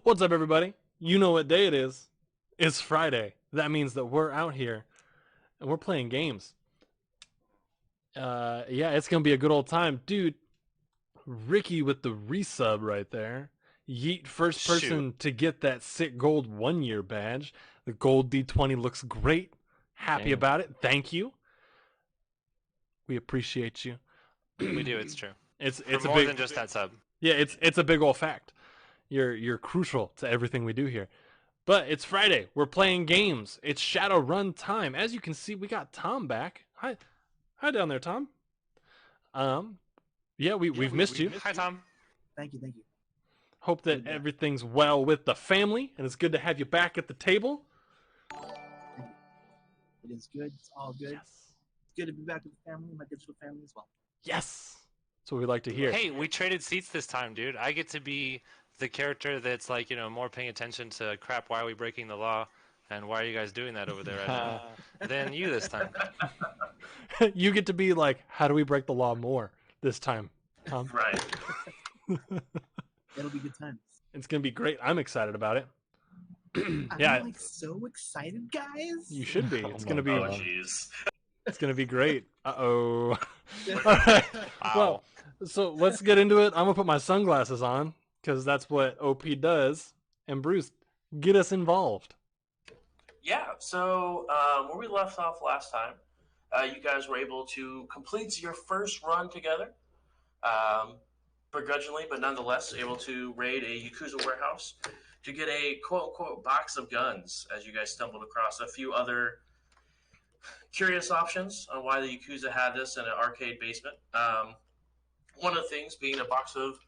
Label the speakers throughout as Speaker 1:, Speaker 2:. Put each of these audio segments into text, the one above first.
Speaker 1: What's up, everybody? You know what day it is. It's Friday. That means that we're out here and we're playing games. Yeah, it's gonna be a good old time. Dude, Ricky with the resub right there. Yeet, first
Speaker 2: Shoot.
Speaker 1: person to get that sick gold 1 year badge. The gold D20 looks great. Happy
Speaker 3: Damn.
Speaker 1: about it. Thank you. We appreciate you.
Speaker 2: We do, it's true.
Speaker 1: It's
Speaker 2: For
Speaker 1: a
Speaker 2: more
Speaker 1: big
Speaker 2: than just that sub.
Speaker 1: Yeah, it's a big old fact. You're crucial to everything we do here. But it's Friday. We're playing games. It's Shadowrun time. As you can see, we got Tom back. Hi down there, Tom. Yeah, we've missed you.
Speaker 2: Hi, Tom.
Speaker 4: Thank you, thank you.
Speaker 1: Hope that everything's well with the family, and it's good to have you back at the table.
Speaker 4: It is good. It's all good.
Speaker 1: Yes.
Speaker 4: It's good to be back with the family, my digital family as well.
Speaker 1: Yes. That's what we like to hear.
Speaker 2: Hey, we traded seats this time, dude. I get to be the character that's like, more paying attention to crap, why are we breaking the law? And why are you guys doing that over there right now? Than you this time.
Speaker 1: You get to be like, how do we break the law more this time, Tom?
Speaker 5: Right.
Speaker 4: It'll be good times.
Speaker 1: It's gonna be great. I'm excited about it.
Speaker 4: Yeah. I'm like so excited, guys.
Speaker 1: You should be. It's gonna be.
Speaker 5: Oh, jeez.
Speaker 1: It's gonna be great. All right.
Speaker 2: Wow.
Speaker 1: Well, so let's get into it. I'm gonna put my sunglasses on because that's what OP does. And Bruce, get us involved.
Speaker 5: Yeah, so where we left off last time, you guys were able to complete your first run together, begrudgingly, but nonetheless able to raid a Yakuza warehouse to get a quote-unquote box of guns as you guys stumbled across a few other curious options on why the Yakuza had this in an arcade basement. One of the things being a box of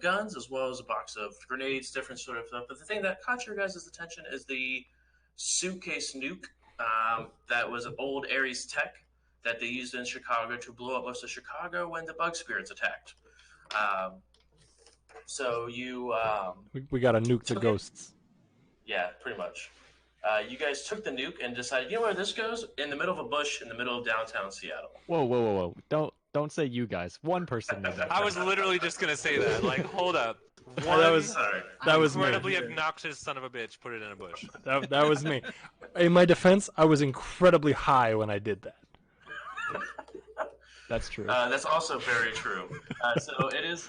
Speaker 5: guns as well as a box of grenades, different sort of stuff. But the thing that caught your guys' attention is the suitcase nuke that was an old Ares tech that they used in Chicago to blow up most of Chicago when the bug spirits attacked. So you...
Speaker 1: We got to nuke the ghosts.
Speaker 5: Yeah, pretty much. You guys took the nuke and decided, you know where this goes? In the middle of a bush in the middle of downtown Seattle.
Speaker 3: Whoa. Don't say you guys. One person did that.
Speaker 2: I was literally just going to say that. Like, hold up.
Speaker 1: That was me.
Speaker 2: Incredibly obnoxious son of a bitch put it in a bush.
Speaker 1: That was me. In my defense, I was incredibly high when I did that.
Speaker 3: That's true.
Speaker 5: That's also very true. So it is,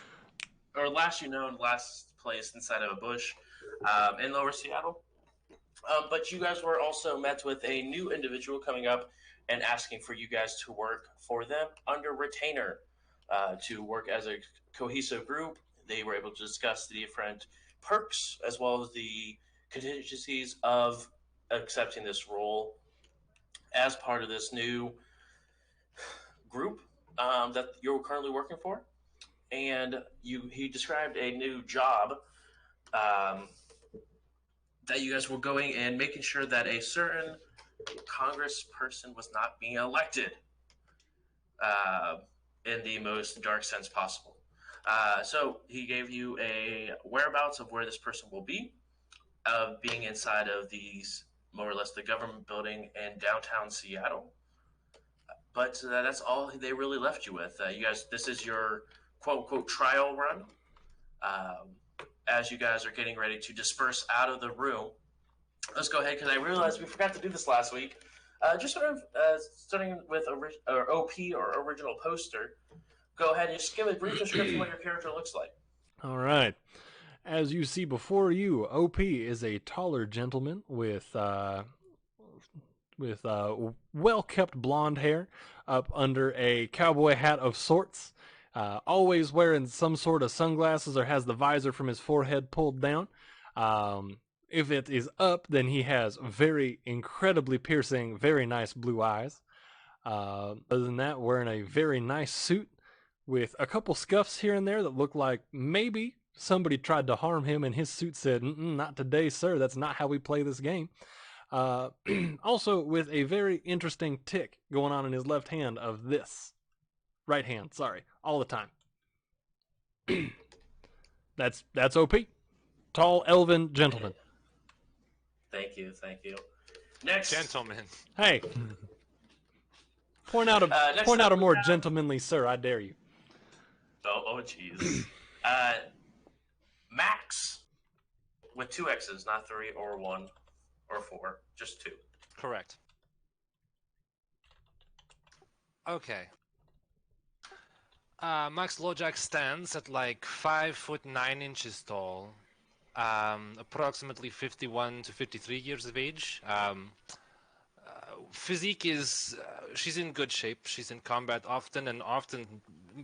Speaker 5: or last place inside of a bush in Lower Seattle. But you guys were also met with a new individual coming up and asking for you guys to work for them under retainer, to work as a cohesive group. They were able to discuss the different perks as well as the contingencies of accepting this role as part of this new group that you're currently working for. And he described a new job that you guys were going and making sure that a certain congressperson was not being elected in the most dark sense possible. So he gave you a whereabouts of where this person will be, of being inside of these, more or less, the government building in downtown Seattle. But that's all they really left you with. You guys, this is your quote-unquote trial run. As you guys are getting ready to disperse out of the room, let's go ahead, because I realized we forgot to do this last week. Just sort of starting with OP or original poster, go ahead and just give a brief description of what your character looks like.
Speaker 1: All right. As you see before you, OP is a taller gentleman with well-kept blonde hair up under a cowboy hat of sorts. Always wearing some sort of sunglasses or has the visor from his forehead pulled down. If it is up, then he has very incredibly piercing, very nice blue eyes. Other than that, wearing a very nice suit with a couple scuffs here and there that look like maybe somebody tried to harm him and his suit said, "Not today, sir. That's not how we play this game." Also with a very interesting tick going on in his left hand of this. Right hand, sorry, all the time. That's OP. Tall elven gentleman.
Speaker 5: Thank you. Next,
Speaker 2: Gentlemen.
Speaker 1: Hey. Point out a more gentlemanly sir, I dare you.
Speaker 5: Oh, jeez. Max. with 2 X's, not 3 or 1 or 4, just 2.
Speaker 2: Correct. Okay. Max Lojack stands at like 5'9" tall, approximately 51 to 53 years of age. Physique is, she's in good shape. She's in combat often and often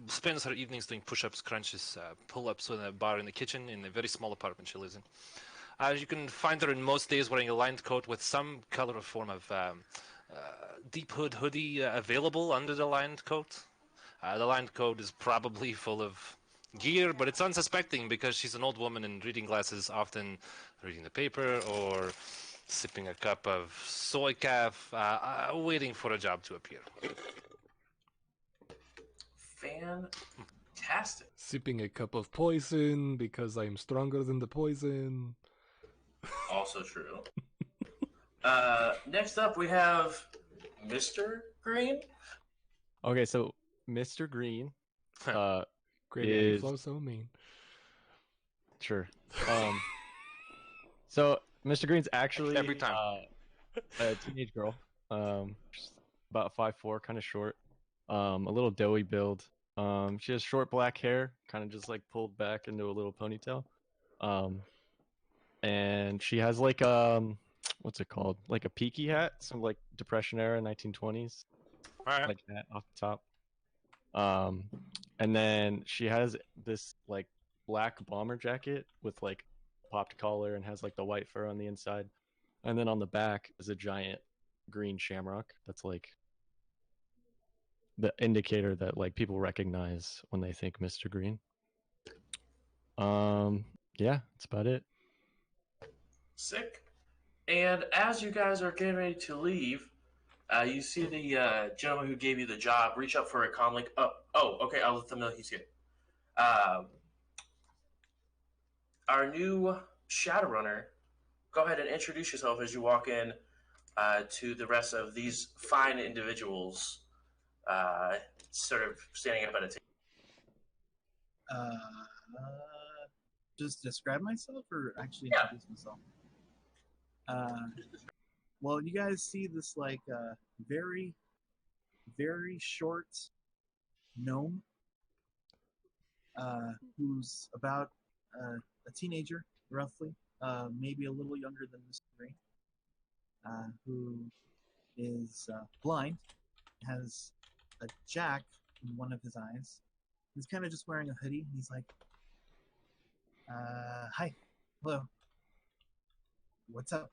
Speaker 2: spends her evenings doing push-ups, crunches, pull-ups in a bar in the kitchen in a very small apartment she lives in. You can find her in most days wearing a lined coat with some color or form of deep hoodie available under the lined coat. The lined coat is probably full of gear, but it's unsuspecting because she's an old woman in reading glasses, often reading the paper or sipping a cup of soy calf, waiting for a job to appear.
Speaker 5: Fantastic.
Speaker 1: Sipping a cup of poison because I'm stronger than the poison.
Speaker 5: Also true. Next up, we have Mr. Green.
Speaker 3: Okay, so Mr. Green,
Speaker 1: Great
Speaker 3: is
Speaker 1: flow so mean.
Speaker 3: sure. So Mr. Green's actually
Speaker 2: Every time.
Speaker 3: a teenage girl. She's about 5'4", kind of short. A little doughy build. She has short black hair, kind of just like pulled back into a little ponytail. And she has like what's it called? Like a peaky hat, some like Depression era 1920s,
Speaker 2: All right.
Speaker 3: like that off the top. And then she has this like black bomber jacket with like popped collar and has like the white fur on the inside. And then on the back is a giant green shamrock that's like the indicator that like people recognize when they think Mr. Green. Yeah, that's about it.
Speaker 5: Sick. And as you guys are getting ready to leave, you see the gentleman who gave you the job reach up for a comm link. Oh, okay. I'll let them know he's here. Our new Shadowrunner, go ahead and introduce yourself as you walk in to the rest of these fine individuals, sort of standing up at a table.
Speaker 4: Just describe myself or actually
Speaker 5: Yeah.
Speaker 4: introduce myself? Well, you guys see this like very, very short gnome who's about a teenager, roughly, maybe a little younger than Mr. Green, who is blind, has a jack in one of his eyes. He's kind of just wearing a hoodie. He's like, hi, hello, what's up?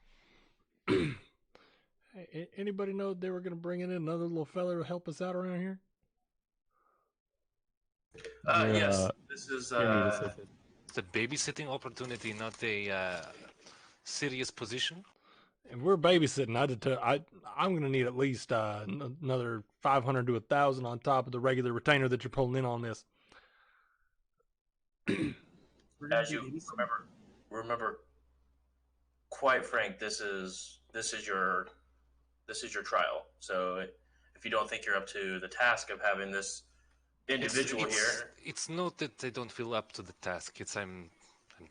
Speaker 1: Hey, anybody know they were going to bring in another little fella to help us out around here?
Speaker 5: Yes, this is.
Speaker 2: It's a babysitting opportunity, not a serious position.
Speaker 1: And we're babysitting. I'm going to need at least another 500 to 1,000 on top of the regular retainer that you're pulling in on this.
Speaker 5: As you remember, quite frank, this is your trial. So if you don't think you're up to the task of having this individual here,
Speaker 2: it's not that they don't feel up to the task. It's I'm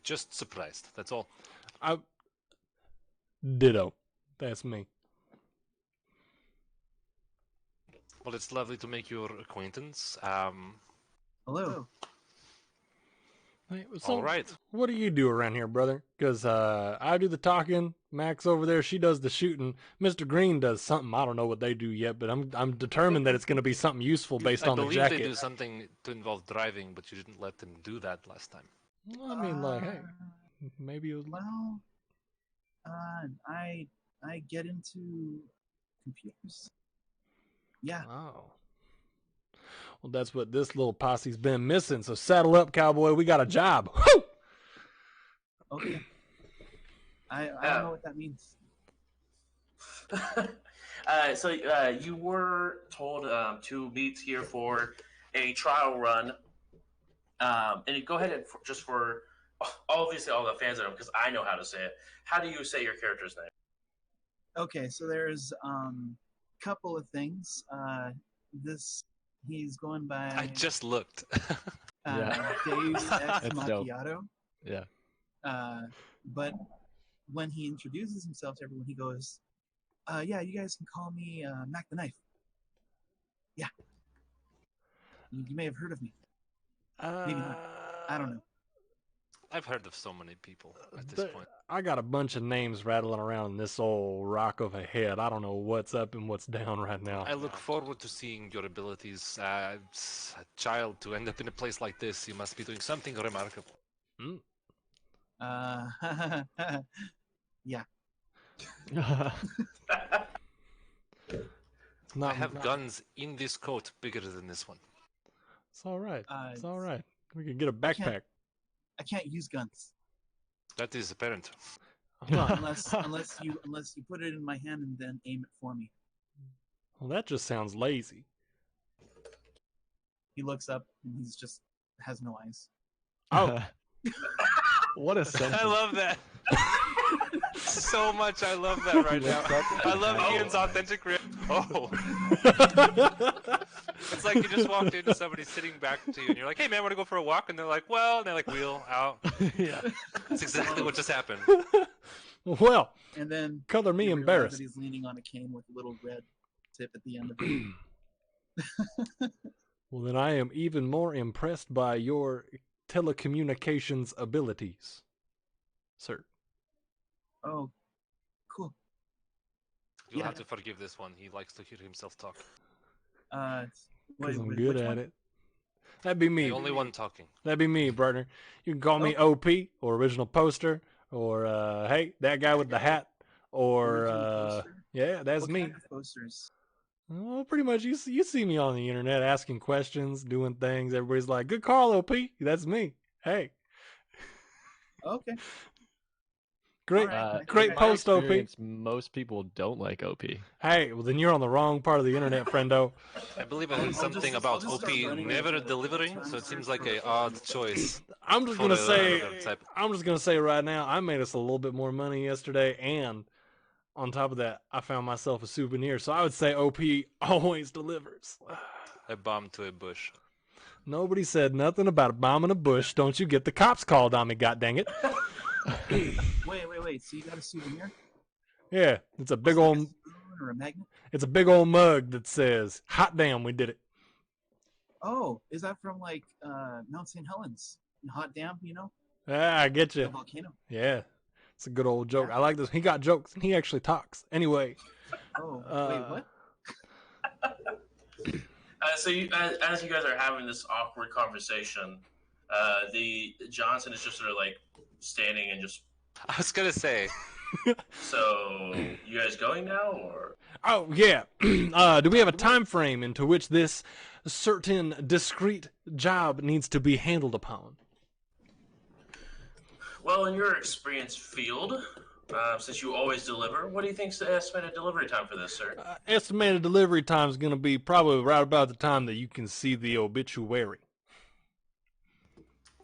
Speaker 2: just surprised. That's all.
Speaker 1: Ditto. That's me.
Speaker 2: Well, it's lovely to make your acquaintance.
Speaker 4: Hello.
Speaker 1: Hey, so
Speaker 2: All right.
Speaker 1: what do you do around here, brother? Because I do the talking. Max over there, she does the shooting. Mr. Green does something. I don't know what they do yet, but I'm determined that it's going to be something useful based on the jacket.
Speaker 2: I believe they do something to involve driving, but you didn't let them do that last time.
Speaker 1: Well, I mean, like, hey, maybe it was.
Speaker 4: Well, I get into computers. Yeah.
Speaker 1: Oh. Well, that's what this little posse's been missing. So saddle up, cowboy. We got a job. Woo!
Speaker 4: Okay. I don't know what that means.
Speaker 5: So you were told to meet here for a trial run, and go ahead and just for obviously all the fans of them, because I know how to say it. How do you say your character's name?
Speaker 4: Okay, so there's couple of things. He's going by.
Speaker 2: I just looked.
Speaker 3: Yeah.
Speaker 4: Deus Ex
Speaker 3: That's dope.
Speaker 4: Macchiato.
Speaker 3: Yeah.
Speaker 4: But when he introduces himself to everyone, he goes, "Yeah, you guys can call me Mac the Knife. Yeah, you may have heard of me. Maybe not. I don't know."
Speaker 2: I've heard of so many people at this point.
Speaker 1: I got a bunch of names rattling around in this old rock of a head. I don't know what's up and what's down right now.
Speaker 2: I look forward to seeing your abilities. A child, to end up in a place like this, you must be doing something remarkable.
Speaker 4: Yeah.
Speaker 2: I have guns in this coat bigger than this one.
Speaker 1: It's all right. It's all right. We can get a backpack.
Speaker 4: I can't use guns
Speaker 2: That is apparent.
Speaker 4: unless you put it in my hand and then aim it for me.
Speaker 1: Well, that just sounds lazy.
Speaker 4: He looks up and he's just has no eyes.
Speaker 1: Oh,
Speaker 3: what a sentence.
Speaker 2: I love that. So much. I love that right now. I love Ian's authentic reaction. Oh. It's like you just walked into somebody sitting back to you and you're like, "Hey man, want to go for a walk?" And they're like, "Well," and they like wheel out.
Speaker 3: Yeah.
Speaker 2: That's exactly what just happened.
Speaker 1: Well,
Speaker 4: And then
Speaker 1: color me
Speaker 4: you realize
Speaker 1: embarrassed.
Speaker 4: that he's leaning on a cane with a little red tip at the end of it.
Speaker 1: Well, then I am even more impressed by your telecommunications abilities, sir.
Speaker 4: Oh, cool.
Speaker 2: You'll have to forgive this one. He likes to hear himself talk.
Speaker 1: Because I'm good at it. That'd be me.
Speaker 2: The only one talking.
Speaker 1: That'd be me, partner. You can call me OP or original poster or hey, that guy with the hat or yeah, that's
Speaker 4: What
Speaker 1: me.
Speaker 4: kind of posters?
Speaker 1: Oh, pretty much. You see me on the internet asking questions, doing things. Everybody's like, "Good call, OP." That's me. Hey,
Speaker 4: Okay.
Speaker 1: great,
Speaker 4: Alright,
Speaker 1: great
Speaker 3: In my
Speaker 1: post, OP.
Speaker 3: experience, most people don't like OP.
Speaker 1: Hey, well then you're on the wrong part of the internet, friendo.
Speaker 2: I believe I heard
Speaker 4: I'll
Speaker 2: something
Speaker 4: just
Speaker 2: about
Speaker 4: start
Speaker 2: OP
Speaker 4: running
Speaker 2: never
Speaker 4: with it.
Speaker 2: delivering, so it seems like a odd choice.
Speaker 1: I'm just
Speaker 2: For
Speaker 1: gonna
Speaker 2: the
Speaker 1: say,
Speaker 2: type.
Speaker 1: I'm just gonna say right now, I made us a little bit more money yesterday, and on top of that, I found myself a souvenir. So I would say OP always delivers.
Speaker 2: I bombed to a bush.
Speaker 1: Nobody said nothing about a bomb in a bush. Don't you get the cops called on me, goddanggit.
Speaker 4: Wait. So you got a souvenir?
Speaker 1: Yeah, it's a big
Speaker 4: Like
Speaker 1: old,
Speaker 4: a spoon or a magnet?
Speaker 1: it's a big old mug that says, "Hot damn, we did it."
Speaker 4: Oh, is that from like Mount St. Helens? Hot Dam, you know?
Speaker 1: Ah, I get
Speaker 4: The
Speaker 1: you.
Speaker 4: volcano.
Speaker 1: Yeah, it's a good old joke.
Speaker 4: Yeah.
Speaker 1: I like this. He got jokes, and he actually talks. Anyway.
Speaker 4: Oh, wait, what?
Speaker 5: So as you guys are having this awkward conversation, the Johnson is just sort of like standing and just.
Speaker 2: I was gonna say,
Speaker 5: So you guys going now, or
Speaker 1: Oh yeah. Do we have a time frame into which this certain discrete job needs to be handled upon?
Speaker 5: well, in your experience field, since you always deliver, what do you think's the estimated delivery time for this, sir?
Speaker 1: Estimated delivery time is going to be probably right about the time that you can see the obituary.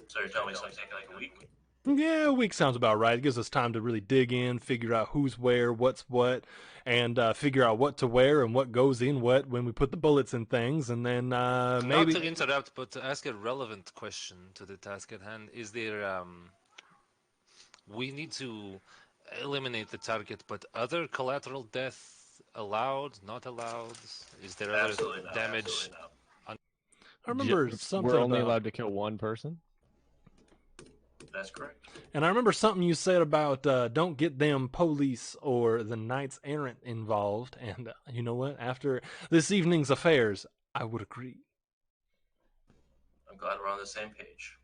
Speaker 5: So you're telling me it's going to take like a week?
Speaker 1: Yeah, a week sounds about right. It gives us time to really dig in, figure out who's where, what's what, and figure out what to wear and what goes in what when we put the bullets in things, and then
Speaker 2: not
Speaker 1: maybe.
Speaker 2: to interrupt, but to ask a relevant question to the task at hand, is there, we need to eliminate the target, but other collateral death allowed, not allowed? Is there other
Speaker 5: Absolutely not.
Speaker 2: damage?
Speaker 5: Absolutely not.
Speaker 1: I remember something
Speaker 3: We're only
Speaker 1: about,
Speaker 3: allowed to kill one person?
Speaker 5: That's correct.
Speaker 1: and I remember something you said about don't get them police or the knights errant involved. And you know what? After this evening's affairs, I would agree.
Speaker 5: I'm glad we're on the same page.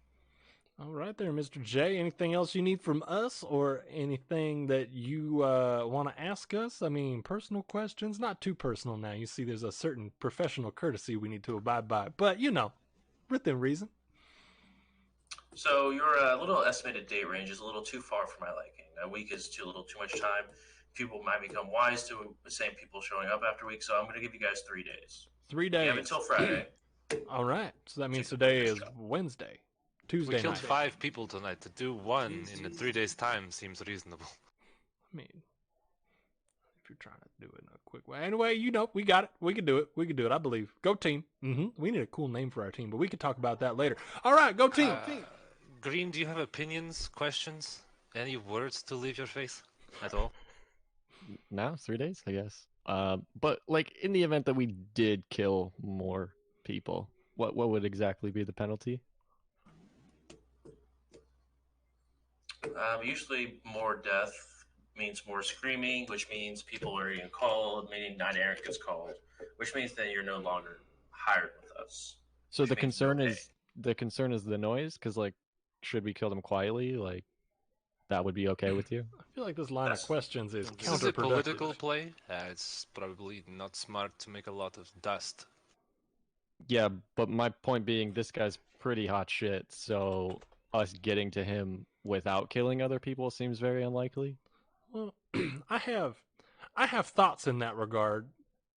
Speaker 1: All right there, Mr. J. Anything else you need from us or anything that you want to ask us? I mean, personal questions, not too personal now. You see, there's a certain professional courtesy we need to abide by, but you know, within reason.
Speaker 5: So your little estimated date range is a little too far for my liking. A week is too much time. People might become wise to the same people showing up after a week, so I'm going to give you guys 3 days.
Speaker 1: 3
Speaker 5: You
Speaker 1: days.
Speaker 5: have until Friday.
Speaker 1: All right. So that means
Speaker 5: To
Speaker 1: today
Speaker 5: complete
Speaker 1: is
Speaker 5: this job.
Speaker 1: Wednesday.
Speaker 2: We
Speaker 1: Tuesday
Speaker 2: killed
Speaker 1: night.
Speaker 2: 5 people tonight. To do one in 3 days' time seems reasonable.
Speaker 1: I mean, if you're trying to do it in a quick way. Anyway, you know, we got it. We can do it. We can do it, I believe. Go team. We need a cool name for our team, but we can talk about that later. All right, go team.
Speaker 2: Green, do you have opinions, questions? Any words to leave your face at all?
Speaker 3: Now 3 days, I guess. But like in the event that we did kill more people, what would exactly be the penalty?
Speaker 5: Usually, more death means more screaming, which means people are getting called, meaning Night Errant gets called, which means then you're no longer hired with us.
Speaker 3: So
Speaker 5: Which
Speaker 3: the
Speaker 5: means no
Speaker 3: concern
Speaker 5: pay.
Speaker 3: is the noise, because like, should we kill them quietly? Like, that would be okay with you?
Speaker 1: I feel like this line of
Speaker 5: Yes.
Speaker 1: questions is
Speaker 2: This is a political
Speaker 1: counterproductive.
Speaker 2: play. It's probably not smart to make a lot of dust.
Speaker 3: Yeah, but my point being, this guy's pretty hot shit. So us getting to him without killing other people seems very unlikely.
Speaker 1: Well, I have thoughts in that regard.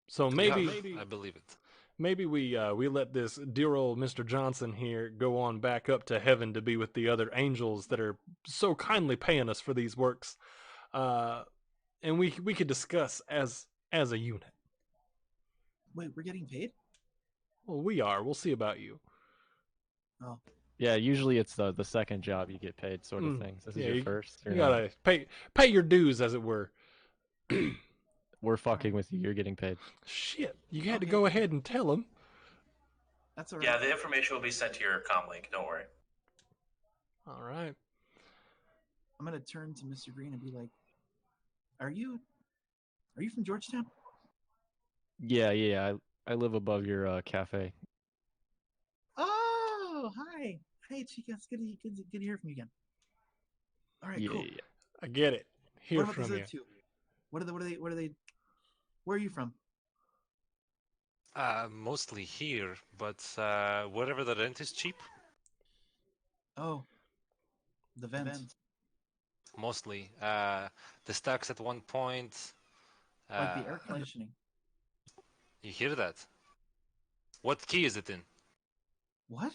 Speaker 1: So maybe
Speaker 2: I believe it.
Speaker 1: maybe we let this dear old Mr. Johnson here go on back up to heaven to be with the other angels that are so kindly paying us for these works, and we could discuss as a unit.
Speaker 4: Wait, we're getting paid?
Speaker 1: Well, we are. We'll see about you.
Speaker 4: Oh,
Speaker 3: Yeah, usually it's the second job you get paid sort of thing. This is
Speaker 1: Yeah,
Speaker 3: your
Speaker 1: you-
Speaker 3: first.
Speaker 1: You
Speaker 3: You're not.
Speaker 1: gotta pay your dues, as it were.
Speaker 3: We're fucking with you. You're getting paid.
Speaker 1: Shit, you had to
Speaker 4: Okay.
Speaker 1: go ahead and tell him.
Speaker 4: that's all right.
Speaker 5: Yeah, the information will be sent to your comm link. Don't worry.
Speaker 1: All right.
Speaker 4: I'm gonna turn to Mr. Green and be like, "Are you from Georgetown?"
Speaker 3: Yeah. I live above your cafe.
Speaker 4: Oh, hi, Chica. It's good to hear from you again. All right,
Speaker 3: Yeah,
Speaker 4: cool.
Speaker 3: yeah.
Speaker 1: I get it. Hear
Speaker 4: What about
Speaker 1: from
Speaker 4: these
Speaker 1: you.
Speaker 4: other two? What are they? Where are you from?
Speaker 2: Mostly here, but wherever the rent is cheap,
Speaker 4: Oh, the vent.
Speaker 2: mostly. The stacks at one point.
Speaker 4: Like the
Speaker 2: Uh,
Speaker 4: air conditioning.
Speaker 2: you hear that? What key is it in?
Speaker 4: What?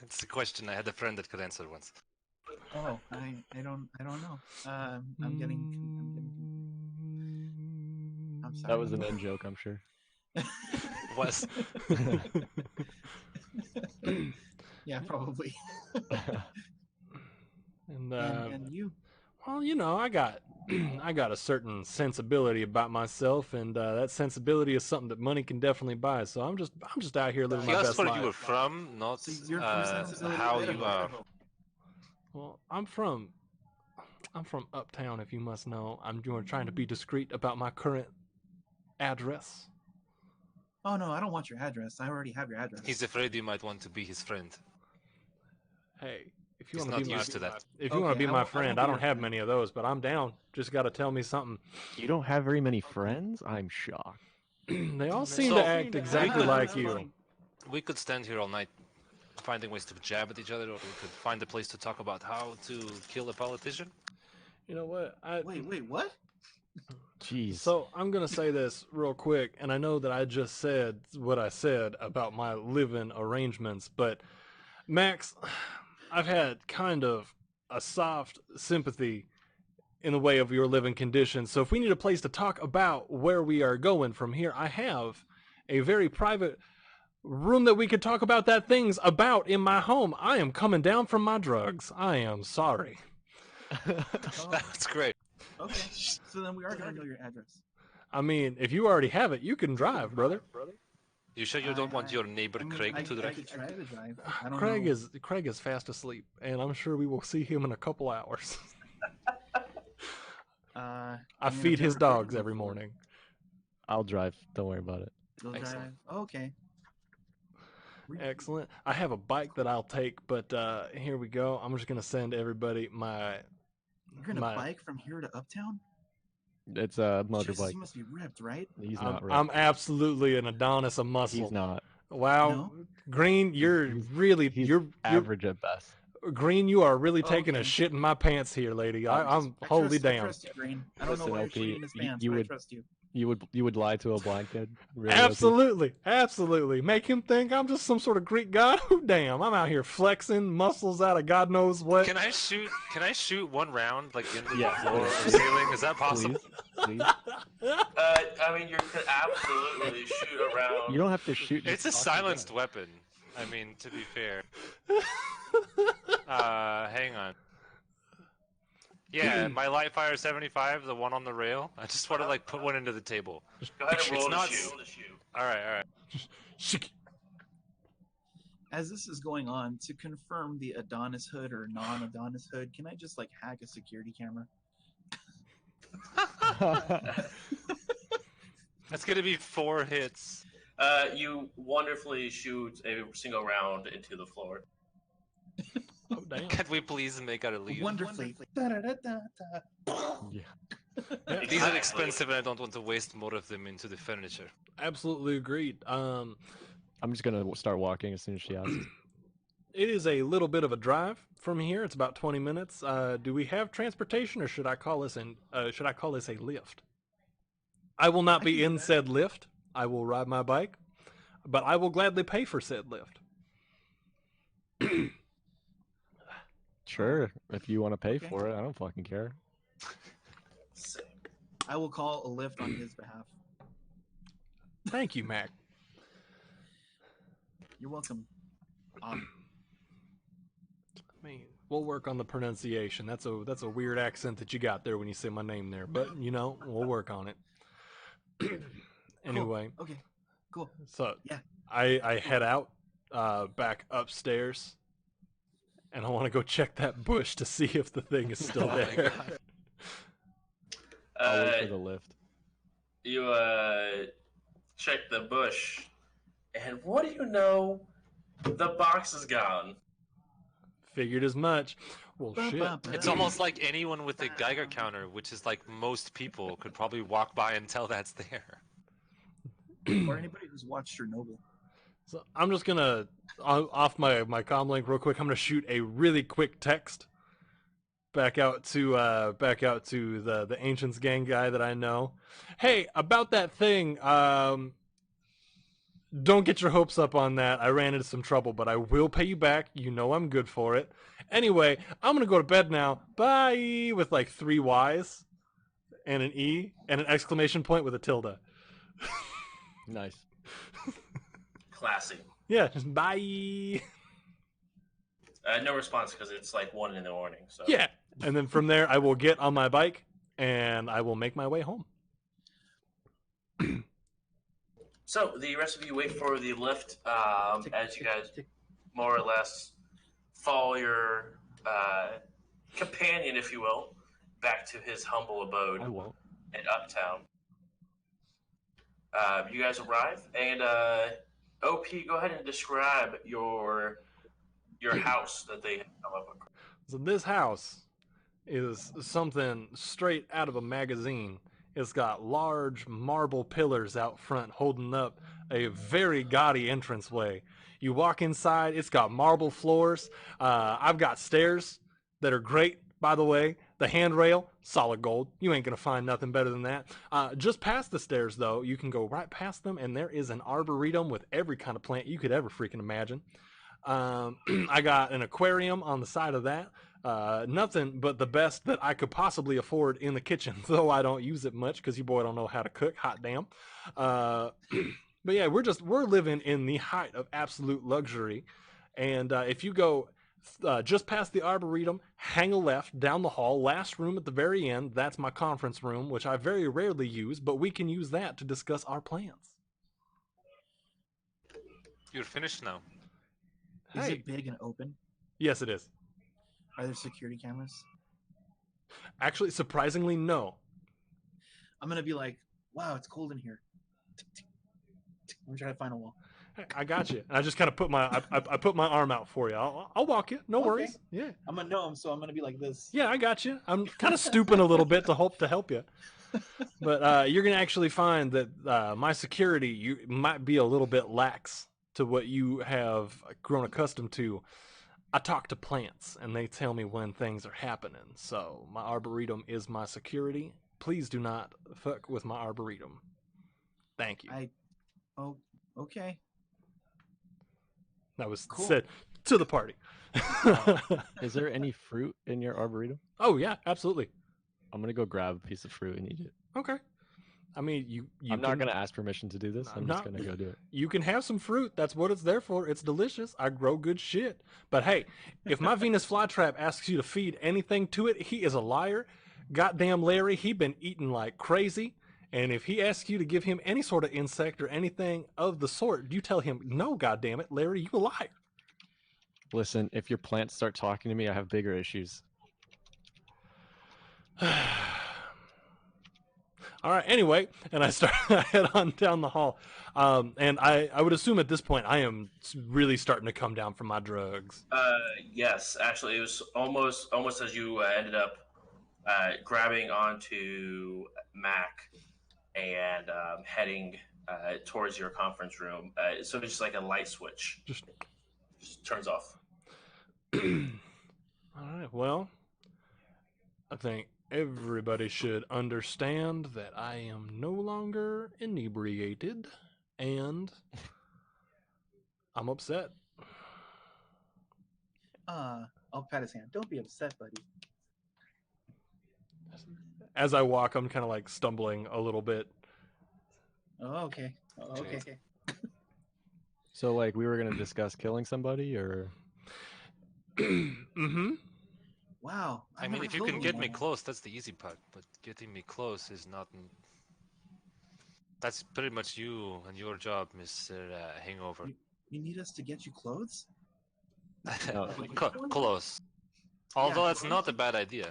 Speaker 2: It's a question I had a friend that could answer once.
Speaker 4: Oh, I don't know. I'm getting. I'm sorry.
Speaker 3: That was an in joke, I'm sure.
Speaker 2: Was
Speaker 4: Yeah, probably.
Speaker 1: And
Speaker 4: And you?
Speaker 1: well, you know, I got I got a certain sensibility about myself, and that sensibility is something that money can definitely buy. So I'm just out here living
Speaker 2: he
Speaker 1: my
Speaker 2: asked
Speaker 1: best
Speaker 2: where
Speaker 1: life.
Speaker 2: you were from, not
Speaker 4: So you're from Sensibility,
Speaker 2: how you
Speaker 4: Idaho.
Speaker 2: are.
Speaker 1: Well, I'm from uptown, if you must know. I'm trying to be discreet about my current address.
Speaker 4: Oh no, I don't want your address. I already have your address.
Speaker 2: He's afraid you might want to be his friend.
Speaker 1: Hey, if you
Speaker 2: He's
Speaker 1: want to
Speaker 2: not
Speaker 1: be
Speaker 2: used to that.
Speaker 1: if you want to
Speaker 4: Okay,
Speaker 1: be
Speaker 4: I
Speaker 1: my
Speaker 4: won't
Speaker 1: friend,
Speaker 4: be
Speaker 1: I
Speaker 4: your
Speaker 1: don't have
Speaker 4: friend.
Speaker 1: many of those, but I'm down. Just got to tell me something.
Speaker 3: You don't have very many friends? I'm shocked.
Speaker 1: They all seem
Speaker 2: So,
Speaker 1: to act exactly
Speaker 2: could-
Speaker 1: like you.
Speaker 2: We could stand here all night finding ways to jab at each other, or we could find a place to talk about how to kill a politician.
Speaker 1: You know what?
Speaker 4: Wait, what?
Speaker 3: Jeez.
Speaker 1: So I'm gonna say this real quick, and I know that I just said what I said about my living arrangements, but Max, I've had kind of a soft sympathy in the way of your living conditions. So if we need a place to talk about where we are going from here, I have a very private room that we could talk about that things about in my home. I am coming down from my drugs. I am sorry.
Speaker 4: Oh,
Speaker 2: That's great.
Speaker 4: okay. So then we are gonna know your address.
Speaker 1: I mean, if you already have it, you can drive, brother.
Speaker 2: You sure you don't want your neighbor
Speaker 4: I mean,
Speaker 2: Craig
Speaker 4: I
Speaker 2: to drive?
Speaker 4: could try to drive. I don't
Speaker 1: Craig
Speaker 4: know.
Speaker 1: is fast asleep, and I'm sure we will see him in a couple hours. I
Speaker 4: mean,
Speaker 1: feed
Speaker 4: I've
Speaker 1: his
Speaker 4: never driven
Speaker 1: dogs every
Speaker 4: before.
Speaker 1: morning.
Speaker 3: I'll drive. Don't worry about it.
Speaker 4: You'll drive.
Speaker 2: Excellent.
Speaker 4: Oh, okay.
Speaker 1: Excellent. I have a bike that I'll take, but here we go. I'm just gonna send everybody my.
Speaker 4: You're gonna
Speaker 1: my
Speaker 4: bike from here to Uptown?
Speaker 3: It's a
Speaker 4: Jesus,
Speaker 3: motorbike.
Speaker 4: you must be ripped, right?
Speaker 3: He's not
Speaker 1: I'm
Speaker 3: ripped.
Speaker 1: absolutely an Adonis of muscle.
Speaker 3: He's not.
Speaker 1: Wow,
Speaker 4: No?
Speaker 1: Green, you're
Speaker 3: He's-
Speaker 1: really
Speaker 3: He's
Speaker 1: you're
Speaker 3: average at best.
Speaker 1: Green. You are really
Speaker 4: Oh,
Speaker 1: taking a
Speaker 4: okay.
Speaker 1: shit in my pants here, lady. I'm holy
Speaker 4: I
Speaker 1: damn.
Speaker 4: trust you, Green. I don't know
Speaker 3: Listen,
Speaker 4: why you're
Speaker 3: LP,
Speaker 4: shitting in his pants,
Speaker 3: you
Speaker 4: but I
Speaker 3: would-
Speaker 4: trust you.
Speaker 3: You would lie to a blind kid? Really, LP?
Speaker 1: Absolutely, absolutely. Make him think I'm just some sort of Greek god. Who damn? I'm out here flexing muscles out of God knows what.
Speaker 2: Can I shoot one round like into
Speaker 3: Yes,
Speaker 2: the floor or
Speaker 3: please.
Speaker 2: the ceiling? Is that possible?
Speaker 3: Please, please.
Speaker 5: I mean, you could absolutely shoot around.
Speaker 3: You don't have to shoot.
Speaker 2: It's a
Speaker 3: just toss your
Speaker 2: silenced
Speaker 3: gun.
Speaker 2: weapon. I mean, to be fair. Hang on. Yeah, my Lightfire 75, the one on the rail. I just want to like put one into the table.
Speaker 5: Go ahead and roll
Speaker 2: It's
Speaker 5: to
Speaker 2: not
Speaker 5: shoot.
Speaker 2: All right.
Speaker 4: As this is going on, to confirm the Adonis hood or non-Adonis hood, can I just like hack a security camera?
Speaker 2: That's gonna be 4 hits.
Speaker 5: You wonderfully shoot a single round into the floor.
Speaker 1: Oh damn!
Speaker 2: Can we please make out a lead?
Speaker 4: Wonderfully.
Speaker 3: Yeah.
Speaker 2: These are expensive, and I don't want to waste more of them into the furniture.
Speaker 1: Absolutely agreed.
Speaker 3: I'm just gonna start walking as soon as she asks.
Speaker 1: It is a little bit of a drive from here. It's about 20 minutes. Do we have transportation, or should I call this a lift? I will not be in said lift. I will ride my bike, but I will gladly pay for said lift.
Speaker 3: Sure, if you want to pay for it, I don't fucking care.
Speaker 5: Same.
Speaker 4: I will call a lift on his behalf.
Speaker 1: Thank you, Mac.
Speaker 4: You're welcome.
Speaker 1: I mean, we'll work on the pronunciation. That's a weird accent that you got there when you say my name there, but you know, we'll work on it. Anyway,
Speaker 4: Cool. Okay. Cool.
Speaker 1: so
Speaker 4: Yeah.
Speaker 1: I head out back upstairs, and I want to go check that bush to see if the thing is still
Speaker 2: Oh my
Speaker 1: there.
Speaker 2: God.
Speaker 3: I'll wait for the lift.
Speaker 5: You check the bush, and what do you know? The box is gone.
Speaker 1: Figured as much. Well, shit.
Speaker 2: It's almost like anyone with a Geiger counter, which is like most people, could probably walk by and tell that's there.
Speaker 4: Or anybody who's watched Chernobyl.
Speaker 1: So I'm just gonna off my comm link real quick. I'm gonna shoot a really quick text back out to the Ancients gang guy that I know. Hey, about that thing. Don't get your hopes up on that. I ran into some trouble, but I will pay you back. You know I'm good for it. Anyway, I'm gonna go to bed now. Bye, with like 3 Y's and an E and an exclamation point with a tilde.
Speaker 3: Nice.
Speaker 5: Classy.
Speaker 1: Yeah, just bye.
Speaker 5: No response because it's like 1 in the morning. So
Speaker 1: Yeah. And then from there, I will get on my bike and I will make my way home.
Speaker 5: So the rest of you wait for the lift as you guys more or less follow your companion, if you will, back to his humble abode
Speaker 3: I won't.
Speaker 5: in Uptown. You guys arrive, and OP, go ahead and describe your house that they have come up with.
Speaker 1: So this house is something straight out of a magazine. It's got large marble pillars out front holding up a very gaudy entranceway. You walk inside, it's got marble floors. I've got stairs that are great, by the way. The handrail, solid gold. You ain't gonna find nothing better than that. Just past the stairs, though, you can go right past them, and there is an arboretum with every kind of plant you could ever freaking imagine. I got an aquarium on the side of that. Nothing but the best that I could possibly afford in the kitchen, though I don't use it much because you boy don't know how to cook. Hot damn. But yeah, we're living in the height of absolute luxury. And if you go just past the arboretum, hang a left down the hall, last room at the very end, that's my conference room, which I very rarely use, but we can use that to discuss our plans.
Speaker 2: You're finished now.
Speaker 4: Is
Speaker 1: Hey.
Speaker 4: it big and open?
Speaker 1: Yes, it is.
Speaker 4: Are there security cameras?
Speaker 1: Actually, surprisingly, no.
Speaker 4: I'm gonna be like, wow, it's cold in here. I'm gonna try to find a wall.
Speaker 1: Hey, I got you. And I just kind of put my I put my arm out for you. I'll walk you. No
Speaker 4: Okay.
Speaker 1: worries. Yeah.
Speaker 4: I'm a gnome, so I'm gonna be like this.
Speaker 1: Yeah, I got you. I'm kind of stooping a little bit to hope to help you. But you're going to actually find that my security you might be a little bit lax to what you have grown accustomed to. I talk to plants, and they tell me when things are happening. So my arboretum is my security. Please do not fuck with my arboretum. Thank you.
Speaker 4: Oh, okay.
Speaker 1: That was
Speaker 4: Cool.
Speaker 1: said to the party.
Speaker 3: Is there any fruit in your arboretum?
Speaker 1: Oh, yeah, absolutely.
Speaker 3: I'm gonna go grab a piece of fruit and eat it.
Speaker 1: Okay. I mean, you
Speaker 3: I'm not
Speaker 1: can,
Speaker 3: gonna ask permission to do this. I'm just
Speaker 1: not-
Speaker 3: gonna go do it.
Speaker 1: You can have some fruit. That's what it's there for. It's delicious. I grow good shit. But hey, if my Venus flytrap asks you to feed anything to it, he is a liar. Goddamn Larry, he been eating like crazy. And if he asks you to give him any sort of insect or anything of the sort, you tell him, no, goddamn it, Larry, you a liar.
Speaker 3: Listen, if your plants start talking to me, I have bigger issues.
Speaker 1: All right, anyway, and I head on down the hall. And I would assume at this point I am really starting to come down from my drugs.
Speaker 5: Yes, actually, it was almost as you ended up grabbing onto Mac and heading towards your conference room. So it's just like a light switch,
Speaker 1: Just
Speaker 5: turns off.
Speaker 1: all right, well, I think everybody should understand that I am no longer inebriated, and I'm upset.
Speaker 4: I'll pat his hand. Don't be upset, buddy.
Speaker 1: As I walk, I'm kind of like stumbling a little bit.
Speaker 4: Oh, okay. Oh, okay.
Speaker 3: So, like, we were gonna discuss killing somebody, or
Speaker 1: Mm-hmm.
Speaker 4: Wow.
Speaker 2: I mean,
Speaker 4: never
Speaker 2: if you
Speaker 4: killed
Speaker 2: can get me
Speaker 4: anyone.
Speaker 2: close, that's the easy part. But getting me close is not. That's pretty much you and your job, Mr. Hangover.
Speaker 4: You need us to get you clothes?
Speaker 3: No.
Speaker 2: Close. Although that's not a bad idea.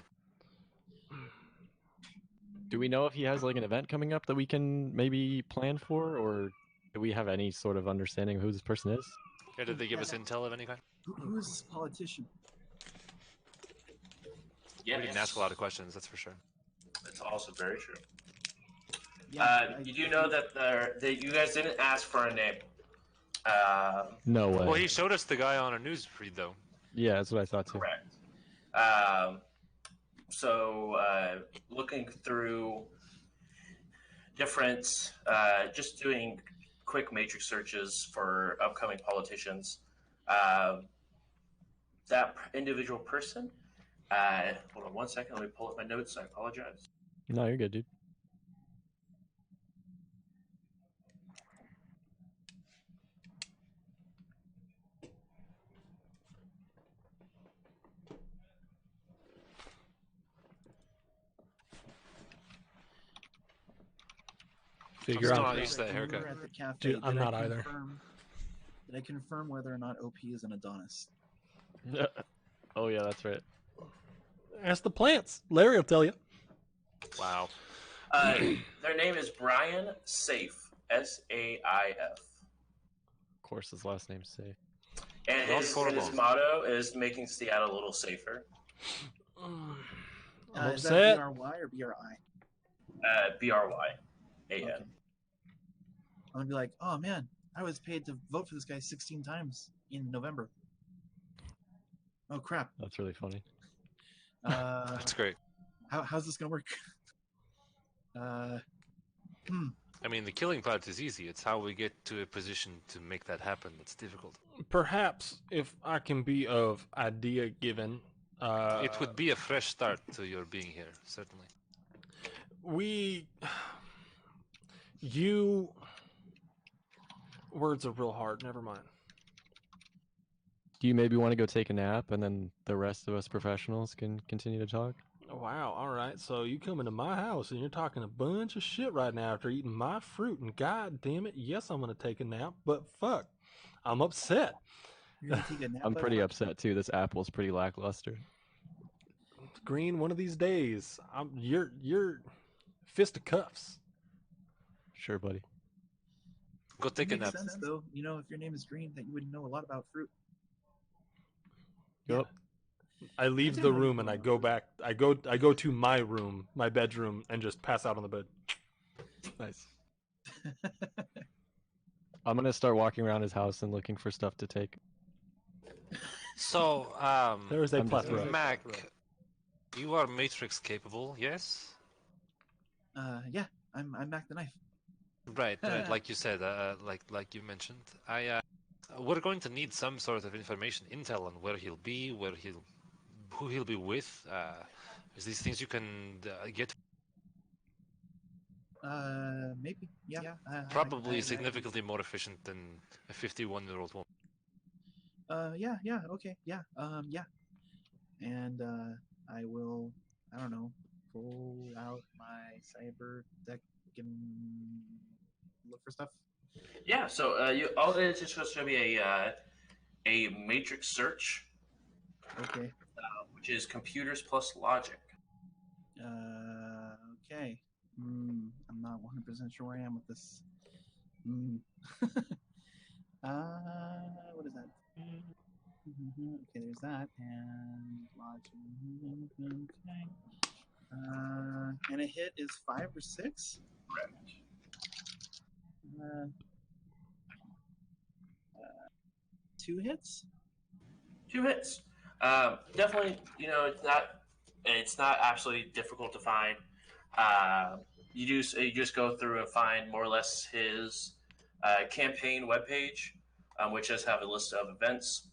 Speaker 3: do we know if he has like an event coming up that we can maybe plan for, or do we have any sort of understanding of who this person is?
Speaker 2: Or did they give us intel of any kind?
Speaker 4: Who's this politician?
Speaker 5: Yeah,
Speaker 2: We didn't ask a lot of questions, that's for sure.
Speaker 5: It's also very true.
Speaker 4: Yeah,
Speaker 5: You do know that you guys didn't ask for a name.
Speaker 3: No way.
Speaker 2: Well, he showed us the guy on our news feed, though.
Speaker 3: Yeah, that's what I thought too.
Speaker 5: Correct. So looking through different, just doing quick matrix searches for upcoming politicians. That individual person. Hold on one second. Let me pull up my notes. I apologize.
Speaker 3: No, you're good, dude.
Speaker 1: Figure
Speaker 2: still
Speaker 1: out.
Speaker 2: not used to that haircut.
Speaker 4: At the cafe,
Speaker 1: Dude, I'm
Speaker 4: did I
Speaker 1: not either.
Speaker 4: Did I confirm whether or not OP is an Adonis?
Speaker 3: Oh yeah, that's right.
Speaker 1: Ask the plants. Larry will tell you.
Speaker 2: Wow.
Speaker 5: Their name is Brian Safe. Saif.
Speaker 3: Of course, his last name's safe.
Speaker 5: And
Speaker 2: Not
Speaker 5: his
Speaker 2: horrible.
Speaker 5: motto is making Seattle a little safer.
Speaker 1: I'm
Speaker 4: Is that
Speaker 1: upset.
Speaker 4: B-R-Y or B-R-I?
Speaker 5: BRYAN.
Speaker 4: Okay. I'm gonna be like, oh man, I was paid to vote for this guy 16 times in November. Oh crap.
Speaker 3: That's really funny.
Speaker 2: That's great.
Speaker 4: How's this gonna work?
Speaker 2: I mean, the killing part is easy. It's how we get to a position to make that happen that's difficult.
Speaker 1: Perhaps if I can be of idea given,
Speaker 2: It would be a fresh start to your being here, certainly.
Speaker 1: Words are real hard. Never mind.
Speaker 3: Do you maybe want to go take a nap, and then the rest of us professionals can continue to talk?
Speaker 1: Wow. All right. So you come into my house and you're talking a bunch of shit right now after eating my fruit, and god damn it, yes, I'm gonna take a nap. But fuck, I'm upset.
Speaker 4: You're gonna take a nap.
Speaker 3: I'm pretty upset too. This apple's pretty lackluster.
Speaker 1: Green, one of these days, you're fist of cuffs.
Speaker 3: Sure, buddy.
Speaker 2: Go take a
Speaker 4: It makes
Speaker 2: nap.
Speaker 4: sense though. You know, if your name is Green, that you would know a lot about fruit.
Speaker 3: Yep.
Speaker 1: I leave
Speaker 4: did
Speaker 1: the
Speaker 4: know you
Speaker 1: room
Speaker 4: were
Speaker 1: and I
Speaker 4: around.
Speaker 1: go back. I go to my room, my bedroom, and just pass out on the bed.
Speaker 3: Nice. I'm gonna start walking around his house and looking for stuff to take.
Speaker 2: So,
Speaker 1: There is a
Speaker 3: I'm just
Speaker 1: plethora.
Speaker 2: Mac, you are Matrix capable, yes?
Speaker 4: Yeah, I'm Mac the Knife.
Speaker 2: Right, like you said, like you mentioned. We're going to need some sort of information, intel on where he'll be, who he'll be with. Is these things you can get?
Speaker 4: Maybe. Yeah.
Speaker 2: Probably
Speaker 4: I-
Speaker 2: significantly more efficient than a 51-year-old woman.
Speaker 4: Yeah. Okay. Yeah. Yeah. And I will. I don't know. Pull out my cyber deck and look for stuff.
Speaker 5: Yeah. So all it is just going to be a matrix search,
Speaker 4: Okay.
Speaker 5: which is computers plus logic.
Speaker 4: Okay. I'm not 100% sure where I am with this. What is that? Okay, there's that. And logic. Okay. And a hit is 5 or 6?
Speaker 5: Correct.
Speaker 4: Uh, 2 hits?
Speaker 5: 2 hits. Definitely, it's not absolutely difficult to find. You just go through and find more or less his campaign webpage, which does have a list of events.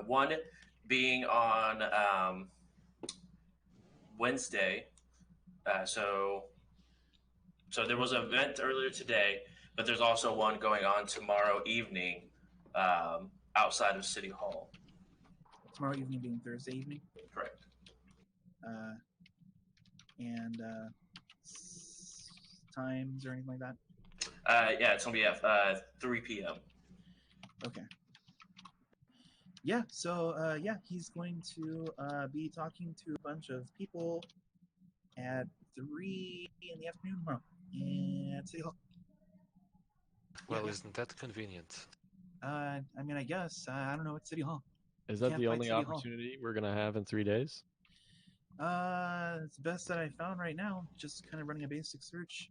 Speaker 5: One being on Wednesday. So there was an event earlier today, but there's also one going on tomorrow evening outside of City Hall.
Speaker 4: Tomorrow evening being Thursday evening.
Speaker 5: Correct.
Speaker 4: And times or anything like that?
Speaker 5: Yeah, it's going to be at 3 p.m.
Speaker 4: Okay. Yeah, so yeah, he's going to be talking to a bunch of people at 3 in the afternoon tomorrow at City Hall.
Speaker 2: Well,
Speaker 4: Yeah.
Speaker 2: isn't that convenient?
Speaker 4: I mean, I guess. I don't know. It's City Hall.
Speaker 3: Is
Speaker 4: You
Speaker 3: that
Speaker 4: can't
Speaker 3: the
Speaker 4: fight
Speaker 3: only
Speaker 4: City Hall.
Speaker 3: opportunity we're gonna have in 3 days?
Speaker 4: It's the best that I found right now. Just kind of running a basic search.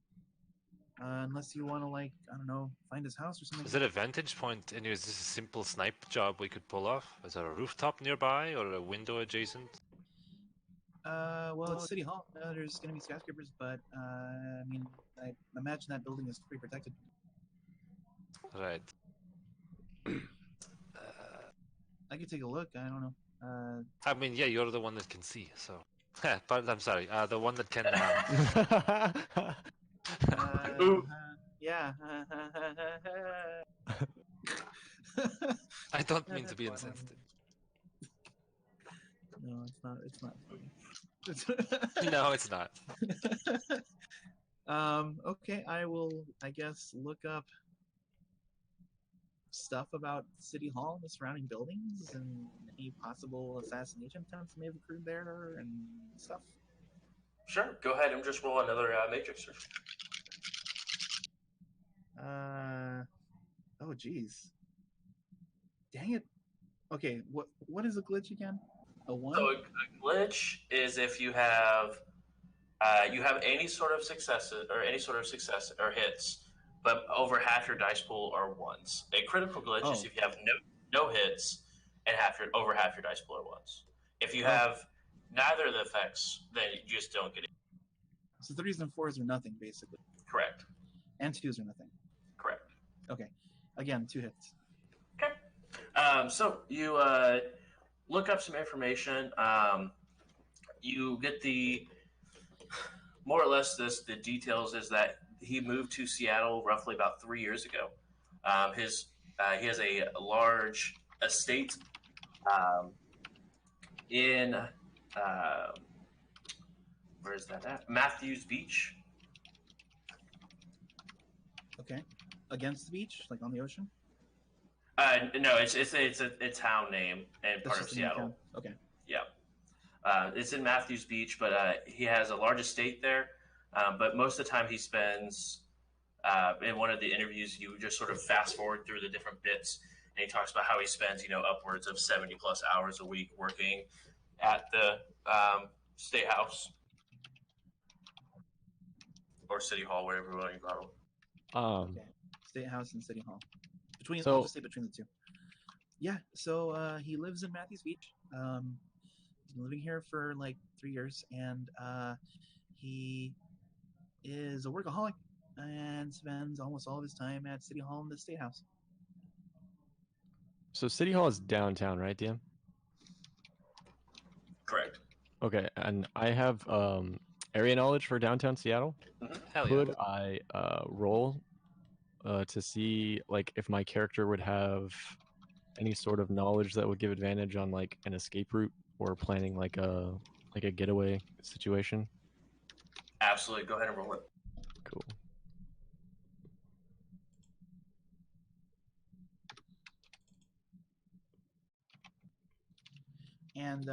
Speaker 4: Unless you want to, like, I don't know, find his house or something.
Speaker 2: Is it a vantage point? And is this a simple snipe job we could pull off? Is there a rooftop nearby or a window adjacent?
Speaker 4: Well, it's City Hall. There's going to be skyscrapers, but I mean, I imagine that building is pretty protected.
Speaker 2: Right.
Speaker 4: I could take a look. I don't know.
Speaker 2: I mean, yeah, you're the one that can see, so. But I'm sorry, the one that can.
Speaker 5: Ooh.
Speaker 4: Yeah.
Speaker 2: I don't mean to
Speaker 4: That's
Speaker 2: be
Speaker 4: fine.
Speaker 2: insensitive.
Speaker 4: No, it's not. It's not funny.
Speaker 2: No, it's not.
Speaker 4: Okay, I will, I guess, look up stuff about City Hall and the surrounding buildings and any possible assassination attempts may have occurred there and stuff.
Speaker 5: Sure, go ahead and just roll another matrix search.
Speaker 4: Oh, geez. Dang it. Okay, what is a glitch again? A 1?
Speaker 5: So a glitch is if you have any sort of successes or any sort of success or hits, but over half your dice pool are ones. A critical glitch is if you have no hits and over half your dice pool are ones. If you have neither of the effects, then you just don't get it.
Speaker 4: So 3s and 4s are nothing, basically.
Speaker 5: Correct.
Speaker 4: And 2s are nothing.
Speaker 5: Correct.
Speaker 4: Okay. Again, 2 hits.
Speaker 5: Okay. So you look up some information. You get more or less the details is that he moved to Seattle roughly about 3 years ago. He has a large estate in where is that at? Matthews Beach.
Speaker 4: Okay. Against the beach, like on the ocean?
Speaker 5: No, it's a town name and
Speaker 4: That's
Speaker 5: part of
Speaker 4: just the name
Speaker 5: Seattle.
Speaker 4: town. Okay.
Speaker 5: Yeah. It's in Matthews Beach, but he has a large estate there. But most of the time he spends in one of the interviews, you just sort of fast forward through the different bits, and he talks about how he spends, upwards of 70 plus hours a week working at the state house or city hall, wherever you want to call it.
Speaker 4: Okay. State House and City Hall. I'll
Speaker 3: So-
Speaker 4: just say between the two. Yeah, so he lives in Matthews Beach. He's been living here for like 3 years, and he is a workaholic and spends almost all of his time at City Hall and the State House.
Speaker 3: So City Hall is downtown, right, DM?
Speaker 5: Correct.
Speaker 3: Okay, and I have area knowledge for downtown Seattle.
Speaker 2: Hell yeah.
Speaker 3: Could I roll to see like if my character would have any sort of knowledge that would give advantage on like an escape route or planning like a getaway situation?
Speaker 5: Absolutely. Go ahead and roll it.
Speaker 3: Cool.
Speaker 4: And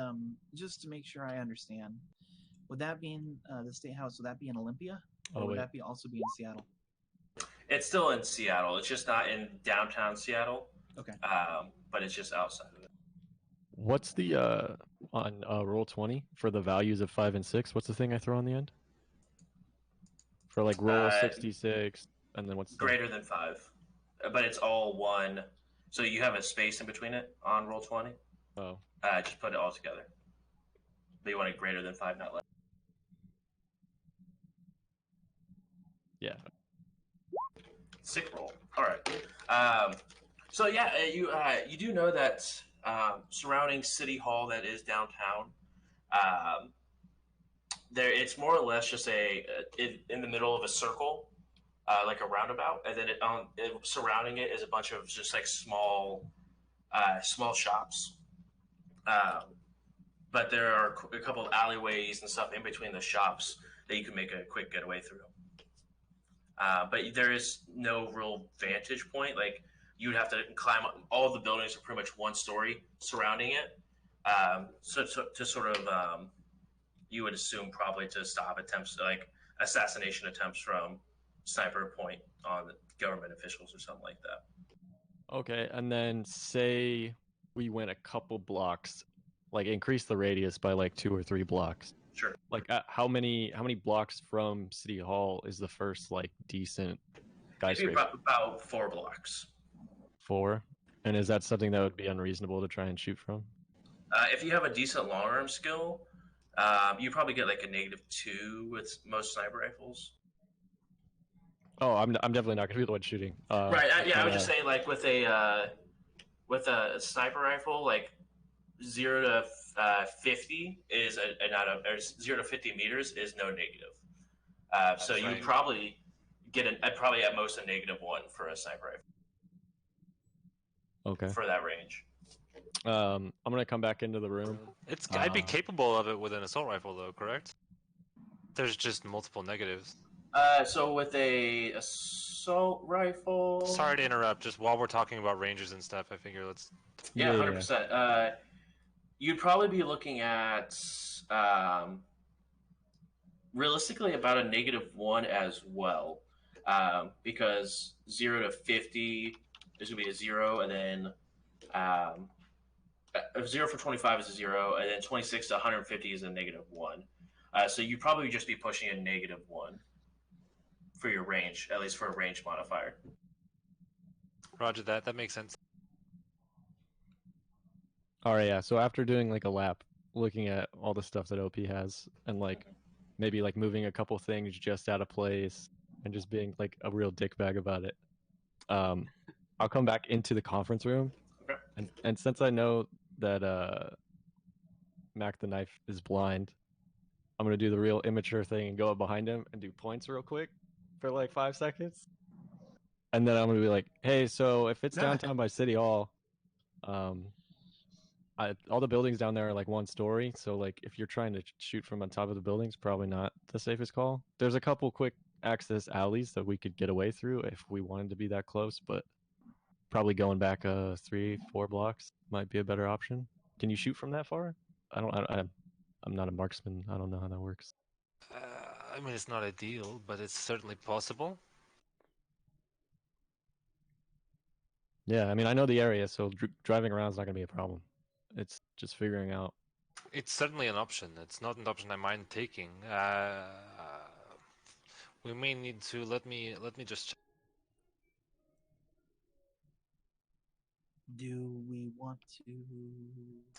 Speaker 4: just to make sure I understand, would that be in the State House? Would that be in Olympia, or
Speaker 3: Oh
Speaker 4: would
Speaker 3: wait.
Speaker 4: that be also be in Seattle?
Speaker 5: It's still in Seattle. It's just not in downtown Seattle.
Speaker 4: Okay.
Speaker 5: But it's just outside of it.
Speaker 3: What's the on roll 20 for the values of 5 and 6? What's the thing I throw on the end? For like roll 66 and then what's the...
Speaker 5: Greater than 5, but it's all one. So you have a space in between it on roll 20.
Speaker 3: Oh.
Speaker 5: Just put it all together. But you want it greater than 5, not less.
Speaker 3: Yeah.
Speaker 5: Sick roll. All right. So yeah, you do know that surrounding City Hall that is downtown, there it's more or less just in the middle of a circle, like a roundabout, and then surrounding it is a bunch of just like small shops. But there are a couple of alleyways and stuff in between the shops that you can make a quick getaway through. But there is no real vantage point. Like you would have to climb up. All the buildings are pretty much one story surrounding it. So to sort of, you would assume probably to stop attempts, like assassination attempts from sniper point on government officials or something like that.
Speaker 3: Okay, and then say we went a couple blocks, like increase the radius by like 2 or 3 blocks.
Speaker 5: Sure.
Speaker 3: Like how many blocks from City Hall is the first like decent
Speaker 5: Maybe
Speaker 3: skyscraper?
Speaker 5: about 4 blocks.
Speaker 3: 4? And is that something that would be unreasonable to try and shoot from?
Speaker 5: If you have a decent long arm skill, you probably get like a -2 with most sniper rifles.
Speaker 3: Oh, I'm definitely not gonna be the one shooting.
Speaker 5: Right. Yeah, I was just saying, like with a sniper rifle, like 0 to 50 is not a or 0 to 50 meters is no negative. So you
Speaker 2: right.
Speaker 5: probably get probably at most a -1 for a sniper rifle.
Speaker 3: Okay.
Speaker 5: For that range.
Speaker 3: I'm gonna come back into the room.
Speaker 2: I'd be capable of it with an assault rifle, though, correct? There's just multiple negatives.
Speaker 5: So with a assault rifle.
Speaker 2: Sorry to interrupt. Just while we're talking about ranges and stuff, I figure let's.
Speaker 5: Yeah, 100%. You'd probably be looking at realistically about a -1 as well, because 0 to 50 there's gonna be a 0, and then 0 for 25 is a 0, and then 26 to 150 is a -1. So you'd probably just be pushing a -1 for your range, at least for a range modifier.
Speaker 2: Roger that. That makes sense.
Speaker 3: All right, yeah. So after doing like a lap, looking at all the stuff that OP has, and like maybe like moving a couple things just out of place, and just being like a real dickbag about it, I'll come back into the conference room,
Speaker 5: Okay.
Speaker 3: and since I know that Mac the Knife is blind, I'm gonna do the real immature thing and go up behind him and do points real quick for like 5 seconds, and then I'm gonna be like, "Hey, so if it's downtown by City Hall, all the buildings down there are like one story, so like if you're trying to shoot from on top of the buildings, probably not the safest call. There's a couple quick access alleys that we could get away through if we wanted to be that close, but probably going back 3-4 blocks might be a better option. Can you shoot from that far? I'm not a marksman. I don't know how that works.
Speaker 2: I mean, it's not ideal, but it's certainly possible.
Speaker 3: Yeah, I mean, I know the area, so driving around is not going to be a problem. It's just figuring out.
Speaker 2: It's certainly an option. It's not an option I mind taking. We may need to let me just check.
Speaker 4: Do we want to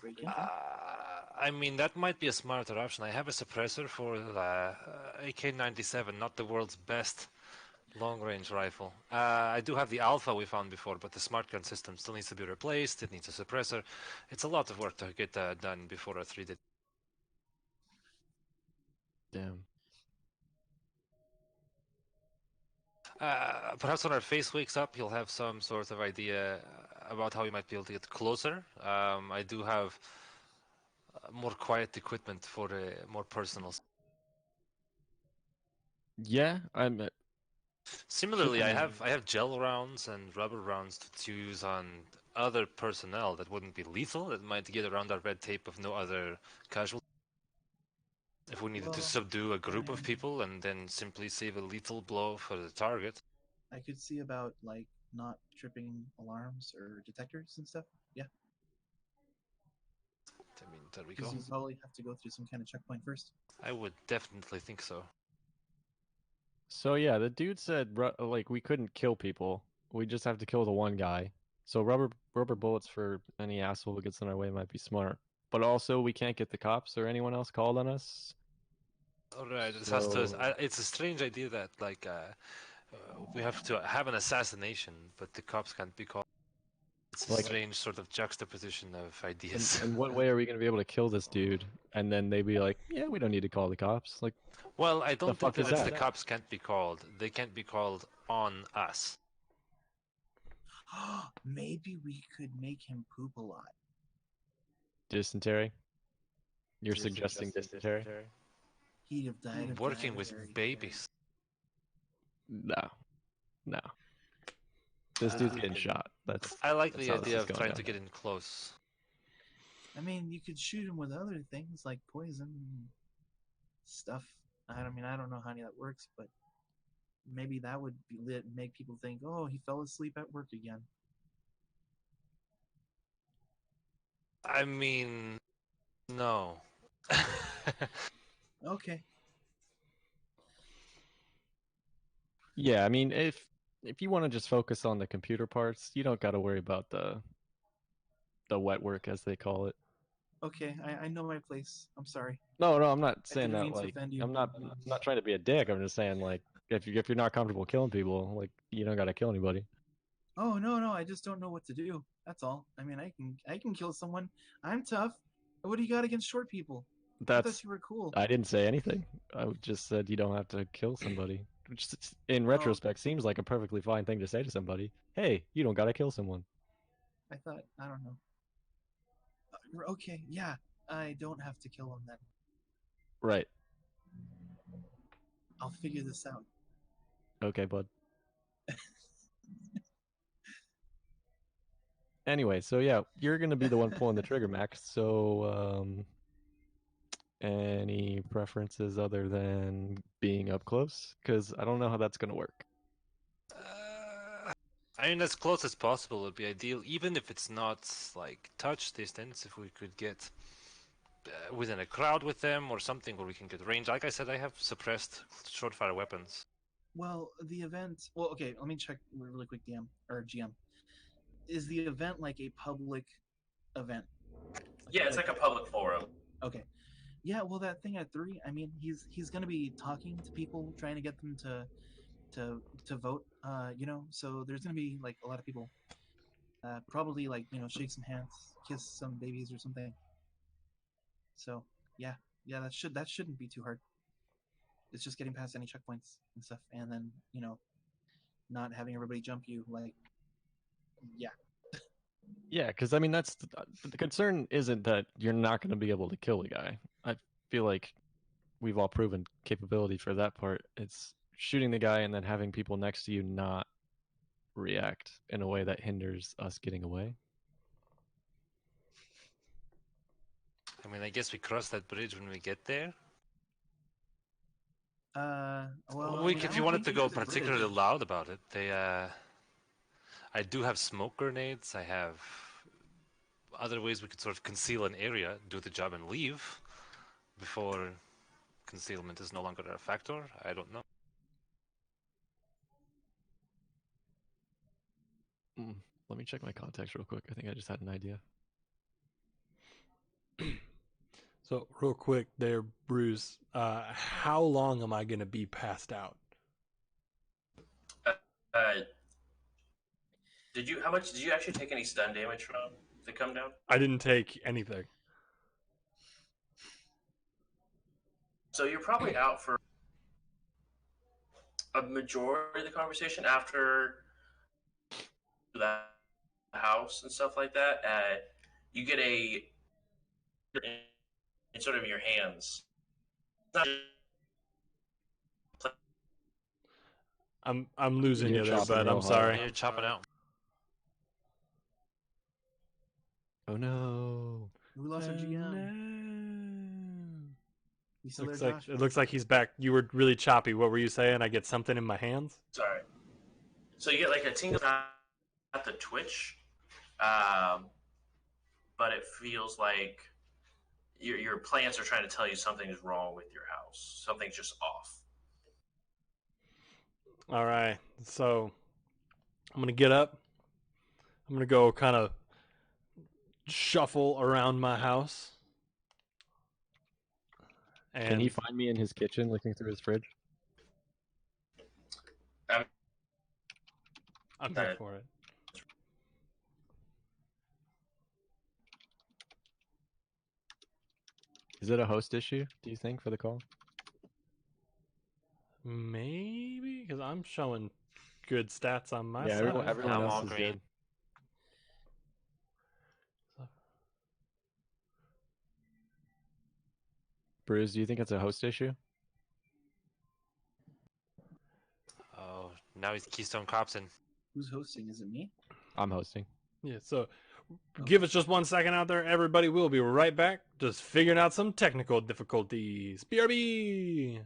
Speaker 4: break in?
Speaker 2: I mean, that might be a smarter option. I have a suppressor for the AK-97, not the world's best long-range rifle. I do have the Alpha we found before, but the smart gun system still needs to be replaced. It needs a suppressor. It's a lot of work to get done before a 3D.
Speaker 3: Damn.
Speaker 2: Perhaps when our face wakes up, he'll have some sort of idea about how we might be able to get closer. I do have more quiet equipment for more personal.
Speaker 3: Yeah,
Speaker 2: Similarly, I
Speaker 3: Shipping-
Speaker 2: have gel rounds and rubber rounds to use on other personnel that wouldn't be lethal, that might get around our red tape of no other casualties. If we needed to
Speaker 4: Well,
Speaker 2: subdue a group of
Speaker 4: I-
Speaker 2: people and then simply save a lethal blow for the target.
Speaker 4: I could see about like not tripping alarms or detectors and stuff. Yeah,
Speaker 2: I mean, there we
Speaker 4: because
Speaker 2: go.
Speaker 4: you probably have to go through some kind of checkpoint first.
Speaker 2: I would definitely think so.
Speaker 3: So yeah, the dude said like we couldn't kill people. We just have to kill the one guy. So rubber bullets for any asshole who gets in our way might be smart. But also we can't get the cops or anyone else called on us.
Speaker 2: Alright, it has to.
Speaker 3: So
Speaker 2: It's a strange idea that we have to have an assassination, but the cops can't be called. It's a
Speaker 3: like
Speaker 2: strange sort of juxtaposition of ideas.
Speaker 3: in what way are we going to be able to kill this dude? And then they'd be like, yeah, we don't need to call the cops. Like
Speaker 2: Well, I
Speaker 3: the
Speaker 2: don't think
Speaker 3: fuck
Speaker 2: that
Speaker 3: is
Speaker 2: it's the
Speaker 3: that?
Speaker 2: cops can't be called. They can't be called on us.
Speaker 4: Maybe we could make him poop a lot.
Speaker 3: Dysentery? You're suggesting dysentery?
Speaker 4: He'd have died of
Speaker 2: Working
Speaker 4: dysentery.
Speaker 2: with babies.
Speaker 3: No. No. This dude's getting shot. That's
Speaker 2: I like
Speaker 3: that's
Speaker 2: the
Speaker 3: how this
Speaker 2: idea
Speaker 3: is
Speaker 2: of
Speaker 3: going
Speaker 2: trying
Speaker 3: down.
Speaker 2: to get in close.
Speaker 4: I mean, you could shoot him with other things like poison and stuff. I mean, I don't know how any of that works, but maybe that would be lit and make people think, oh, he fell asleep at work again.
Speaker 2: I mean, no.
Speaker 4: Okay.
Speaker 3: Yeah, I mean, if you want to just focus on the computer parts, you don't got to worry about the wet work as they call it.
Speaker 4: Okay, I know my place. I'm sorry.
Speaker 3: No, I'm not
Speaker 4: I
Speaker 3: saying
Speaker 4: didn't
Speaker 3: that
Speaker 4: mean to
Speaker 3: like
Speaker 4: offend you.
Speaker 3: I'm not trying to be a dick. I'm just saying like if you're not comfortable killing people, like you don't got to kill anybody.
Speaker 4: Oh no, I just don't know what to do. That's all. I mean, I can kill someone. I'm tough. What do you got against short people? I thought
Speaker 3: That's
Speaker 4: you were cool.
Speaker 3: I didn't say anything. I just said you don't have to kill somebody. Which in
Speaker 4: Well,
Speaker 3: retrospect seems like a perfectly fine thing to say to somebody. Hey, you don't got to kill someone.
Speaker 4: I thought I don't know. Okay, yeah, I don't have to kill him then.
Speaker 3: Right.
Speaker 4: I'll figure this out.
Speaker 3: Okay, bud. Anyway, so yeah, you're gonna be the one pulling the trigger, Max. So, any preferences other than being up close? Because I don't know how that's gonna work.
Speaker 2: I mean, as close as possible would be ideal, even if it's not like touch distance. If we could get within a crowd with them or something where we can get range. Like I said, I have suppressed short fire weapons.
Speaker 4: Well, the event. Well, okay, let me check really quick. DM or GM. Is the event like a public event?
Speaker 5: Yeah, it's like a public forum.
Speaker 4: Okay. Yeah, well, that thing at 3. I mean, he's gonna be talking to people, trying to get them to vote. So there's gonna be like a lot of people. Probably like shake some hands, kiss some babies or something. So yeah, that shouldn't be too hard. It's just getting past any checkpoints and stuff, and then not having everybody jump you. Like, yeah,
Speaker 3: Yeah, because I mean that's the concern isn't that you're not gonna be able to kill a guy. I feel like we've all proven capability for that part. It's shooting the guy and then having people next to you not react in a way that hinders us getting away.
Speaker 2: I mean, I guess we cross that bridge when we get there.
Speaker 4: well, I
Speaker 2: We,
Speaker 4: mean, I
Speaker 2: if you
Speaker 4: don't
Speaker 2: wanted
Speaker 4: think
Speaker 2: to go
Speaker 4: there's a bridge.
Speaker 2: particularly loud about it, I do have smoke grenades. I have other ways we could sort of conceal an area, do the job, and leave before concealment is no longer a factor. I don't know.
Speaker 3: Let me check my contacts real quick. I think I just had an idea.
Speaker 1: So, real quick there, Bruce, how long am I going to be passed out?
Speaker 5: Uh, How much did you actually take any stun damage from the come down?
Speaker 1: I didn't take anything.
Speaker 5: So you're probably out for a majority of the conversation after the house and stuff like that. You get in sort of your hands. It's not
Speaker 1: I'm losing
Speaker 3: You're
Speaker 1: you there,
Speaker 3: chopping
Speaker 1: bud.
Speaker 3: real
Speaker 1: I'm
Speaker 3: hard.
Speaker 1: sorry.
Speaker 2: You're chopping out.
Speaker 3: Oh no.
Speaker 4: We lost our GM.
Speaker 1: No.
Speaker 4: You still
Speaker 1: Looks
Speaker 4: there,
Speaker 1: like
Speaker 4: Josh?
Speaker 1: it looks like he's back. You were really choppy. What were you saying? I get something in my hands.
Speaker 5: sorry. So you get like a tingle at the twitch, um, but it feels like your plants are trying to tell you something is wrong with your house. Something's just off.
Speaker 1: All right. So I'm gonna get up. I'm gonna go kind of shuffle around my house. And
Speaker 3: Can he find me in his kitchen looking through his fridge?
Speaker 1: I'm here for it.
Speaker 3: Is it a host issue, do you think, for the call?
Speaker 1: Maybe because I'm showing good stats on my
Speaker 3: Yeah,
Speaker 1: side.
Speaker 3: everyone
Speaker 2: I'm
Speaker 3: else
Speaker 2: all
Speaker 3: is
Speaker 2: green.
Speaker 3: good. Bruce, do you think it's a host issue?
Speaker 2: Oh, now he's Keystone Cops and
Speaker 4: Who's hosting? Is it me?
Speaker 3: I'm hosting.
Speaker 1: Yeah. So give us just 1 second out there, everybody. We'll be right back. Just figuring out some technical difficulties. BRB.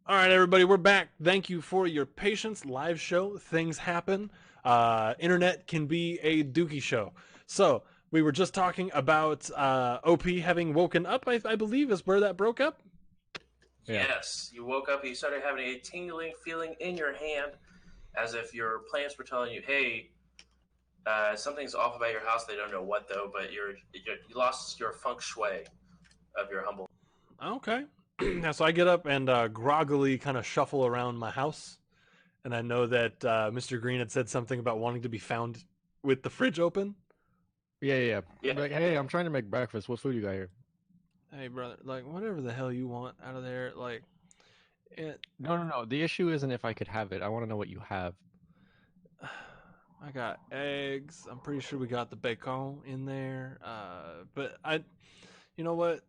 Speaker 1: All right, everybody, we're back. Thank you for your patience. Live show, things happen. Internet can be a dookie show. So we were just talking about OP having woken up. I believe is where that broke up.
Speaker 3: Yeah.
Speaker 5: Yes, you woke up and you started having a tingling feeling in your hand, as if your plants were telling you, "Hey, something's off about your house." They don't know what though, but you lost your feng shui of your humble.
Speaker 1: Okay. So I get up and groggily kind of shuffle around my house, and I know that Mr. Green had said something about wanting to be found with the fridge open.
Speaker 3: Yeah.
Speaker 5: Yeah.
Speaker 3: Like, hey, I'm trying to make breakfast. What food you got here?
Speaker 1: Hey, brother, like whatever the hell you want out of there, like it.
Speaker 3: No. The issue isn't if I could have it. I want to know what you have.
Speaker 1: I got eggs. I'm pretty sure we got the bacon in there. But you know what?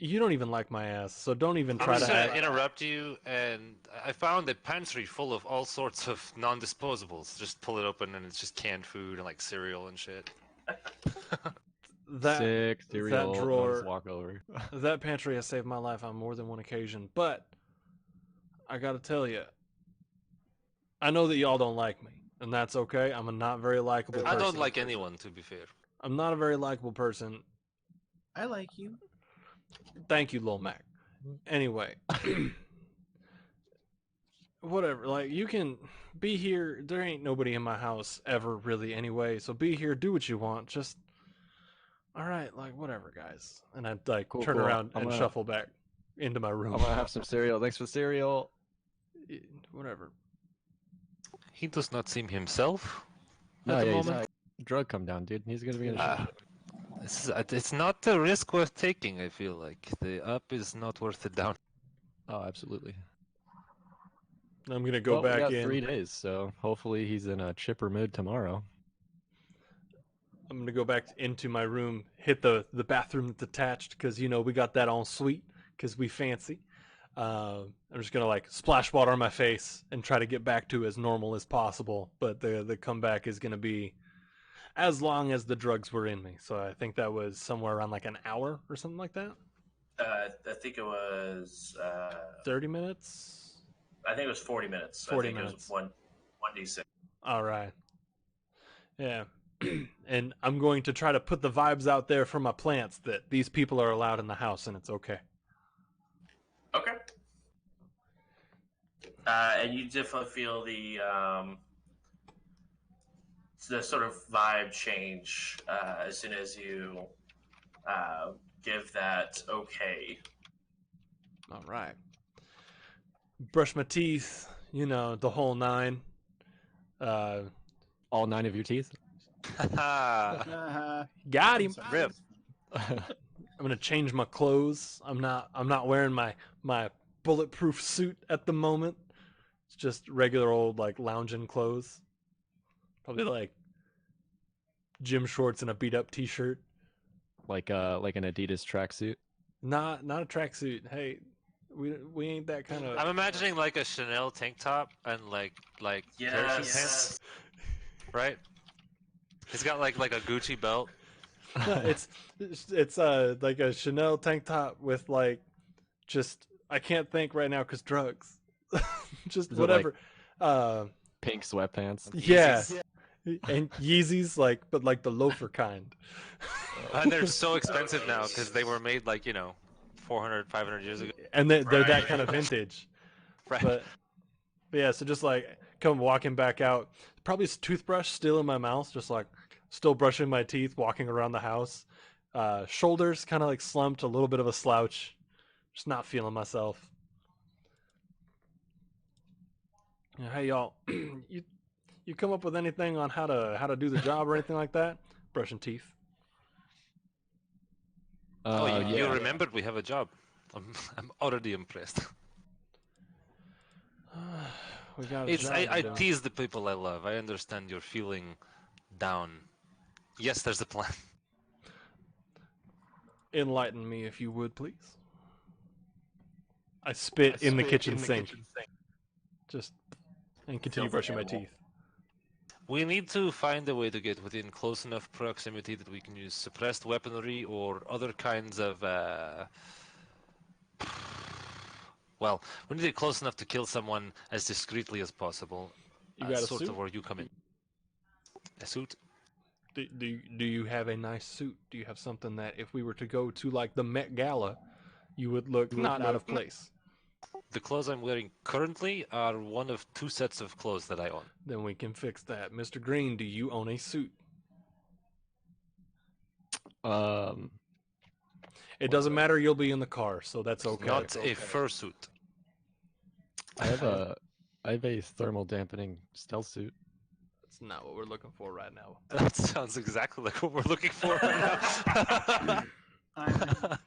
Speaker 1: You don't even like my ass, so don't even
Speaker 2: I'm
Speaker 1: try
Speaker 2: just
Speaker 1: to
Speaker 2: gonna
Speaker 1: act.
Speaker 2: interrupt you, and I found a pantry full of all sorts of non-disposables. Just pull it open, and it's just canned food and like cereal and shit.
Speaker 3: Sick cereal.
Speaker 1: that
Speaker 3: and I'll
Speaker 1: drawer,
Speaker 3: just walk over.
Speaker 1: that pantry has saved my life on more than one occasion. But I gotta tell you, I know that y'all don't like me, and that's okay. I'm a not very likable
Speaker 2: I
Speaker 1: person.
Speaker 2: don't like anyone, to be fair.
Speaker 1: I'm not a very likable person.
Speaker 4: I like you.
Speaker 1: Thank you, Lil Mac. Anyway, whatever. Like, you can be here. There ain't nobody in my house ever, really, anyway. So be here, do what you want. Just, all right, like, whatever, guys. And I like
Speaker 3: Cool,
Speaker 1: turn
Speaker 3: cool.
Speaker 1: around
Speaker 3: I'm
Speaker 1: and
Speaker 3: gonna-
Speaker 1: shuffle back into my room.
Speaker 3: I'm gonna have some cereal. Thanks for the cereal.
Speaker 1: Whatever.
Speaker 2: He does not seem himself
Speaker 3: No,
Speaker 2: at the
Speaker 3: yeah, he's
Speaker 2: moment.
Speaker 3: drug come down, dude. He's gonna be in a
Speaker 2: Ah, it's not a risk worth taking. I feel like the up is not worth the down.
Speaker 3: Oh, absolutely.
Speaker 1: I'm gonna go
Speaker 3: Well, we
Speaker 1: back
Speaker 3: got
Speaker 1: in.
Speaker 3: 3 days, so hopefully he's in a chipper mood tomorrow.
Speaker 1: I'm gonna go back into my room, hit the bathroom that's attached, because you know we got that en suite, because we fancy. I'm just gonna like splash water on my face and try to get back to as normal as possible. But the comeback is gonna be as long as the drugs were in me. So I think that was somewhere around like an hour or something like that.
Speaker 5: I think it was.
Speaker 1: 30 minutes.
Speaker 5: I think it was 40 minutes.
Speaker 1: 40
Speaker 5: I think
Speaker 1: minutes.
Speaker 5: it was 1d6.
Speaker 1: All right. Yeah. And I'm going to try to put the vibes out there for my plants that these people are allowed in the house and it's okay.
Speaker 5: Okay. And you definitely feel the sort of vibe change as soon as you give that okay.
Speaker 1: All right. Brush my teeth, you know, the whole nine.
Speaker 3: All 9 of your teeth?
Speaker 1: Got him.
Speaker 2: Rip.
Speaker 1: I'm gonna change my clothes. I'm not wearing my bulletproof suit at the moment. It's just regular old like lounging clothes. Probably like gym shorts and a beat up t-shirt.
Speaker 3: like an Adidas tracksuit.
Speaker 1: Not a tracksuit. Hey, we ain't that kind of.
Speaker 2: I'm imagining like a Chanel tank top and like parachute
Speaker 5: Yes.
Speaker 2: pants, right? He's got like a Gucci belt.
Speaker 1: No, it's like a Chanel tank top with like just I can't think right now because drugs. Just
Speaker 3: Is it
Speaker 1: whatever.
Speaker 3: Pink sweatpants.
Speaker 1: Yeah.
Speaker 2: Yeezys.
Speaker 1: And Yeezys, like, but like the loafer kind.
Speaker 2: And they're so expensive now because they were made like 400, 500 years ago.
Speaker 1: And they're that
Speaker 5: Right.
Speaker 1: kind of vintage.
Speaker 2: Right.
Speaker 1: But yeah, so just like come walking back out, probably a toothbrush still in my mouth, just like still brushing my teeth, walking around the house. Shoulders kind of like slumped, a little bit of a slouch, just not feeling myself. Yeah, hey y'all, you come up with anything on how to do the job or anything like that? Brushing teeth.
Speaker 2: Oh, you
Speaker 3: yeah.
Speaker 2: remembered we have a job. I'm already impressed.
Speaker 1: We got a
Speaker 2: It's
Speaker 1: job
Speaker 2: I
Speaker 1: to do.
Speaker 2: tease the people I love. I understand you're feeling down. Yes, there's a plan.
Speaker 1: Enlighten me if you would, please. I spit in the kitchen sink. Just and continue
Speaker 5: Filthy
Speaker 1: brushing my
Speaker 5: animal.
Speaker 1: teeth.
Speaker 2: We need to find a way to get within close enough proximity that we can use suppressed weaponry or other kinds of Well, we need it close enough to kill someone as discreetly as possible.
Speaker 1: You got a
Speaker 2: sort
Speaker 1: suit?
Speaker 2: of where you come in. A suit?
Speaker 1: Do you have a nice suit? Do you have something that if we were to go to like the Met Gala, you would look not out of place?
Speaker 2: The clothes I'm wearing currently are one of 2 sets of clothes that I own.
Speaker 1: Then we can fix that. Mr. Green, do you own a suit? It doesn't matter. You'll be in the car, so that's okay.
Speaker 2: Not a fursuit.
Speaker 3: I have a thermal dampening stealth suit.
Speaker 1: That's not what we're looking for right now.
Speaker 2: That sounds exactly like what we're looking for right now.
Speaker 4: I'm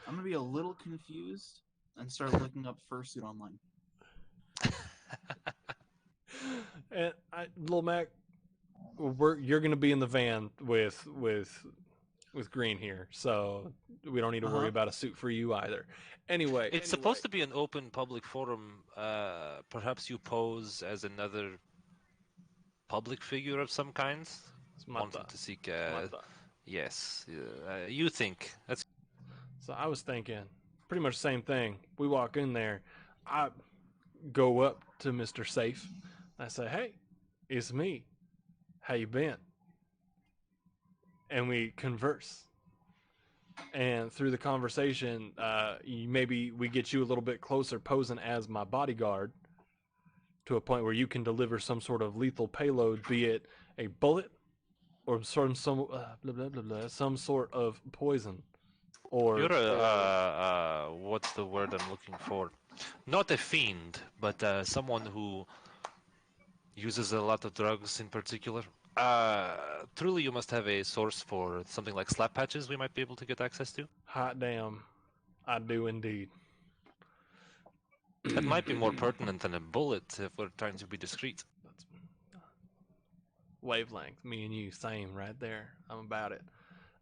Speaker 4: gonna be a little confused and start looking up fursuit online.
Speaker 1: And Lil Mac, you're gonna be in the van with Green here, so we don't need to worry about a suit for you either. Anyway,
Speaker 2: It's supposed to be an open public forum. Perhaps you pose as another public figure of some kind, wanting to seek. Yes, you think that's.
Speaker 1: So I was thinking, pretty much the same thing. We walk in there, I go up to Mr. Safe. I say, "Hey, it's me. How you been?" And we converse. And through the conversation, maybe we get you a little bit closer, posing as my bodyguard, to a point where you can deliver some sort of lethal payload, be it a bullet or some sort of poison. Or
Speaker 2: You're a what's the word I'm looking for? Not a fiend, but someone who uses a lot of drugs in particular. Truly, you must have a source for something like slap patches we might be able to get access to.
Speaker 1: hot damn, I do indeed.
Speaker 2: That might be more pertinent than a bullet if we're trying to be discreet.
Speaker 1: That's wavelength, me and you, same right there. I'm about it.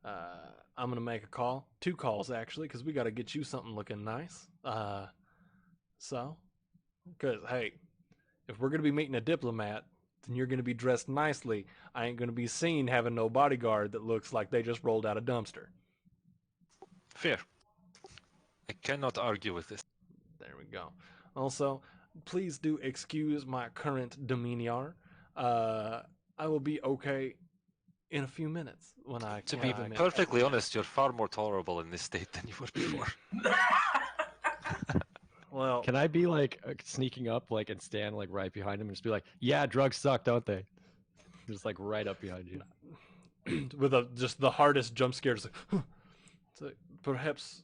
Speaker 1: I'm gonna make a call, 2 calls actually, because we got to get you something looking nice. Because hey, if we're gonna be meeting a diplomat, then you're gonna be dressed nicely. I ain't gonna be seen having no bodyguard that looks like they just rolled out a dumpster.
Speaker 2: Fair. I cannot argue with this.
Speaker 1: There we go. Also, please do excuse my current demeanor. I will be okay in a few minutes when I
Speaker 2: To be perfectly honest, you're far more tolerable in this state than you were before.
Speaker 1: Well,
Speaker 3: Can I be like sneaking up, like, and stand like right behind him and just be like, "Yeah, drugs suck, don't they?" Just like right up behind you.
Speaker 1: with just the hardest jump scare, just like, so perhaps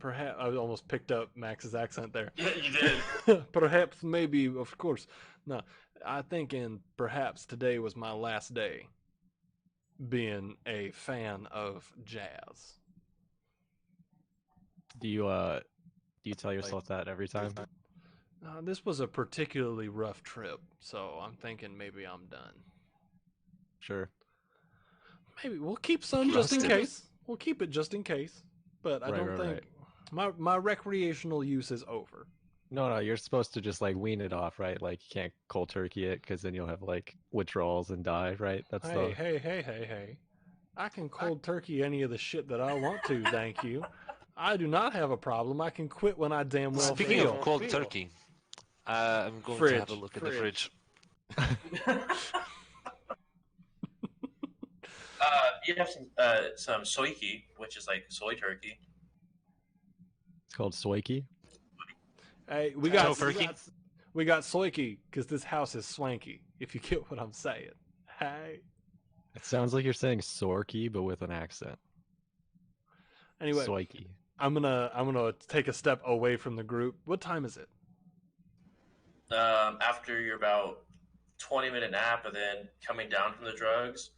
Speaker 1: I almost picked up Max's accent there.
Speaker 5: Yeah, you did.
Speaker 1: Perhaps, maybe, of course. No, I think perhaps today was my last day being a fan of jazz.
Speaker 3: Do you tell yourself that every time?
Speaker 1: This was a particularly rough trip, so I'm thinking maybe I'm done.
Speaker 3: Sure.
Speaker 1: Maybe we'll keep some just in case. We'll keep it just in case. But I don't think my recreational use is over.
Speaker 3: No, you're supposed to just like wean it off, right? Like you can't cold turkey it because then you'll have like withdrawals and die, right? That's
Speaker 1: Hey. I can cold turkey any of the shit that I want to, thank you. I do not have a problem. I can quit when I damn well
Speaker 2: Speaking
Speaker 1: feel.
Speaker 2: of cold turkey, I'm going to have a look in the fridge.
Speaker 5: You have some soyki, which is like soy turkey.
Speaker 3: It's called soyki.
Speaker 1: Hey, we got soyki because this house is swanky. If you get what I'm saying. Hey.
Speaker 3: It sounds like you're saying sorky, but with an accent.
Speaker 1: Anyway,
Speaker 3: soyki.
Speaker 1: I'm gonna take a step away from the group. What time is it?
Speaker 5: After your about 20-minute nap and then coming down from the drugs,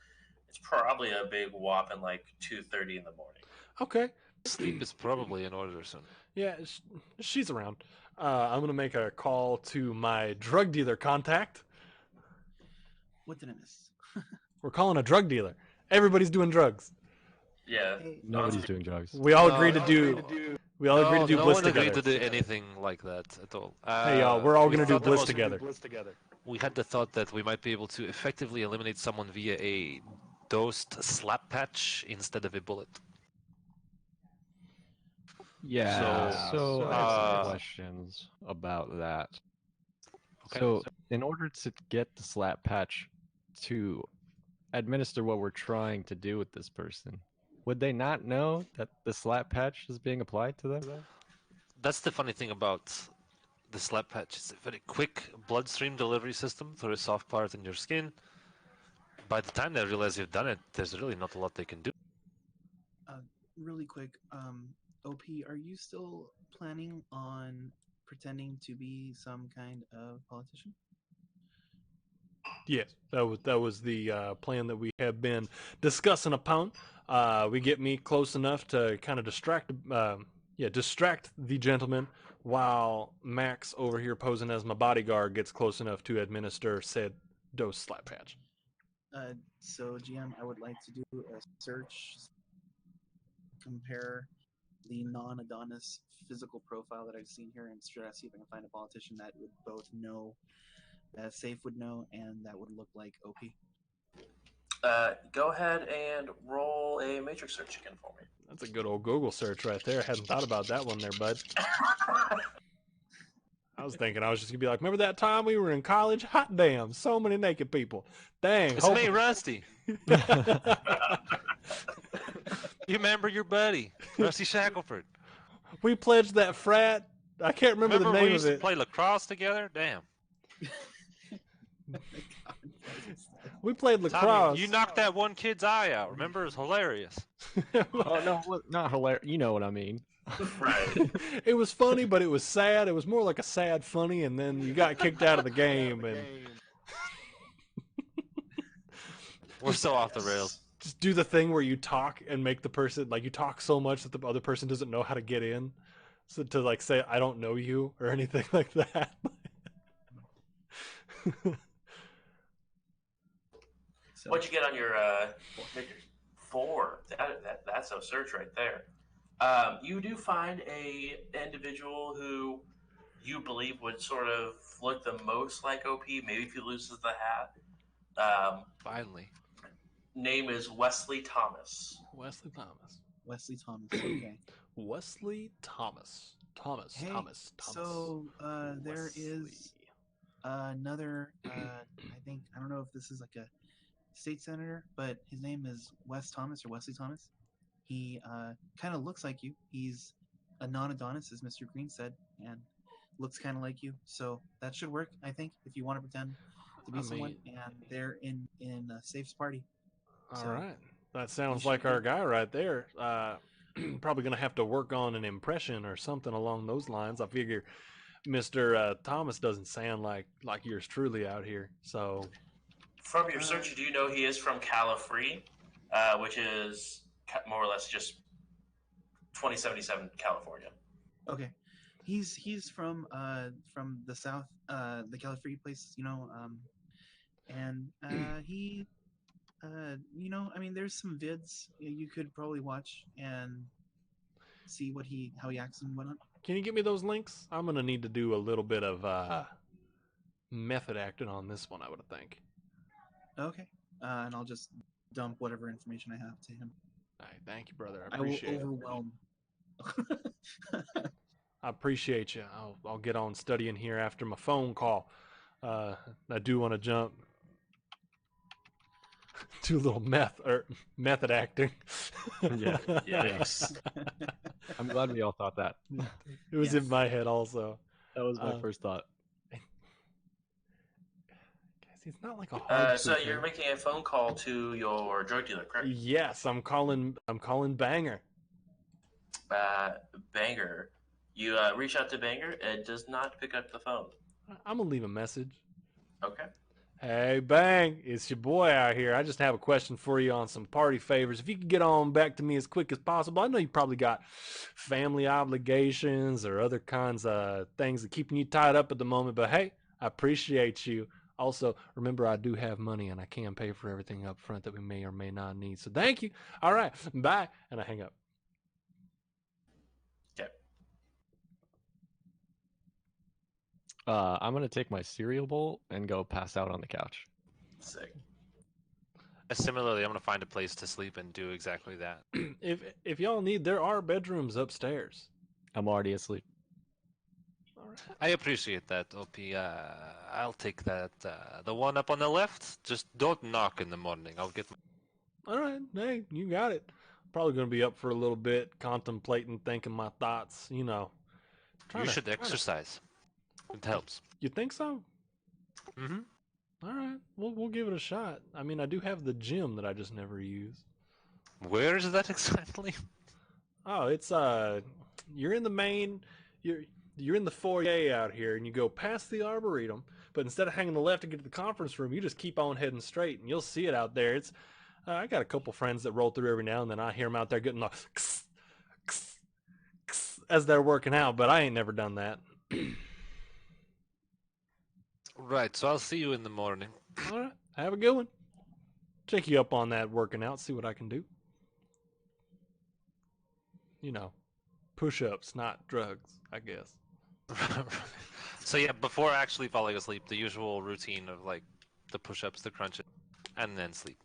Speaker 5: it's probably a big whopping like 2:30 in the morning.
Speaker 1: Okay.
Speaker 2: Sleep is probably in order soon.
Speaker 1: Yeah, she's around. I'm gonna make a call to my drug dealer contact.
Speaker 4: What did I miss?
Speaker 1: We're calling a drug dealer. Everybody's doing drugs.
Speaker 5: Yeah.
Speaker 3: Nobody's doing drugs.
Speaker 1: We all agreed to do. We all agreed to do
Speaker 2: no
Speaker 1: bliss
Speaker 2: one
Speaker 1: together.
Speaker 2: agreed to do anything like that at all.
Speaker 1: Hey y'all, we're all
Speaker 2: we
Speaker 1: gonna do
Speaker 2: thought the
Speaker 1: bliss
Speaker 2: most-
Speaker 1: together.
Speaker 2: We had the thought that we might be able to effectively eliminate someone via a dosed slap patch instead of a bullet.
Speaker 3: Yeah, so I have some
Speaker 2: uh,
Speaker 3: questions about that.
Speaker 2: Okay.
Speaker 3: So, in order to get the slap patch to administer what we're trying to do with this person, would they not know that the slap patch is being applied to them?
Speaker 2: That's the funny thing about the slap patch. It's a very quick bloodstream delivery system through a soft part in your skin. By the time they realize you've done it, there's really not a lot they can do.
Speaker 4: Really quick, OP, are you still planning on pretending to be some kind of politician?
Speaker 1: Yes, that was the plan that we have been discussing upon. We get me close enough to kind of distract the gentleman, while Max over here posing as my bodyguard gets close enough to administer said dose slap patch.
Speaker 4: So, GM, I would like to do a search, compare the non-Adonis physical profile that I've seen here, and try to see if I can find a politician that would both know, that Safe would know, and that would look like OP.
Speaker 5: Go ahead and roll a matrix search again for me.
Speaker 1: That's a good old Google search right there. Hadn't thought about that one there, bud. I was thinking I was just gonna be like, remember that time we were in college? Hot damn, so many naked people. Dang.
Speaker 2: It's me, Rusty. You remember your buddy, Rusty Shackelford?
Speaker 1: We pledged that frat. I can't remember the
Speaker 2: Remember
Speaker 1: name
Speaker 2: we used
Speaker 1: of
Speaker 2: to
Speaker 1: it.
Speaker 2: play lacrosse together? Damn.
Speaker 1: We played
Speaker 2: Tommy,
Speaker 1: lacrosse.
Speaker 2: you knocked that one kid's eye out. Remember? It was hilarious.
Speaker 3: Oh no, not hilarious. You know what I mean.
Speaker 5: Right.
Speaker 1: It was funny, but it was sad. It was more like a sad funny, and then you got kicked out of the game, and
Speaker 2: We're so off the rails.
Speaker 1: just do the thing where you talk and make the person like you talk so much that the other person doesn't know how to get in, so to like say I don't know you or anything like that.
Speaker 4: So,
Speaker 5: What'd you get on your matrix? 4. That's a search right there. You do find a individual who you believe would sort of look the most like OP. Maybe if he loses the hat.
Speaker 2: Finally.
Speaker 5: Name is Wesley Thomas.
Speaker 1: Wesley Thomas.
Speaker 4: Wesley Thomas. Okay.
Speaker 1: Wesley Thomas. Thomas.
Speaker 4: Hey,
Speaker 1: Thomas.
Speaker 4: so there
Speaker 1: Wesley.
Speaker 4: is another. I think I don't know if this is like a state senator, but his name is Wes Thomas or Wesley Thomas. He kind of looks like you. He's a non-Adonis, as Mr. Green said, and looks kind of like you. So that should work, I think, if you want to pretend to be
Speaker 1: I
Speaker 4: someone.
Speaker 1: mean-
Speaker 4: And they're in Safe's party.
Speaker 1: All
Speaker 4: So,
Speaker 1: right. That sounds
Speaker 4: should
Speaker 1: like our
Speaker 4: be-
Speaker 1: guy right there. Probably going to have to work on an impression or something along those lines. I figure Mr. Thomas doesn't sound like yours truly out here. So,
Speaker 5: From your search, do you know he is from Califree, which is more or less just 2077 California.
Speaker 4: Okay, he's from the south, the Califree place, and he, I mean, there's some vids you could probably watch and see how he acts and whatnot.
Speaker 1: can you give me those links? I'm going to need to do a little bit of method acting on this one, I would think.
Speaker 4: Okay, and I'll just dump whatever information I have to him.
Speaker 1: All right, thank you, brother. I
Speaker 4: I will
Speaker 1: appreciate it.
Speaker 4: overwhelm.
Speaker 1: I appreciate you. I'll get on studying here after my phone call. I do want to jump. Do a little method acting.
Speaker 3: Yeah.
Speaker 5: Yikes.
Speaker 3: I'm glad we all thought that.
Speaker 1: It was
Speaker 4: Yes.
Speaker 1: in my head also.
Speaker 3: That was my first thought.
Speaker 1: Guys, it's not like a hard.
Speaker 5: So you're making a phone call to your drug dealer, correct?
Speaker 1: Yes, I'm calling Banger.
Speaker 5: Banger. You reach out to Banger. It does not pick up the phone.
Speaker 1: I'm gonna leave a message.
Speaker 5: Okay.
Speaker 1: Hey, Bang, it's your boy out here. I just have a question for you on some party favors. If you could get on back to me as quick as possible. I know you probably got family obligations or other kinds of things that keeping you tied up at the moment, but hey, I appreciate you. Also, remember I do have money and I can pay for everything up front that we may or may not need. So thank you. All right, bye. And I hang up.
Speaker 5: Okay.
Speaker 3: I'm gonna take my cereal bowl and go pass out on the couch.
Speaker 5: Sick.
Speaker 2: Similarly, I'm gonna find a place to sleep and do exactly that.
Speaker 1: If y'all need, there are bedrooms upstairs.
Speaker 3: I'm already asleep.
Speaker 2: I appreciate that, OP. I'll take that. The one up on the left, just don't knock in the morning. I'll get
Speaker 1: All right, hey, you got it. Probably gonna be up for a little bit, contemplating, thinking my thoughts. You know,
Speaker 2: You should exercise. It helps.
Speaker 1: You think so?
Speaker 2: Mm-hmm.
Speaker 1: All right, we'll give it a shot. I mean, I do have the gym that I just never use.
Speaker 2: Where is that exactly?
Speaker 1: Oh, it's you're in the main, you're in the foyer out here, and you go past the arboretum. But instead of hanging the left to get to the conference room, you just keep on heading straight, and you'll see it out there. It's I got a couple friends that roll through every now and then. I hear them out there getting the as they're working out, but I ain't never done that.
Speaker 2: Right, so I'll see you in the morning.
Speaker 1: All right, have a good one. Check you up on that working out, see what I can do. You know, push-ups, not drugs, I guess.
Speaker 2: So yeah, before actually falling asleep, the usual routine of like the push-ups, the crunches, and then sleep.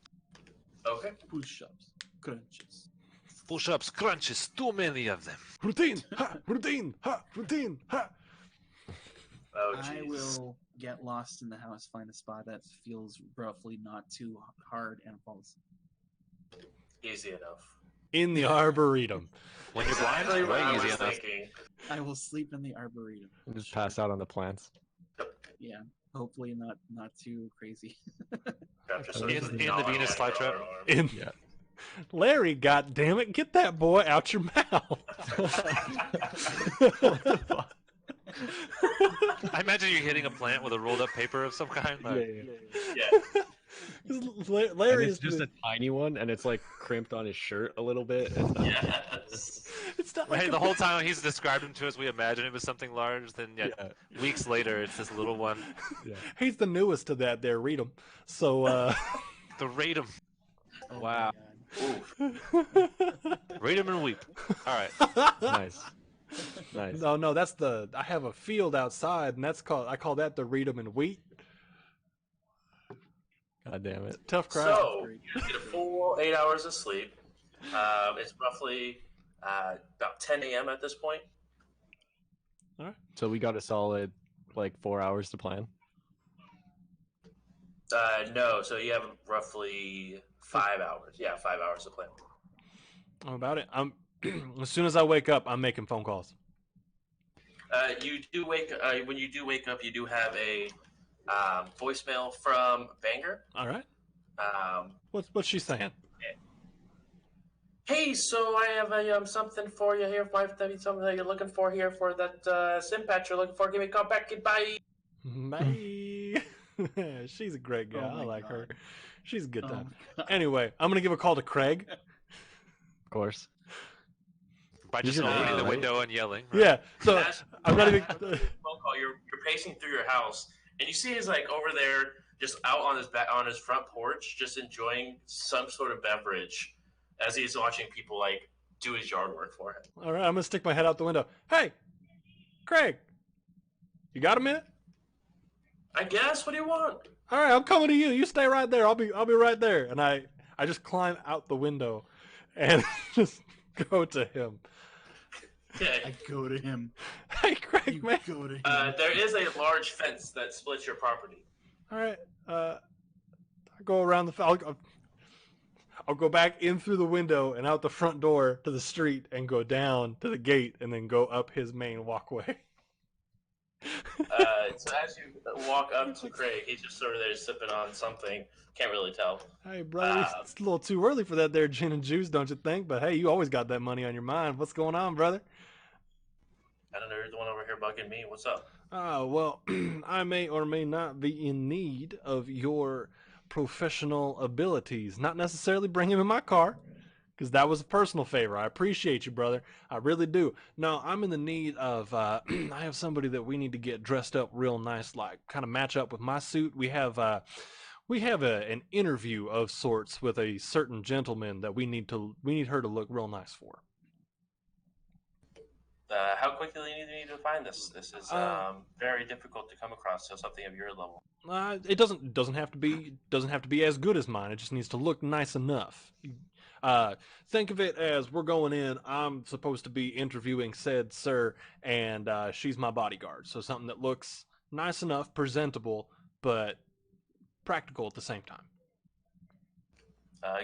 Speaker 5: Okay.
Speaker 4: Push-ups, crunches.
Speaker 2: Push-ups, crunches, too many of them.
Speaker 1: Routine, ha, routine, ha, routine, ha.
Speaker 5: Oh,
Speaker 4: I
Speaker 5: jeez.
Speaker 4: will get lost in the house, find a spot that feels roughly not too hard, and fall asleep.
Speaker 5: Easy enough.
Speaker 1: In the arboretum.
Speaker 2: When you're blind,
Speaker 5: Exactly what
Speaker 2: way
Speaker 5: I
Speaker 2: easy
Speaker 5: was
Speaker 2: enough.
Speaker 5: thinking.
Speaker 4: I will sleep in the arboretum.
Speaker 3: And just pass out on the plants.
Speaker 4: Yeah, hopefully not too crazy.
Speaker 5: Wrap yourself
Speaker 2: In
Speaker 5: in
Speaker 2: the
Speaker 5: knot
Speaker 2: Venus
Speaker 5: like
Speaker 2: flytrap.
Speaker 5: your arm.
Speaker 1: In
Speaker 3: Yeah.
Speaker 1: Larry, goddammit, get that boy out your mouth.
Speaker 3: What the fuck?
Speaker 2: I imagine you hitting a plant with a rolled up paper of some kind. Like,
Speaker 5: Yeah.
Speaker 3: And
Speaker 1: Larry
Speaker 3: it's
Speaker 1: is
Speaker 3: just a tiny one, and it's like crimped on his shirt a little bit. It's not,
Speaker 5: Yes.
Speaker 1: it's not
Speaker 2: hey,
Speaker 1: like
Speaker 2: the whole time he's described him to us, we imagine it was something large. Then
Speaker 3: yeah,
Speaker 2: weeks later, it's this little one.
Speaker 3: yeah.
Speaker 1: he's the newest to that there, read him. So
Speaker 2: The rate him,
Speaker 4: Oh my
Speaker 3: Wow.
Speaker 4: God.
Speaker 5: Oof.
Speaker 2: rate him and weep. All right.
Speaker 3: Nice, nice.
Speaker 1: No, that's the I have a field outside, and that's called I call that the read 'em and wheat.
Speaker 3: God damn it.
Speaker 1: Tough crowd.
Speaker 5: So, you get a full 8 hours of sleep. It's roughly about 10 a.m. at this point.
Speaker 3: So we got a solid like 4 hours to plan.
Speaker 5: No, so you have roughly 5 hours. Yeah, 5 hours to plan.
Speaker 1: How about it? I'm as soon as I wake up, I'm making phone calls.
Speaker 5: You do wake when you do wake up. You do have a voicemail from Banger.
Speaker 1: All right.
Speaker 5: Um,
Speaker 1: What's she saying?
Speaker 5: hey, so I have a something for you here. Something that you're looking for here for that sim patch you're looking for. Give me a call back. Goodbye.
Speaker 1: Bye. She's a great gal.
Speaker 4: Oh
Speaker 1: I
Speaker 4: my
Speaker 1: like her.
Speaker 4: God.
Speaker 1: She's a good
Speaker 4: Oh
Speaker 1: time.
Speaker 4: my God.
Speaker 1: Anyway, I'm gonna give a call to Craig.
Speaker 3: Of course.
Speaker 2: By just
Speaker 3: Usually,
Speaker 2: opening the
Speaker 3: right?
Speaker 2: window and yelling. Right?
Speaker 1: Yeah. So
Speaker 5: That's-
Speaker 1: I'm not even.
Speaker 5: phone call. You're pacing through your house, and you see he's like over there, just out on his front porch, just enjoying some sort of beverage, as he's watching people like do his yard work for him.
Speaker 1: All right, I'm gonna stick my head out the window. Hey, Craig, you got a minute?
Speaker 5: I guess. What do you want?
Speaker 1: All right, I'm coming to you. You stay right there. I'll be right there. And I just climb out the window, and just go to him.
Speaker 5: Okay.
Speaker 4: I go to him.
Speaker 1: Hey, Craig,
Speaker 4: You
Speaker 1: man.
Speaker 4: go to him.
Speaker 5: There is a large fence that splits your property.
Speaker 1: All right. I go around I'll go back in through the window and out the front door to the street and go down to the gate and then go up his main walkway.
Speaker 5: So as you walk up to Craig, he's just sort of there sipping on something. Can't really tell.
Speaker 1: Hey, brother, it's a little too early for that there gin and juice, don't you think? But hey, you always got that money on your mind. What's going on, brother?
Speaker 5: I don't know. You're the one over here bugging me. What's up?
Speaker 1: Well, I may or may not be in need of your professional abilities. Not necessarily bring him in my car, because that was a personal favor. I appreciate you, brother. I really do. No, I'm in the need of, I have somebody that we need to get dressed up real nice, like kind of match up with my suit. We have an interview of sorts with a certain gentleman that we need her to look real nice for.
Speaker 5: How quickly do you need to find this? This is very difficult to come across. So something of your level.
Speaker 1: It doesn't have to be as good as mine. It just needs to look nice enough. Think of it as we're going in. I'm supposed to be interviewing said sir, and she's my bodyguard. So something that looks nice enough, presentable, but practical at the same time.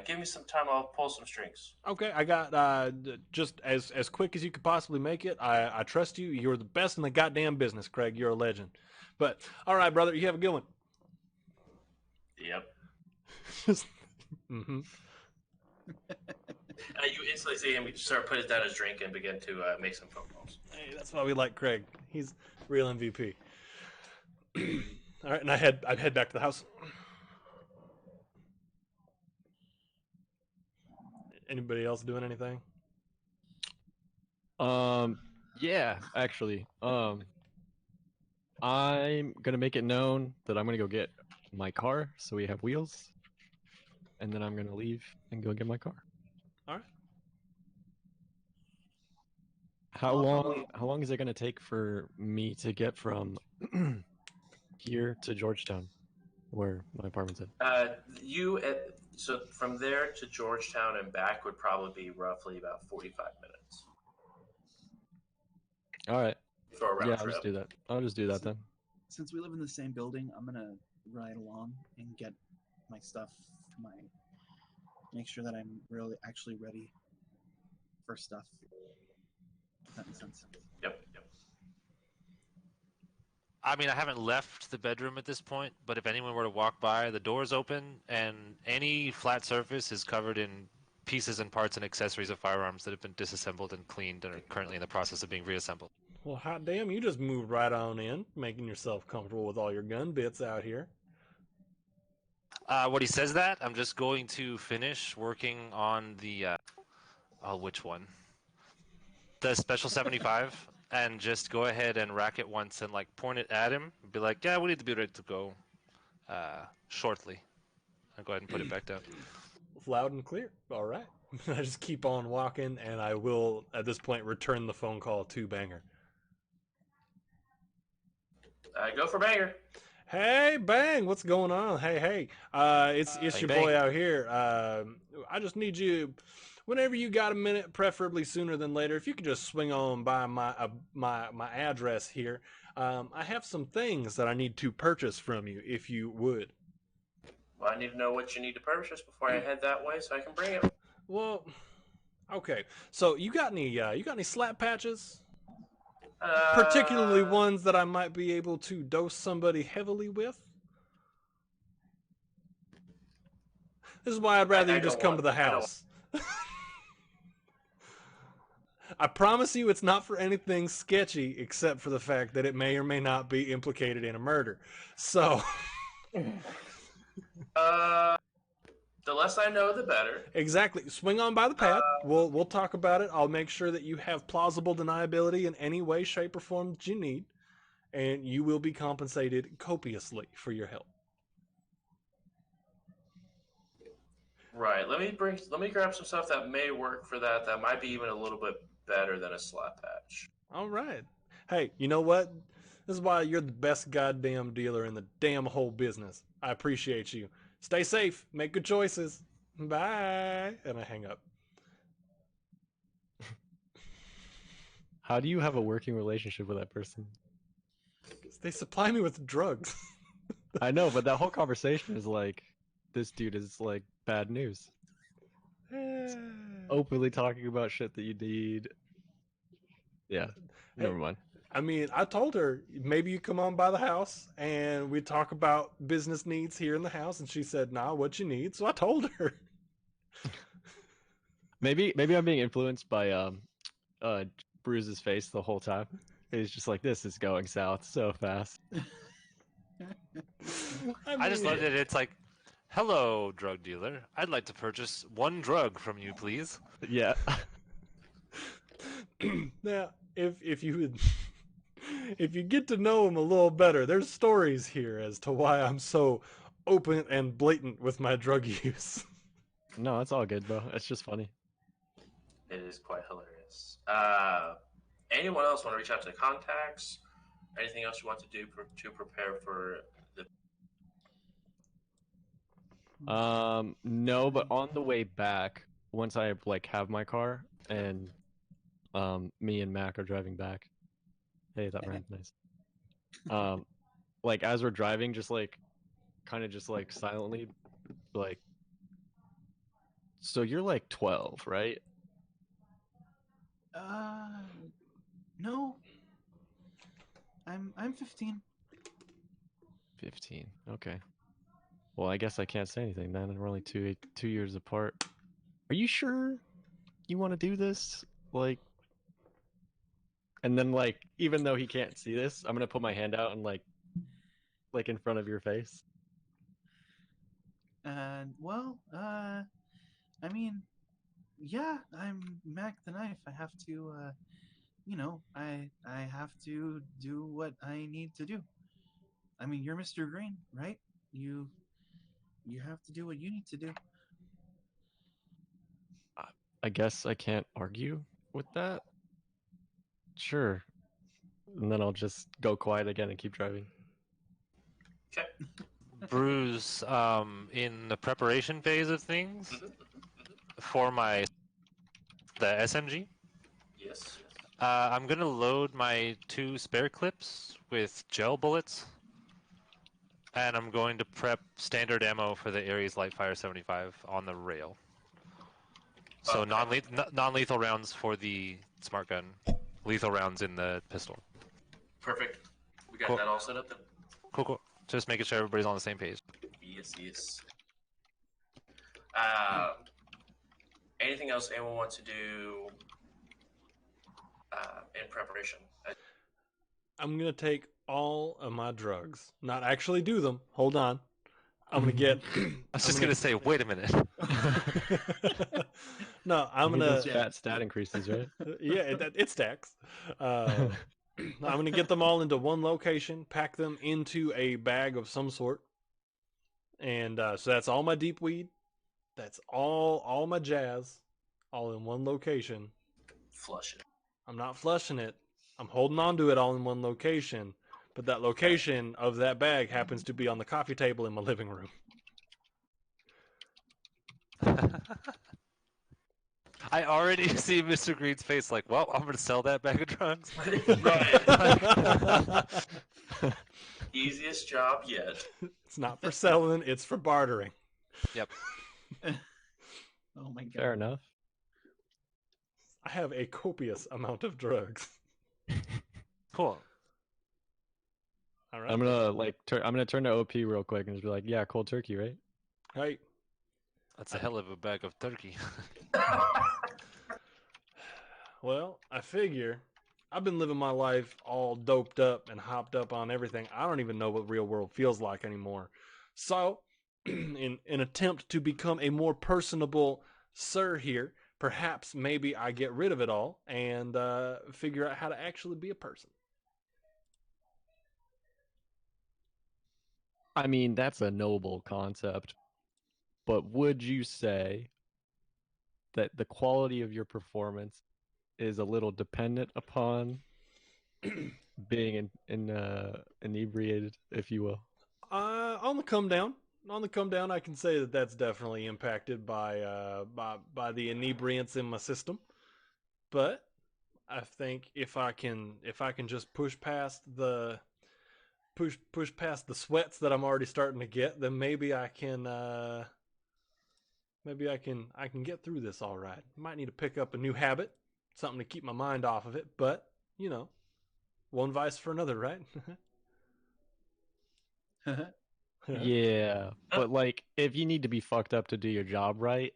Speaker 5: Give me some time. I'll pull some strings.
Speaker 1: Okay, I got just as quick as you could possibly make it. I trust you. You're the best in the goddamn business, Craig. You're a legend. But all right, brother, you have a good one.
Speaker 5: Yep.
Speaker 1: Mm-hmm.
Speaker 5: You instantly see him start putting down his drink and begin to make some phone calls.
Speaker 1: Hey, that's why we like Craig. He's real MVP. All right, and I'd head back to the house. Anybody else doing anything?
Speaker 3: Yeah, actually. I'm gonna make it known that I'm gonna go get my car so we have wheels. And then I'm gonna leave and go get my car.
Speaker 1: All right.
Speaker 3: How long is it gonna take for me to get from here to Georgetown, where my apartment's at?
Speaker 5: So from there to Georgetown and back would probably be roughly about 45 minutes
Speaker 3: All right.
Speaker 5: for a round
Speaker 3: Yeah,
Speaker 5: trip.
Speaker 3: I'll just do that. I'll just do that then.
Speaker 4: Since we live in the same building, I'm gonna ride along and get my stuff, make sure that I'm really actually ready for stuff. If that makes sense.
Speaker 5: Yep.
Speaker 2: I mean, I haven't left the bedroom at this point, but if anyone were to walk by, the door's open, and any flat surface is covered in pieces and parts and accessories of firearms that have been disassembled and cleaned and are currently in the process of being reassembled.
Speaker 1: Well, hot damn, you just moved right on in, making yourself comfortable with all your gun bits out here.
Speaker 2: When he says that, I'm just going to finish working on the, which one? The Special 75, and just go ahead and rack it once and, like, point it at him. Be like, yeah, we need to be ready to go shortly. I'll go ahead and put it back down.
Speaker 1: Loud and clear. All right. I just keep on walking, and I will, at this point, return the phone call to Banger.
Speaker 5: Go for Banger.
Speaker 1: Hey, Bang, what's going on? Hey. It's
Speaker 2: Hey,
Speaker 1: your
Speaker 2: Bang.
Speaker 1: boy out here. I just need you, whenever you got a minute, preferably sooner than later, if you could just swing on by my address here. I have some things that I need to purchase from you, if you would.
Speaker 5: Well, I need to know what you need to purchase before I head that way, so I can bring it.
Speaker 1: Well, okay. So you got any slap patches? Particularly ones that I might be able to dose somebody heavily with? This is why I'd rather you just come to the house. I promise you it's not for anything sketchy except for the fact that it may or may not be implicated in a murder. So
Speaker 5: The less I know, the better.
Speaker 1: exactly. Swing on by the pad. We'll talk about it. I'll make sure that you have plausible deniability in any way, shape, or form that you need, and you will be compensated copiously for your help.
Speaker 5: Right. Let me grab some stuff that may work for that. That might be even a little bit better than a slap patch.
Speaker 1: All right. Hey, you know what? This is why you're the best goddamn dealer in the damn whole business. I appreciate you. Stay safe. Make good choices. Bye. And I hang up.
Speaker 3: How do you have a working relationship with that person?
Speaker 1: They supply me with drugs.
Speaker 3: I know, but that whole conversation is like, this dude is like bad news. Openly talking about shit that you need. Yeah, never mind.
Speaker 1: I mean, I told her, maybe you come on by the house and we talk about business needs here in the house. And she said, nah, what you need. So I told her.
Speaker 3: Maybe I'm being influenced by Bruce's face the whole time. He's just like, this is going south so fast.
Speaker 2: I just love that it's like, hello, drug dealer. I'd like to purchase one drug from you, please.
Speaker 3: Yeah.
Speaker 1: Now, if you would, if you get to know him a little better, there's stories here as to why I'm so open and blatant with my drug use.
Speaker 3: No, it's all good, bro. It's just funny.
Speaker 5: It is quite hilarious. Anyone else want to reach out to the contacts? Anything else you want to do to prepare for the?
Speaker 3: No, but on the way back, once I like have my car and me and Mac are driving back. Hey, that rhymed nice. Like as we're driving, just like kind of just like silently, like, so you're like 12, right?
Speaker 4: No. I'm 15.
Speaker 3: 15. Okay. Well, I guess I can't say anything then. We're only 2 years apart. Are you sure you want to do this? Like, and then like, even though he can't see this, I'm gonna put my hand out and like in front of your face.
Speaker 4: And well, I mean, yeah, I'm Mac the Knife. I have to, I have to do what I need to do. I mean, you're Mr. Green, right? You have to do what you need to do.
Speaker 3: I guess I can't argue with that. Sure. And then I'll just go quiet again and keep driving.
Speaker 5: Okay.
Speaker 2: Bruce, in the preparation phase of things for the SMG,
Speaker 5: Yes.
Speaker 2: I'm gonna load my 2 spare clips with gel bullets, and I'm going to prep standard ammo for the Ares Lightfire 75 on the rail. So
Speaker 5: Okay.
Speaker 2: non-lethal rounds for the smart gun, lethal rounds in the pistol.
Speaker 5: Perfect. We got
Speaker 2: Cool.
Speaker 5: that all set up then.
Speaker 2: Cool. Just making sure everybody's on the same page.
Speaker 5: Yes. Anything else anyone wants to do in preparation?
Speaker 1: I'm gonna take all of my drugs. Not actually do them. Hold on. I'm gonna get.
Speaker 2: I was just gonna say, wait a minute.
Speaker 1: No, I'm
Speaker 3: You need
Speaker 1: gonna.
Speaker 3: those stat increases, right?
Speaker 1: Yeah, it stacks. I'm gonna get them all into one location, pack them into a bag of some sort, and so that's all my deep weed. That's all my jazz, all in one location.
Speaker 5: Flush it.
Speaker 1: I'm not flushing it. I'm holding on to it all in one location. But that location of that bag happens to be on the coffee table in my living room.
Speaker 2: I already see Mr. Green's face like, well, I'm going to sell that bag of drugs.
Speaker 5: Easiest job yet.
Speaker 1: It's not for selling, it's for bartering.
Speaker 2: Yep.
Speaker 4: Oh my god.
Speaker 3: Fair enough.
Speaker 1: I have a copious amount of drugs.
Speaker 2: Cool.
Speaker 1: All right.
Speaker 3: I'm gonna I'm gonna turn to OP real quick and just be like, yeah, cold turkey, right?
Speaker 1: Hey.
Speaker 2: That's a hell of a bag of turkey.
Speaker 1: Well, I figure I've been living my life all doped up and hopped up on everything. I don't even know what real world feels like anymore. So, in an attempt to become a more personable sir here, perhaps maybe I get rid of it all and figure out how to actually be a person.
Speaker 3: I mean, that's a noble concept, but would you say that the quality of your performance is a little dependent upon being inebriated, if you will?
Speaker 1: On the come down, I can say that that's definitely impacted by the inebriants in my system. But I think if I can just push past the sweats that I'm already starting to get, then maybe I can get through this all right. Might need to pick up a new habit, something to keep my mind off of it, but one vice for another, right?
Speaker 3: Yeah, but like, if you need to be fucked up to do your job right,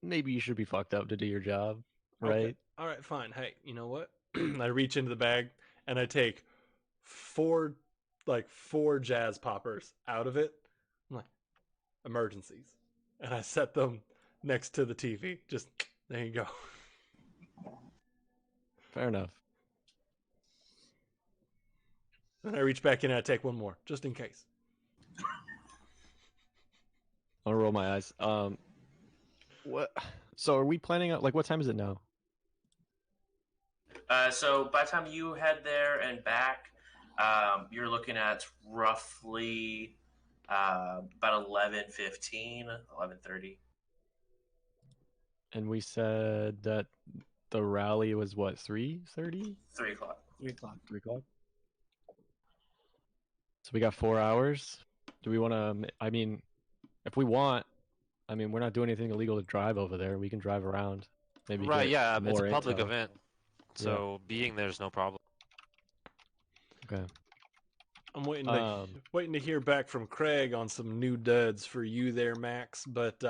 Speaker 3: maybe you should be fucked up to do your job right.
Speaker 1: Okay. All right, fine. Hey, you know what? I reach into the bag and I take four jazz poppers out of it. I'm like, emergencies. And I set them next to the TV. Just, there you go.
Speaker 3: Fair enough.
Speaker 1: Then I reach back in and I take one more, just in case.
Speaker 3: I'll roll my eyes. What? So are we planning on, like, what time is it now?
Speaker 5: So by the time you head there and back, you're looking at roughly about 11:15, 11:30.
Speaker 3: And we said that the rally was what, 3:30?
Speaker 5: 3 o'clock.
Speaker 4: 3 o'clock.
Speaker 3: 3 o'clock? So we got 4 hours. Do we want to? I mean, if we want, I mean, we're not doing anything illegal to drive over there. We can drive around. Maybe
Speaker 2: Right,
Speaker 3: get
Speaker 2: yeah, it's
Speaker 3: more
Speaker 2: a public
Speaker 3: intel.
Speaker 2: event, so being there's no problem.
Speaker 3: Okay.
Speaker 1: I'm waiting
Speaker 3: Um,
Speaker 1: to hear back from Craig on some new duds for you there, Max. But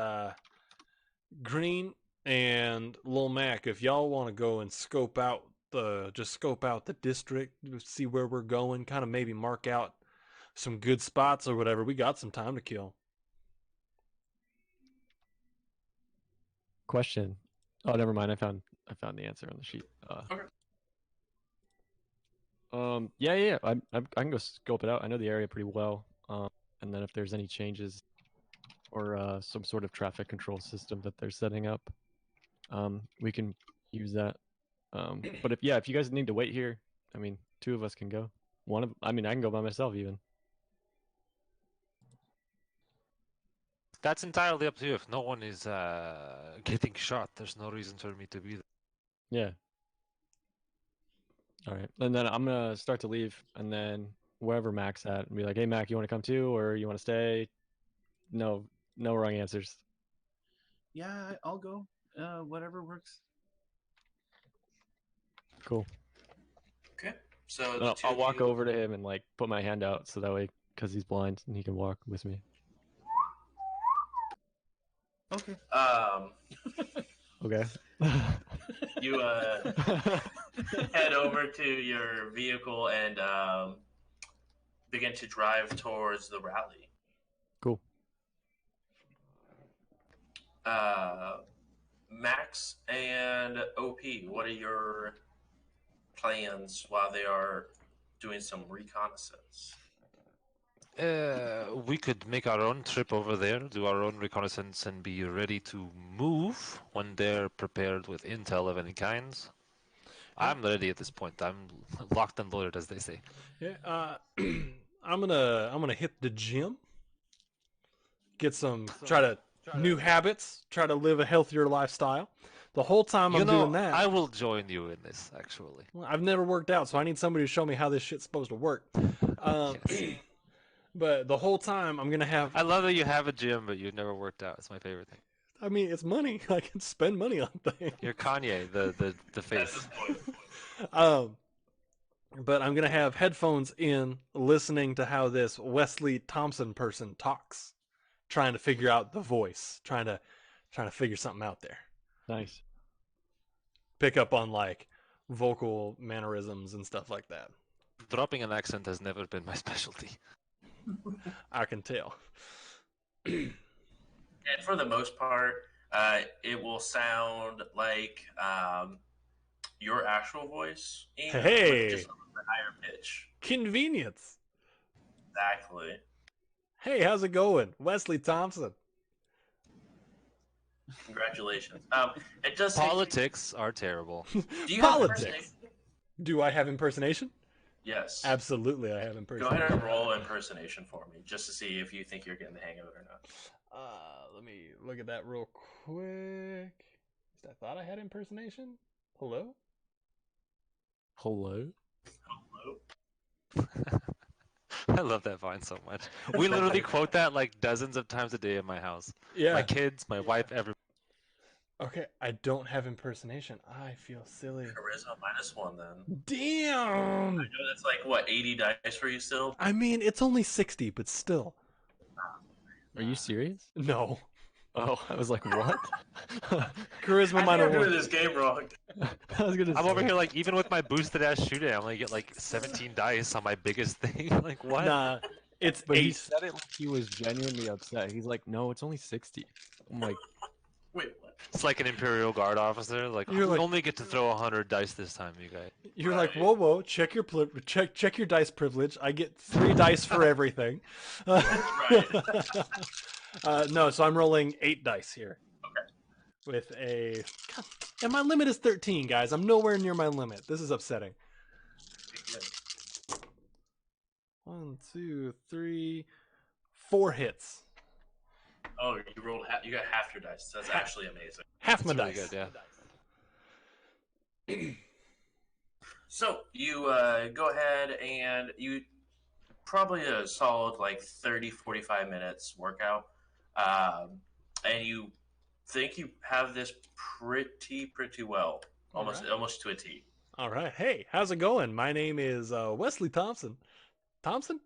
Speaker 1: Green and Lil Mac, if y'all want to go and scope out the district, see where we're going, kind of maybe mark out some good spots or whatever. We got some time to kill.
Speaker 3: Question. Oh, never mind. I found the answer on the sheet.
Speaker 5: Okay.
Speaker 3: Yeah. I can go scope it out. I know the area pretty well. And then if there's any changes or some sort of traffic control system that they're setting up, we can use that. But if you guys need to wait here, I mean, 2 of us can go. I can go by myself even.
Speaker 2: That's entirely up to you. If no one is getting shot, there's no reason for me to be there.
Speaker 3: Yeah. All right. And then I'm gonna start to leave, and then wherever Mac's at, and be like, "Hey, Mac, you want to come too, or you want to stay?" No wrong answers.
Speaker 4: Yeah, I'll go. Whatever works.
Speaker 3: Cool.
Speaker 5: Okay. So
Speaker 3: And
Speaker 5: the
Speaker 3: I'll,
Speaker 5: two
Speaker 3: I'll
Speaker 5: of
Speaker 3: walk
Speaker 5: you-
Speaker 3: over to him and like put my hand out so that way, because he's blind and he can walk with me.
Speaker 4: Okay.
Speaker 3: Okay.
Speaker 5: You head over to your vehicle and begin to drive towards the rally.
Speaker 3: Cool.
Speaker 5: Max and OP, what are your plans while they are doing some reconnaissance?
Speaker 2: We could make our own trip over there, do our own reconnaissance, and be ready to move when they're prepared with intel of any kinds. I'm ready at this point. I'm locked and loaded, as they say.
Speaker 1: Yeah, I'm gonna hit the gym, get try to new habits, try to live a healthier lifestyle. The whole time I'm doing that,
Speaker 2: I will join you in this, actually.
Speaker 1: well, I've never worked out, so I need somebody to show me how this shit's supposed to work.
Speaker 2: Yes.
Speaker 1: But the whole time I'm gonna have.
Speaker 2: I love that you have a gym, but you've never worked out. It's my favorite thing.
Speaker 1: I mean, it's money. I can spend money on things.
Speaker 2: You're Kanye, the
Speaker 5: That's
Speaker 2: face.
Speaker 5: the point.
Speaker 1: But I'm gonna have headphones in, listening to how this Wesley Thompson person talks, trying to figure out the voice, trying to figure something out there.
Speaker 3: Nice.
Speaker 1: Pick up on like vocal mannerisms and stuff like that.
Speaker 2: Dropping an accent has never been my specialty.
Speaker 1: I can tell.
Speaker 5: And for the most part, it will sound like your actual voice, Ian,
Speaker 1: Hey.
Speaker 5: with just a little bit higher pitch.
Speaker 1: Convenience.
Speaker 5: Exactly.
Speaker 1: Hey, how's it going? Wesley Thompson.
Speaker 5: Congratulations. It does.
Speaker 2: Politics are terrible.
Speaker 5: Do you have
Speaker 1: Politics.
Speaker 5: impersonation?
Speaker 1: Do I have impersonation?
Speaker 5: Yes.
Speaker 1: Absolutely, I have
Speaker 5: Go
Speaker 1: impersonation.
Speaker 5: ahead and roll impersonation for me, just to see if you think you're getting the hang of it or not.
Speaker 1: Let me look at that real quick. I thought I had impersonation. Hello?
Speaker 3: Hello.
Speaker 5: Hello.
Speaker 2: I love that vine so much. We literally quote that like dozens of times a day in my house.
Speaker 1: Yeah.
Speaker 2: My kids, my wife, everybody.
Speaker 1: Okay, I don't have impersonation. I feel silly.
Speaker 5: Charisma -1 then.
Speaker 1: Damn!
Speaker 5: I know that's like what 80 dice for you still.
Speaker 1: I mean, it's only 60, but still.
Speaker 3: Are you serious?
Speaker 1: No.
Speaker 3: Oh, I was like, what?
Speaker 1: Charisma
Speaker 5: I think
Speaker 1: minor
Speaker 5: I'm doing
Speaker 1: one.
Speaker 5: this game wrong.
Speaker 3: I was gonna.
Speaker 2: I'm over
Speaker 3: say.
Speaker 2: here like even with my boosted ass shooting, I'm gonna get like 17 dice on my biggest thing. Like what?
Speaker 1: Nah, it's
Speaker 3: But he
Speaker 1: 8.
Speaker 3: said it like he was genuinely upset. He's like, no, it's only 60. I'm like,
Speaker 5: Wait, what?
Speaker 2: It's like an Imperial Guard officer. Like
Speaker 1: You're
Speaker 2: we
Speaker 1: like-
Speaker 2: only get to throw 100 dice this time, you guys.
Speaker 1: You're like,
Speaker 5: Right.
Speaker 1: whoa, check your check your dice privilege. I get 3 dice for everything.
Speaker 5: Right.
Speaker 1: No, so I'm rolling 8 dice here.
Speaker 5: Okay.
Speaker 1: With a, God, and my limit is 13, guys. I'm nowhere near my limit. This is upsetting. 1, 2, 3, 4 hits.
Speaker 5: Oh, you rolled. You got half your dice. That's actually amazing.
Speaker 1: Half my
Speaker 2: That's really
Speaker 1: dice.
Speaker 2: good, yeah.
Speaker 5: So you go ahead and you probably a solid like 30, 45 minutes workout, and you think you have this pretty well, almost
Speaker 1: Alright.
Speaker 5: almost to a T.
Speaker 1: All right. Hey, how's it going? My name is Wesley Thompson. Thompson?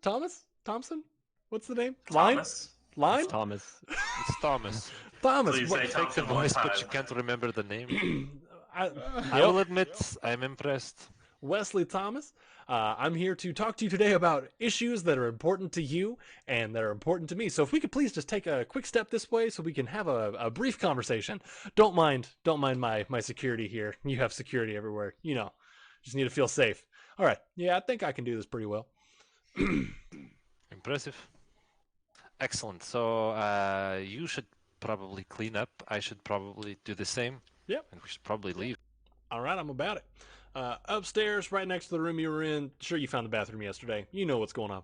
Speaker 1: What's the name?
Speaker 5: Thomas.
Speaker 1: Line?
Speaker 3: It's Thomas.
Speaker 2: It's Thomas.
Speaker 1: Thomas.
Speaker 5: Please
Speaker 1: What-
Speaker 5: say
Speaker 2: Take the
Speaker 5: Thompson one
Speaker 2: voice,
Speaker 5: time.
Speaker 2: but you can't remember the name.
Speaker 1: I,
Speaker 2: I
Speaker 1: yep,
Speaker 2: will admit, I'm impressed.
Speaker 1: Wesley Thomas. I'm here to talk to you today about issues that are important to you and that are important to me. So if we could please just take a quick step this way so we can have a brief conversation. Don't mind my security here. You have security everywhere. You know, just need to feel safe. All right. Yeah, I think I can do this pretty well.
Speaker 2: Impressive. Excellent. So you should probably clean up. I should probably do the same.
Speaker 1: Yep.
Speaker 2: And we should probably leave.
Speaker 1: All right, I'm about it. Upstairs, right next to the room you were in. Sure, you found the bathroom yesterday. You know what's going on.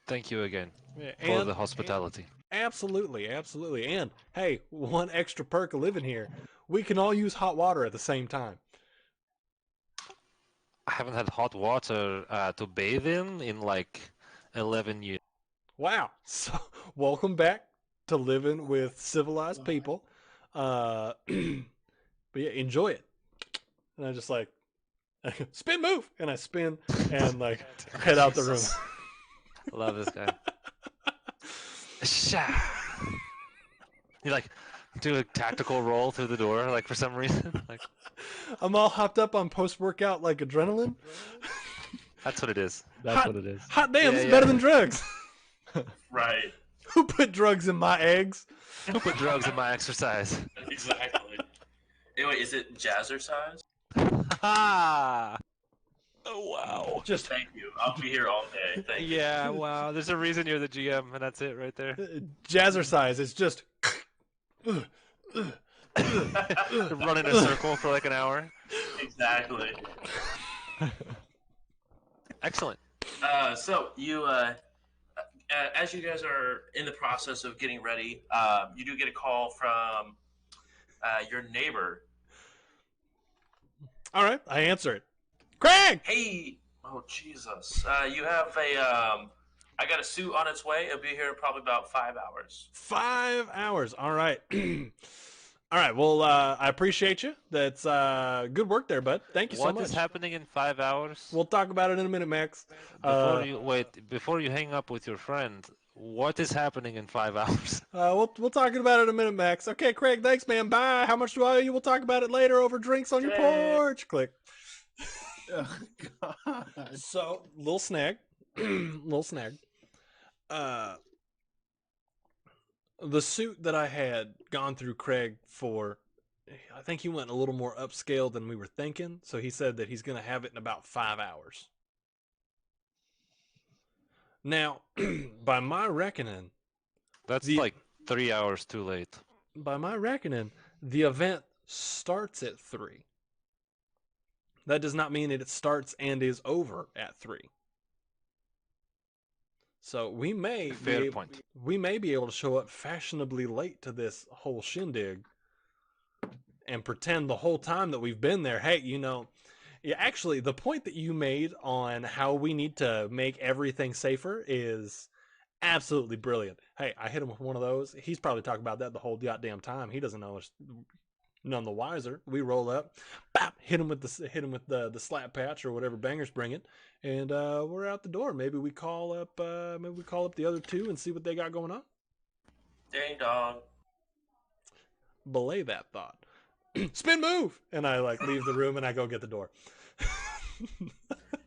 Speaker 2: Thank you again
Speaker 1: Yeah,
Speaker 2: for the hospitality.
Speaker 1: Absolutely. And hey, one extra perk of living here: we can all use hot water at the same time.
Speaker 2: I haven't had hot water to bathe in like 11 years.
Speaker 1: Wow. So, welcome back to living with civilized people. But yeah, enjoy it. And I just like spin move, and I spin and like head out the room.
Speaker 5: Jesus.
Speaker 2: Love this guy. Sha. You like do a tactical roll through the door, like for some reason. Like
Speaker 1: I'm all hopped up on post-workout like adrenaline.
Speaker 2: that's what it is.
Speaker 3: That's
Speaker 1: Hot-
Speaker 3: what it is.
Speaker 1: Hot damn,
Speaker 2: Yeah,
Speaker 1: this is
Speaker 2: yeah.
Speaker 1: better than drugs.
Speaker 5: Right.
Speaker 1: Who put drugs in my eggs?
Speaker 2: Who put drugs in my exercise?
Speaker 5: Exactly. Anyway, is it jazzercise?
Speaker 2: Ha! Oh wow.
Speaker 1: Just
Speaker 5: Thank you. I'll be here all day. Thank you.
Speaker 2: Yeah, wow. There's a reason you're the GM, and that's it right there.
Speaker 1: jazzercise. It's just
Speaker 2: Run in a circle for like an hour.
Speaker 5: Exactly.
Speaker 2: Excellent.
Speaker 5: So you, as you guys are in the process of getting ready, you do get a call from your neighbor.
Speaker 1: all right. I answer it. Craig.
Speaker 5: Hey, oh Jesus! You have a. I got a suit on its way. It'll be here in probably about 5 hours.
Speaker 1: 5 hours. All right. All right. Well, I appreciate you. That's good work there, bud. Thank you so
Speaker 2: What
Speaker 1: much.
Speaker 2: is happening in 5 hours?
Speaker 1: We'll talk about it in a minute, Max.
Speaker 2: Before you hang up with your friend, what is happening in 5 hours?
Speaker 1: We'll talk about it in a minute, Max. Okay, Craig. Thanks, man. Bye. How much do I owe you? We'll talk about it later over drinks on your
Speaker 5: Okay.
Speaker 1: porch. Click.
Speaker 4: Oh, God.
Speaker 1: So, little snag. Little snag. The suit that I had gone through Craig for, I think he went a little more upscale than we were thinking. So he said that he's going to have it in about 5 hours. Now, by my reckoning,
Speaker 2: That's
Speaker 1: The-
Speaker 2: like 3 hours too late.
Speaker 1: the event starts at 3. That does not mean that it starts and is over at 3. So we may
Speaker 2: Fair
Speaker 1: be,
Speaker 2: point.
Speaker 1: we may be able to show up fashionably late to this whole shindig and pretend the whole time that we've been there. Hey, you know, yeah, actually, the point that you made on how we need to make everything safer is absolutely brilliant. Hey, I hit him with one of those. He's probably talking about that the whole goddamn time. He doesn't know us. None the wiser. We roll up, bap, hit him with the slap patch or whatever bangers bring it, and we're out the door. Maybe we call up the other two and see what they got going on.
Speaker 5: Ding dong.
Speaker 1: Belay that thought. Spin move, and I like leave the room and I go get the door.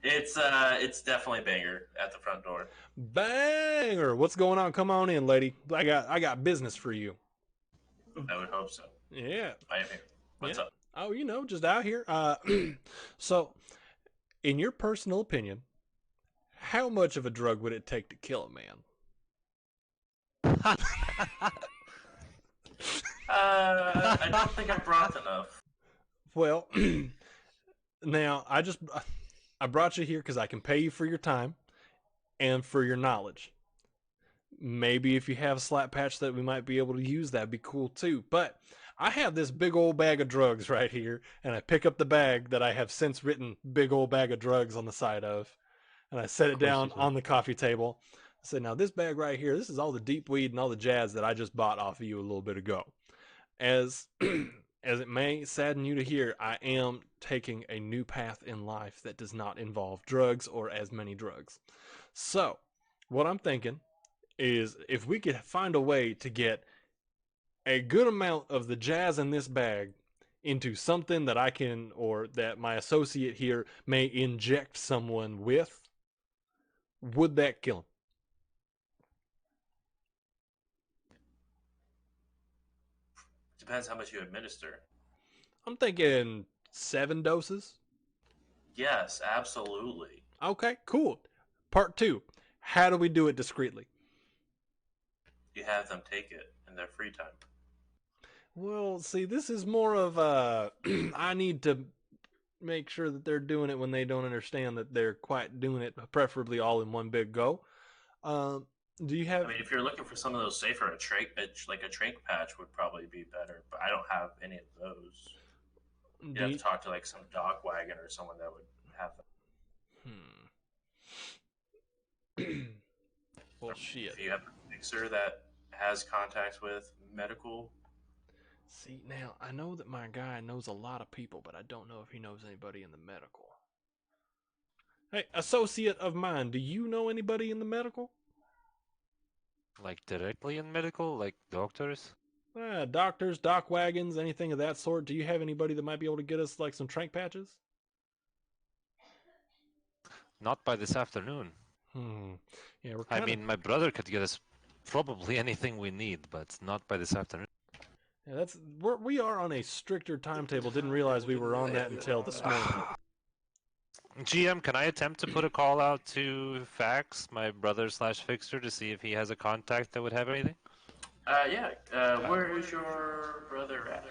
Speaker 5: It's definitely Banger at the front door.
Speaker 1: Banger! What's going on? Come on in, lady. I got business for you.
Speaker 5: I would hope so.
Speaker 1: Yeah.
Speaker 5: I am here. What's
Speaker 1: Yeah.
Speaker 5: up?
Speaker 1: Oh, you know, just out here. So, in your personal opinion, how much of a drug would it take to kill a man?
Speaker 5: I don't think I brought enough.
Speaker 1: Well, now I brought you here because I can pay you for your time and for your knowledge. maybe if you have a slap patch that we might be able to use, that'd be cool too. But I have this big old bag of drugs right here, and I pick up the bag that I have since written "big old bag of drugs" on the side of, and I set it
Speaker 3: Of course
Speaker 1: down
Speaker 3: you do.
Speaker 1: on the coffee table. I said, "Now this bag right here, this is all the deep weed and all the jazz that I just bought off of you a little bit ago." As as it may sadden you to hear, I am taking a new path in life that does not involve drugs or as many drugs. So, what I'm thinking is if we could find a way to get a good amount of the jazz in this bag into something that I can, or that my associate here may inject someone with, would that kill him?
Speaker 5: Depends how much you administer.
Speaker 1: I'm thinking 7 doses.
Speaker 5: Yes, absolutely.
Speaker 1: Okay, cool. Part 2. How do we do it discreetly?
Speaker 5: You have them take it in their free time.
Speaker 1: Well, see, this is more of a I need to make sure that they're doing it when they don't understand that they're quite doing it, preferably all in one big go. Do you have?
Speaker 5: I mean, if you're looking for some of those safer, like a trank patch would probably be better. But I don't have any of those. You'd
Speaker 1: Do
Speaker 5: have
Speaker 1: you,
Speaker 5: to talk to like some dog wagon or someone that would have them.
Speaker 1: well, shit.
Speaker 5: If you have a fixer that has contacts with medical,
Speaker 1: See, now I know that my guy knows a lot of people, but I don't know if he knows anybody in the medical. Hey, associate of mine, do you know anybody in the medical?
Speaker 2: Like directly in medical, like doctors?
Speaker 1: Doctors, doc wagons, anything of that sort. Do you have anybody that might be able to get us like some trank patches?
Speaker 2: Not by this afternoon.
Speaker 1: Yeah, we're
Speaker 2: I
Speaker 1: kind of.
Speaker 2: mean, my brother could get us probably anything we need, but not by this afternoon.
Speaker 1: Yeah, we are on a stricter timetable. Didn't realize we were on that until this morning.
Speaker 2: GM, can I attempt to put a call out to Fax, my brother slash fixer, to see if he has a contact that would have anything?
Speaker 5: yeah. Where is your brother at?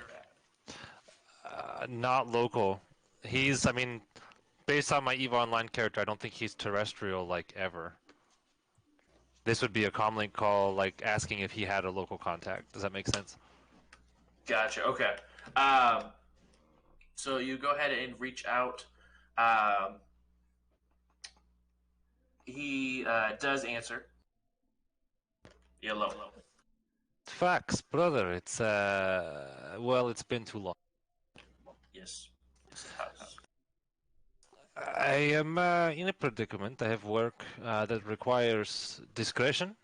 Speaker 2: Not local. I mean, based on my EVE Online character, I don't think he's terrestrial, like, ever. This would be a comlink call, like, asking if he had a local contact. Does that make sense?
Speaker 5: Gotcha. Okay. So you go ahead and reach out. He does answer. Hello.
Speaker 2: Fax, brother, well, it's been too long.
Speaker 5: Yes. This is house.
Speaker 2: I am in a predicament. I have work that requires discretion.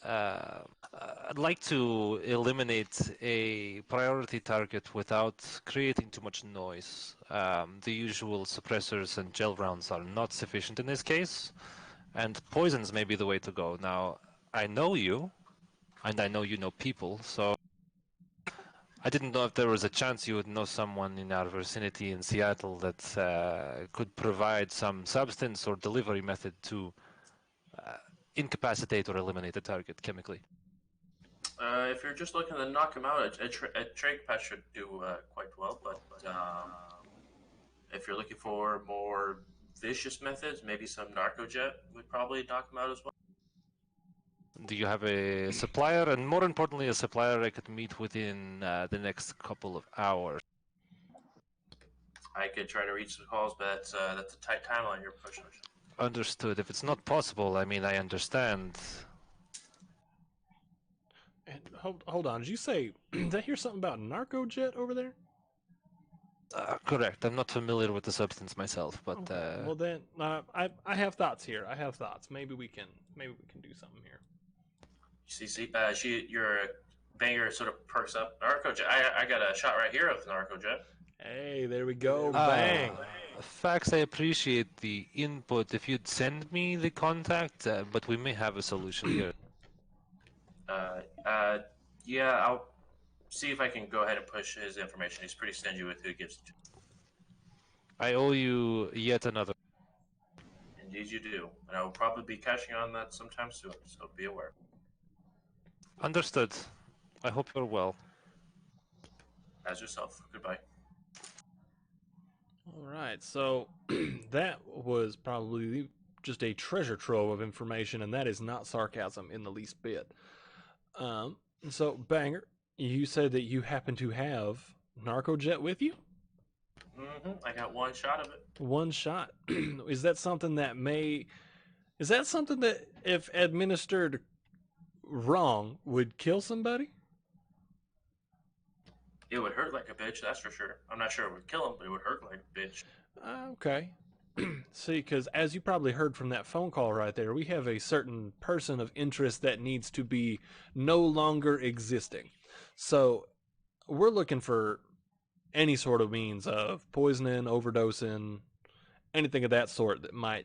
Speaker 2: I'd like to eliminate a priority target without creating too much noise. The usual suppressors and gel rounds are not sufficient in this case, and poisons may be the way to go. Now, I know you, and I know you know people, so I didn't know if there was a chance you would know someone in our vicinity in Seattle that could provide some substance or delivery method to incapacitate or eliminate the target chemically.
Speaker 5: If you're just looking to knock him out, a trank patch should do quite well. But if you're looking for more vicious methods, maybe some narcojet would probably knock him out as well.
Speaker 2: Do you have a supplier, and more importantly, a supplier I could meet within the next couple of hours?
Speaker 5: I could try to reach the calls, but that's a tight timeline you're pushing.
Speaker 2: Understood. If it's not possible, I mean, I understand.
Speaker 1: And hold on. Did you say? Did I hear something about narcojet over there?
Speaker 2: Correct. I'm not familiar with the substance myself, but
Speaker 1: Okay. Well then, I have thoughts here. I have thoughts. Maybe we can do something here.
Speaker 5: Your banger sort of perks up. Narcojet. I got a shot right here of the narcojet.
Speaker 1: Hey, there we go. Bang.
Speaker 2: Fax, I appreciate the input. If you'd send me the contact, but we may have a solution here.
Speaker 5: Yeah, I'll see if I can go ahead and push his information. He's pretty stingy with who he gives it to.
Speaker 2: I owe you yet another.
Speaker 5: Indeed, you do, and I will probably be cashing on that sometime soon. So be aware.
Speaker 2: Understood. I hope you're well.
Speaker 5: As yourself. Goodbye.
Speaker 1: All right. So that was probably the just a treasure trove of information, and that is not sarcasm in the least bit. So, Banger, you said that you happen to have Narcojet with you?
Speaker 5: I got one shot of it.
Speaker 1: One shot. Is that something that Is that something that, if administered wrong, would kill somebody?
Speaker 5: It would hurt like a bitch, that's for sure. I'm not sure it would kill him, but it would hurt like a bitch.
Speaker 1: Okay. See, because as you probably heard from that phone call right there, we have a certain person of interest that needs to be no longer existing. So we're looking for any sort of means of poisoning, overdosing, anything of that sort that might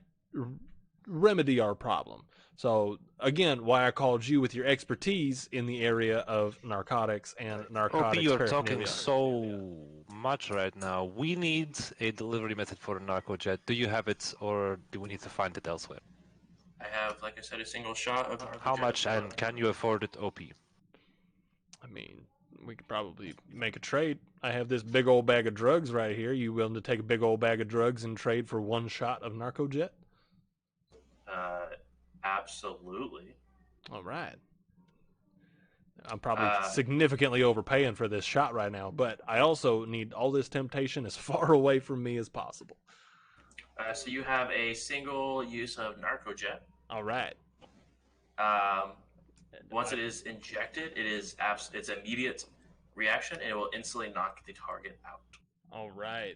Speaker 1: remedy our problem. So again, why I called you with your expertise in the area of narcotics and narcotics
Speaker 2: you're talking
Speaker 1: paraphernalia.
Speaker 2: so much right now. We need a delivery method for a Narcojet. Do you have it, or do we need to find it elsewhere?
Speaker 5: I have, like I said, a single shot of
Speaker 2: How much, and can you afford it, OP?
Speaker 1: I mean, we could probably make a trade. I have this big old bag of drugs right here. You willing to take a big old bag of drugs and trade for one shot of Narcojet?
Speaker 5: Absolutely.
Speaker 1: All right. I'm probably significantly overpaying for this shot right now, but I also need all this temptation as far away from me as possible.
Speaker 5: So you have a single use of Narcojet.
Speaker 1: All right.
Speaker 5: Once it is injected, it's immediate reaction, and it will instantly knock the target out.
Speaker 1: All right.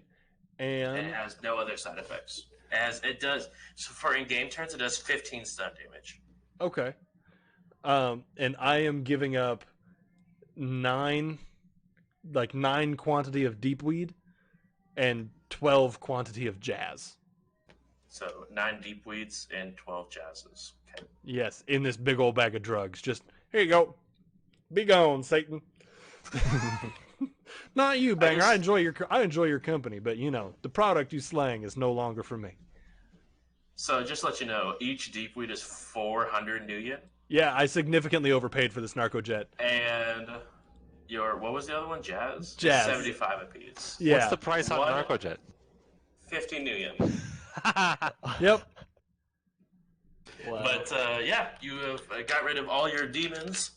Speaker 5: And
Speaker 1: And
Speaker 5: it has no other side effects. As it does, so for in-game turns, it does 15 stun damage.
Speaker 1: okay. And I am giving up 9 quantity of deep weed and 12 quantity of jazz.
Speaker 5: So 9 deep weeds and 12 jazzes. Okay.
Speaker 1: Yes, in this big old bag of drugs. Just here you go. Be gone, Satan. Not you, Banger. I enjoy your company, but you know the product you slang is no longer for me.
Speaker 5: So just to let you know, each deep weed is 400 new yen.
Speaker 1: Yeah, I significantly overpaid for this Narcojet.
Speaker 5: And what was the other one? Jazz?
Speaker 1: Jazz.
Speaker 5: 75 apiece.
Speaker 1: Yeah.
Speaker 2: What's the price on
Speaker 5: One-
Speaker 2: Narcojet?
Speaker 5: 50 new yen.
Speaker 1: Yep.
Speaker 3: Wow.
Speaker 5: But yeah, you have got rid of all your demons.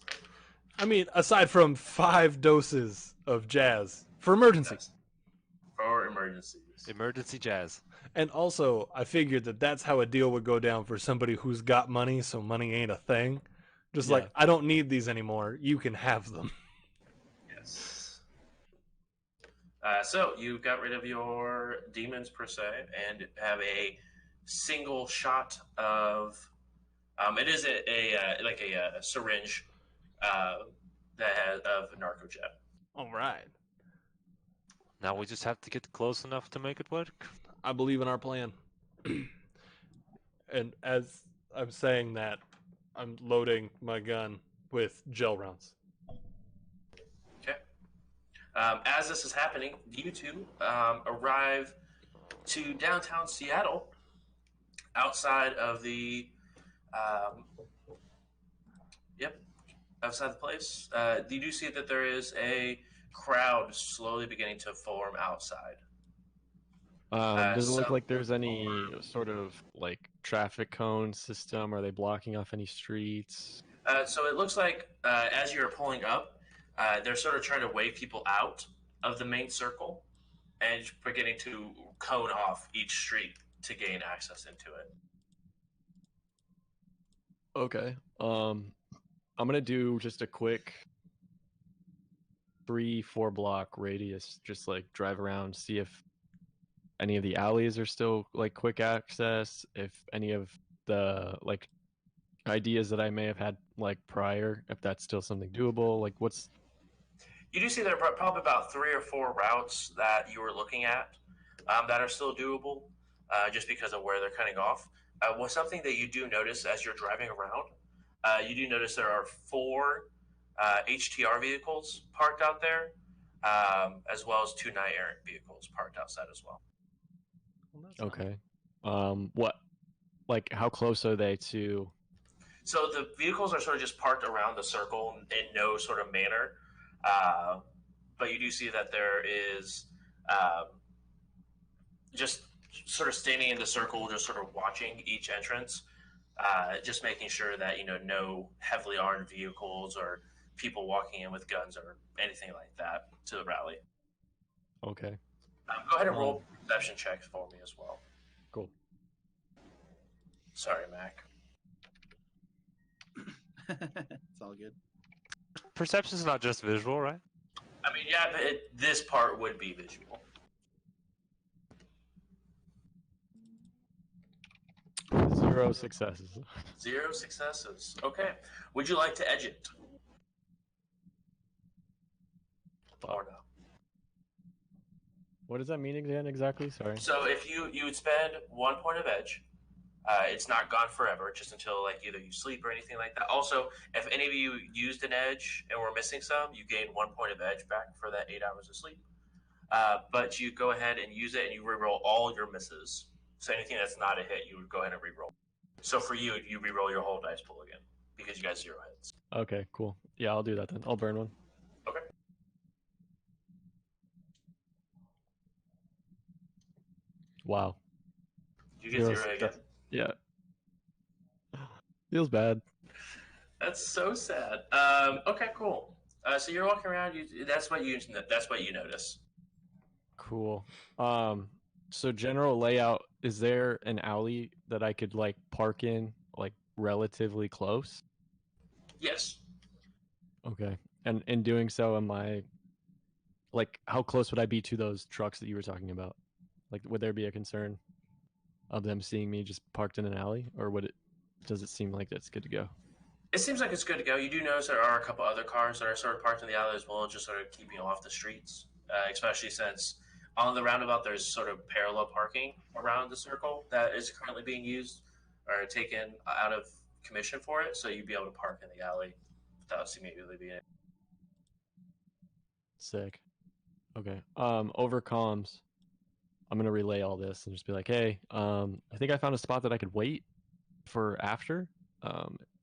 Speaker 1: I mean, aside from 5 doses of jazz for emergencies.
Speaker 5: For emergencies.
Speaker 2: Emergency jazz.
Speaker 1: And also, I figured that that's how a deal would go down for somebody who's got money, so money ain't a thing. Just like, I don't need these anymore. You can have them.
Speaker 5: Yes. So you got rid of your demons per se, and have a single shot of. It is a syringe that has of Narcojet.
Speaker 1: All right.
Speaker 2: Now we just have to get close enough to make it work.
Speaker 1: I believe in our plan. And as I'm saying that, I'm loading my gun with gel rounds.
Speaker 5: Okay. As this is happening, you two arrive to downtown Seattle, outside of the. Outside the place. You do see that there is a crowd slowly beginning to form outside.
Speaker 3: Does it look
Speaker 5: so-
Speaker 3: like there's any sort of like traffic cone system? Are they blocking off any streets?
Speaker 5: So it looks like as you're pulling up, they're sort of trying to wave people out of the main circle and beginning to cone off each street to gain access into it.
Speaker 3: Okay. I'm gonna do just a quick 3-4 block radius, just like drive around, see if any of the alleys are still like quick access, if any of the like ideas that I may have had like prior, if that's still something doable. Like what's
Speaker 5: You do see there are probably about 3 or 4 routes that you were looking at that are still doable, just because of where they're cutting off. Was something that you do notice as you're driving around. You do notice there are 4 HTR vehicles parked out there, as well as 2 night errant vehicles parked outside as well.
Speaker 3: okay? What like how close are they to?
Speaker 5: So the vehicles are sort of just parked around the circle in no sort of manner, but you do see that there is just sort of standing in the circle, just sort of watching each entrance, just making sure that no heavily armed vehicles or people walking in with guns or anything like that to the rally.
Speaker 3: Okay.
Speaker 5: Go ahead and roll perception checks for me as well.
Speaker 3: Cool.
Speaker 5: Sorry, Mac.
Speaker 4: It's all good.
Speaker 2: Perception's not just visual, right?
Speaker 5: I mean, yeah, but this part would be visual.
Speaker 3: 0 successes.
Speaker 5: 0 successes. Okay. Would you like to edge it? Or no?
Speaker 3: What does that mean again exactly? Sorry.
Speaker 5: So if you would spend 1 point of edge, it's not gone forever, just until like either you sleep or anything like that. Also, if any of you used an edge and were missing some, you gain 1 point of edge back for that 8 hours of sleep. But you go ahead and use it, and you reroll all your misses. So anything that's not a hit, you would go ahead and reroll. So for you, you reroll your whole dice pool again because you got 0 hits.
Speaker 3: Okay, cool. Yeah, I'll do that then. I'll burn one.
Speaker 5: Okay.
Speaker 3: Wow.
Speaker 5: You get 0 again.
Speaker 3: Yeah. Feels bad.
Speaker 5: That's so sad. Okay, cool. So you're walking around. That's what you notice.
Speaker 3: Cool. So general layout, is there an alley that I could like park in like relatively close?
Speaker 5: Yes.
Speaker 3: Okay. And in doing so, am I like how close would I be to those trucks that you were talking about? Like would there be a concern of them seeing me just parked in an alley, or does it seem like it's good to go?
Speaker 5: It seems like it's good to go. You do notice there are a couple other cars that are sort of parked in the alley as well, just sort of keeping off the streets, especially since on the roundabout there's sort of parallel parking around the circle that is currently being used or taken out of commission for it, so you'd be able to park in the alley without immediately being.
Speaker 3: Sick. Okay. Over comms, I'm gonna relay all this and just be like, hey, I think I found a spot that I could wait for after.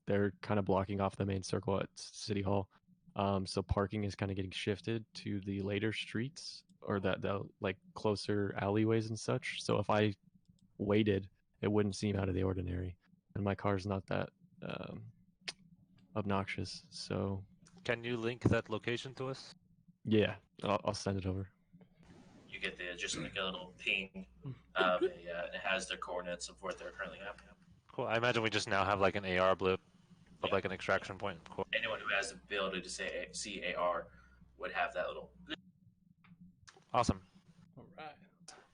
Speaker 3: They're kind of blocking off the main circle at City Hall. So parking is kind of getting shifted to the later streets or the like closer alleyways and such. So if I waited, it wouldn't seem out of the ordinary, and my car's not that obnoxious. So
Speaker 2: Can you link that location to us?
Speaker 3: yeah, I'll send it over.
Speaker 5: You get just like a little ping of and it has their coordinates of where they're currently at.
Speaker 2: Cool. I imagine we just now have like an AR blip of
Speaker 5: Yeah.
Speaker 2: like an extraction point. Cool.
Speaker 5: Anyone who has the ability to see AR would have that little.
Speaker 2: Awesome.
Speaker 1: All right.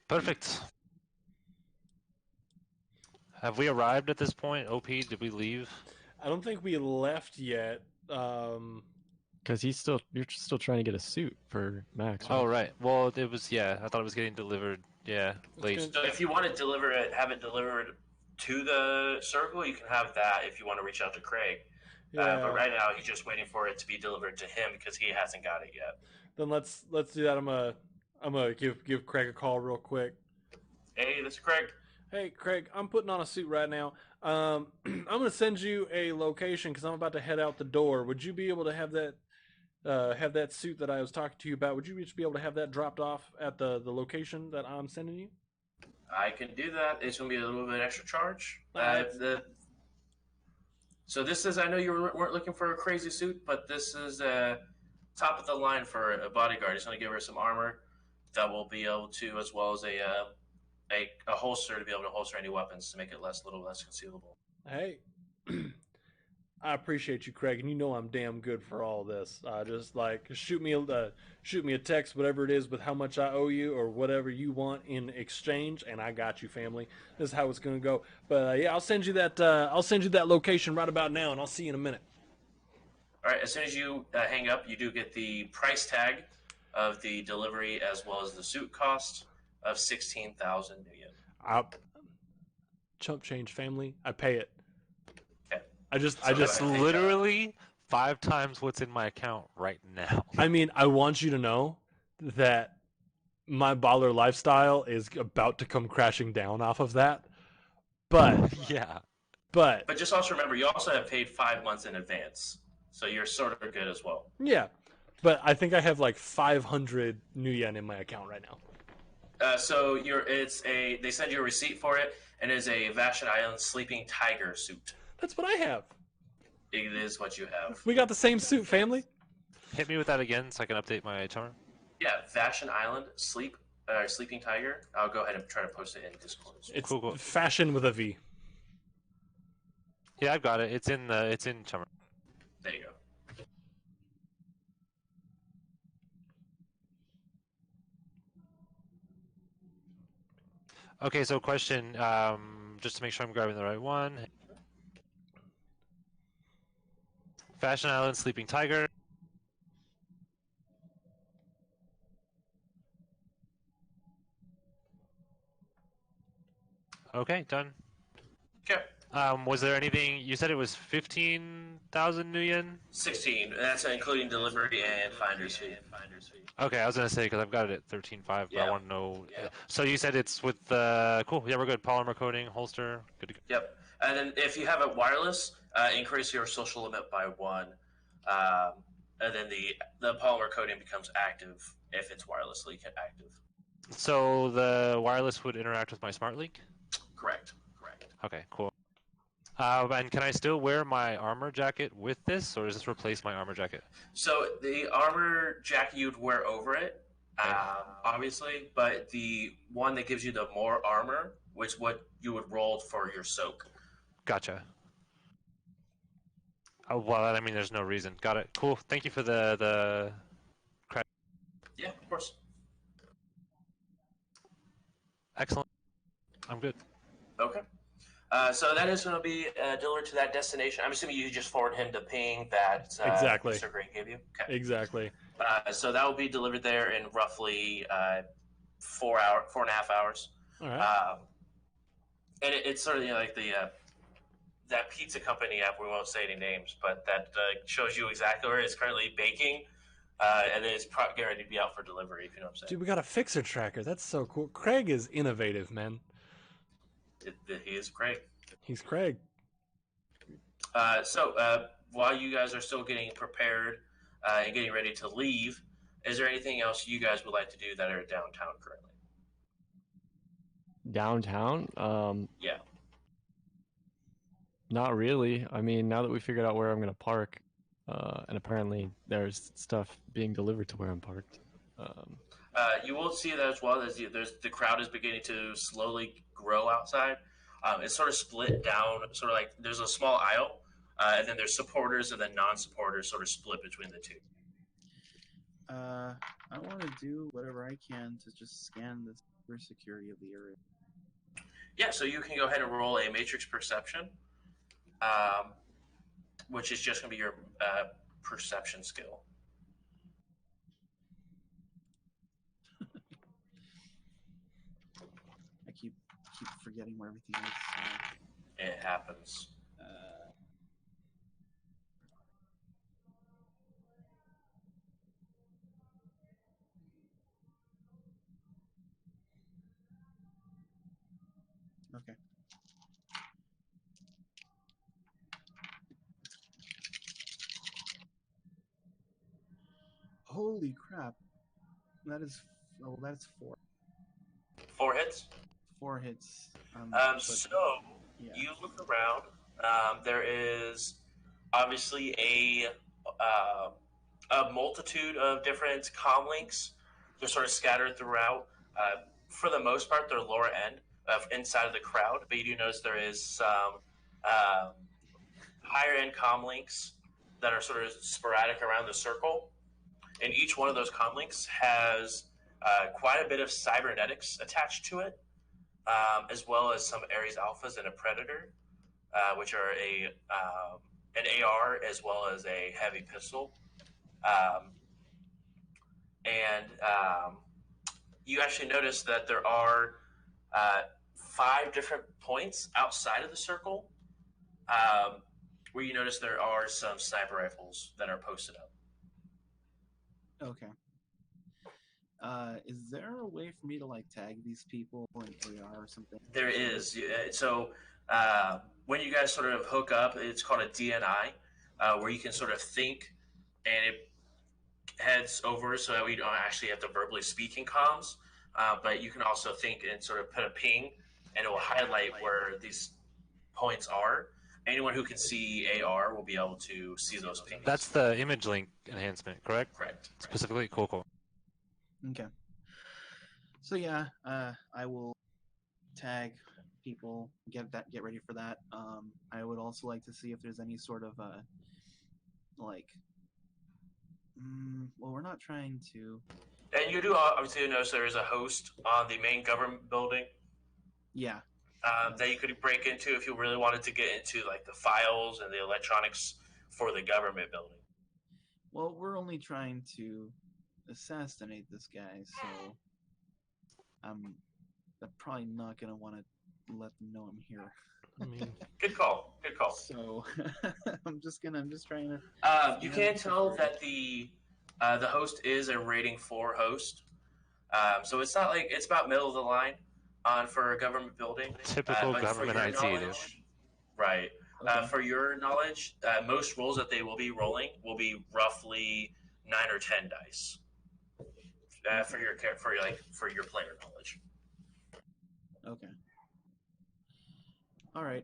Speaker 2: Perfect. Have we arrived at this point? OP, did we leave?
Speaker 1: I don't think we left yet.
Speaker 3: Because you're still trying to get a suit for Max.
Speaker 2: Oh, right. Well, it was, yeah, I thought it was getting delivered, yeah, late.
Speaker 1: good.
Speaker 5: So if you want to deliver it, have it delivered to the circle, you can have that if you want to reach out to Craig.
Speaker 1: Yeah.
Speaker 5: But right now, he's just waiting for it to be delivered to him because he hasn't got it yet.
Speaker 1: Then let's do that. I'm gonna give Craig a call real quick.
Speaker 5: Hey, this is Craig.
Speaker 1: Hey, Craig, I'm putting on a suit right now. I'm gonna send you a location because I'm about to head out the door. Would you be able to have that suit that I was talking to you about? Would you just be able to have that dropped off at the location that I'm sending you?
Speaker 5: I can do that. It's going to be a little bit extra charge. So this is, I know you weren't looking for a crazy suit, but this is top of the line for a bodyguard. He's going to give her some armor that will be able to, as well as a holster to be able to holster any weapons to make it a little less concealable.
Speaker 1: Hey, I appreciate you, Craig, and you know I'm damn good for all this. Just like shoot me a text, whatever it is, with how much I owe you or whatever you want in exchange, and I got you, family. This is how it's gonna go. But yeah, I'll send you that location right about now, and I'll see you in a minute.
Speaker 5: All right. As soon as you hang up, you do get the price tag of the delivery as well as the suit cost of 16,000 million.
Speaker 1: Chump change, family. I pay it.
Speaker 5: Okay.
Speaker 1: I just
Speaker 2: It's literally 5 times what's in my account right now.
Speaker 1: I mean, I want you to know that my baller lifestyle is about to come crashing down off of that. But
Speaker 2: Yeah.
Speaker 1: but
Speaker 5: just also remember, you also have paid 5 months in advance, so you're sort of good as well.
Speaker 1: yeah. But I think I have like 500 new yen in my account right now.
Speaker 5: So they send you a receipt for it, and it is a Vashon Island sleeping tiger suit.
Speaker 1: That's what I have.
Speaker 5: It is what you have.
Speaker 1: We got the same suit, family.
Speaker 2: Hit me with that again so I can update my charm.
Speaker 5: Yeah, Vashon Island sleeping tiger. I'll go ahead and try to post it in Discord.
Speaker 1: It's
Speaker 2: Cool.
Speaker 1: fashion with a V.
Speaker 2: Yeah, I've got it. It's in charm.
Speaker 5: There you go.
Speaker 2: Okay, so question, just to make sure I'm grabbing the right one. Fashion Island, Sleeping Tiger. Okay, done.
Speaker 5: Okay.
Speaker 2: Was there anything, you said it was 15,000 new yen?
Speaker 5: 16. That's including delivery and finder's fee.
Speaker 2: Okay, I was gonna say because I've got it at 13.5, but I
Speaker 5: Yeah.
Speaker 2: want to know.
Speaker 5: Yeah.
Speaker 2: So you said it's with cool. Yeah, we're good. Polymer coating, holster, good to go.
Speaker 5: Yep. And then if you have it wireless, increase your social limit by 1. And then the polymer coating becomes active if it's wirelessly active.
Speaker 2: So the wireless would interact with my smart link.
Speaker 5: Correct.
Speaker 2: Okay, cool. And can I still wear my armor jacket with this, or does this replace my armor jacket?
Speaker 5: So the armor jacket you'd wear over it, obviously, but the one that gives you the more armor, which what you would roll for your soak.
Speaker 2: Gotcha. Oh, well, I mean, there's no reason. Got it. Cool. Thank you for the credit.
Speaker 5: Yeah, of course.
Speaker 2: Excellent. I'm good.
Speaker 5: Okay. So that is going to be delivered to that destination. I'm assuming you just forward him the ping that
Speaker 1: Exactly.
Speaker 5: Mr. Gray gave you. Okay.
Speaker 1: Exactly.
Speaker 5: So that will be delivered there in roughly 4.5 hours.
Speaker 1: All right.
Speaker 5: And it's sort of like the that pizza company app. We won't say any names, but that shows you exactly where it's currently baking, and then it's getting ready to be out for delivery. If you know what I'm saying.
Speaker 1: Dude, we got a fixer tracker. That's so cool. Craig is innovative, man.
Speaker 5: He is great.
Speaker 1: He's Craig.
Speaker 5: So while you guys are still getting prepared and getting ready to leave, is there anything else you guys would like to do that are downtown currently?
Speaker 3: Downtown?
Speaker 5: Yeah.
Speaker 3: Not really. I mean, now that we figured out where I'm gonna park, and apparently there's stuff being delivered to where I'm parked.
Speaker 5: You will see that as well. The crowd is beginning to slowly grow outside. It's sort of split down, sort of like there's a small aisle, and then there's supporters and then non-supporters sort of split between the two.
Speaker 4: I want to do whatever I can to just scan the security of the area.
Speaker 5: Yeah, so you can go ahead and roll a matrix perception, which is just going to be your perception skill.
Speaker 4: I keep forgetting where everything is.
Speaker 5: It happens.
Speaker 4: Okay. Holy crap! That's 4.
Speaker 5: 4 hits.
Speaker 4: 4 hits.
Speaker 5: So
Speaker 4: yeah.
Speaker 5: you look around. There is obviously a multitude of different comm links. They're sort of scattered throughout. For the most part, they're lower end inside of the crowd, but you do notice there is some higher end comm links that are sort of sporadic around the circle. And each one of those comm links has quite a bit of cybernetics attached to it, as well as some Ares Alphas and a Predator, which are an AR as well as a heavy pistol. You actually notice that there are 5 different points outside of the circle where you notice there are some sniper rifles that are posted up.
Speaker 4: Okay. Is there a way for me to like tag these people in AR or something?
Speaker 5: There is. So when you guys sort of hook up, it's called a DNI, where you can sort of think, and it heads over so that we don't actually have to verbally speak in comms. but you can also think and sort of put a ping, and it will highlight where these points are. Anyone who can see AR will be able to see those pings.
Speaker 2: That's the image link enhancement, correct?
Speaker 5: Correct.
Speaker 2: Specifically, cool.
Speaker 4: Okay. So yeah, I will tag people, get ready for that. I would also like to see if there's any sort of like, well, we're not trying to.
Speaker 5: And you do obviously notice there is a host on the main government building.
Speaker 4: Yeah.
Speaker 5: That you could break into if you really wanted to get into like the files and the electronics for the government building.
Speaker 4: Well, we're only trying to assassinate this guy, so I'm probably not gonna want to let them know I'm here.
Speaker 1: I mean,
Speaker 5: Good call. Good call.
Speaker 4: So I'm just trying to.
Speaker 5: You can tell that the host is a rating 4 host. So it's not like it's about middle of the line on for a government building.
Speaker 2: Typical
Speaker 5: but
Speaker 2: government
Speaker 5: for your
Speaker 2: IT, dude.
Speaker 5: knowledge, right?
Speaker 4: Okay.
Speaker 5: For your knowledge, most rolls that they will be rolling will be roughly 9 or 10 dice. For your player knowledge.
Speaker 4: Okay. All right.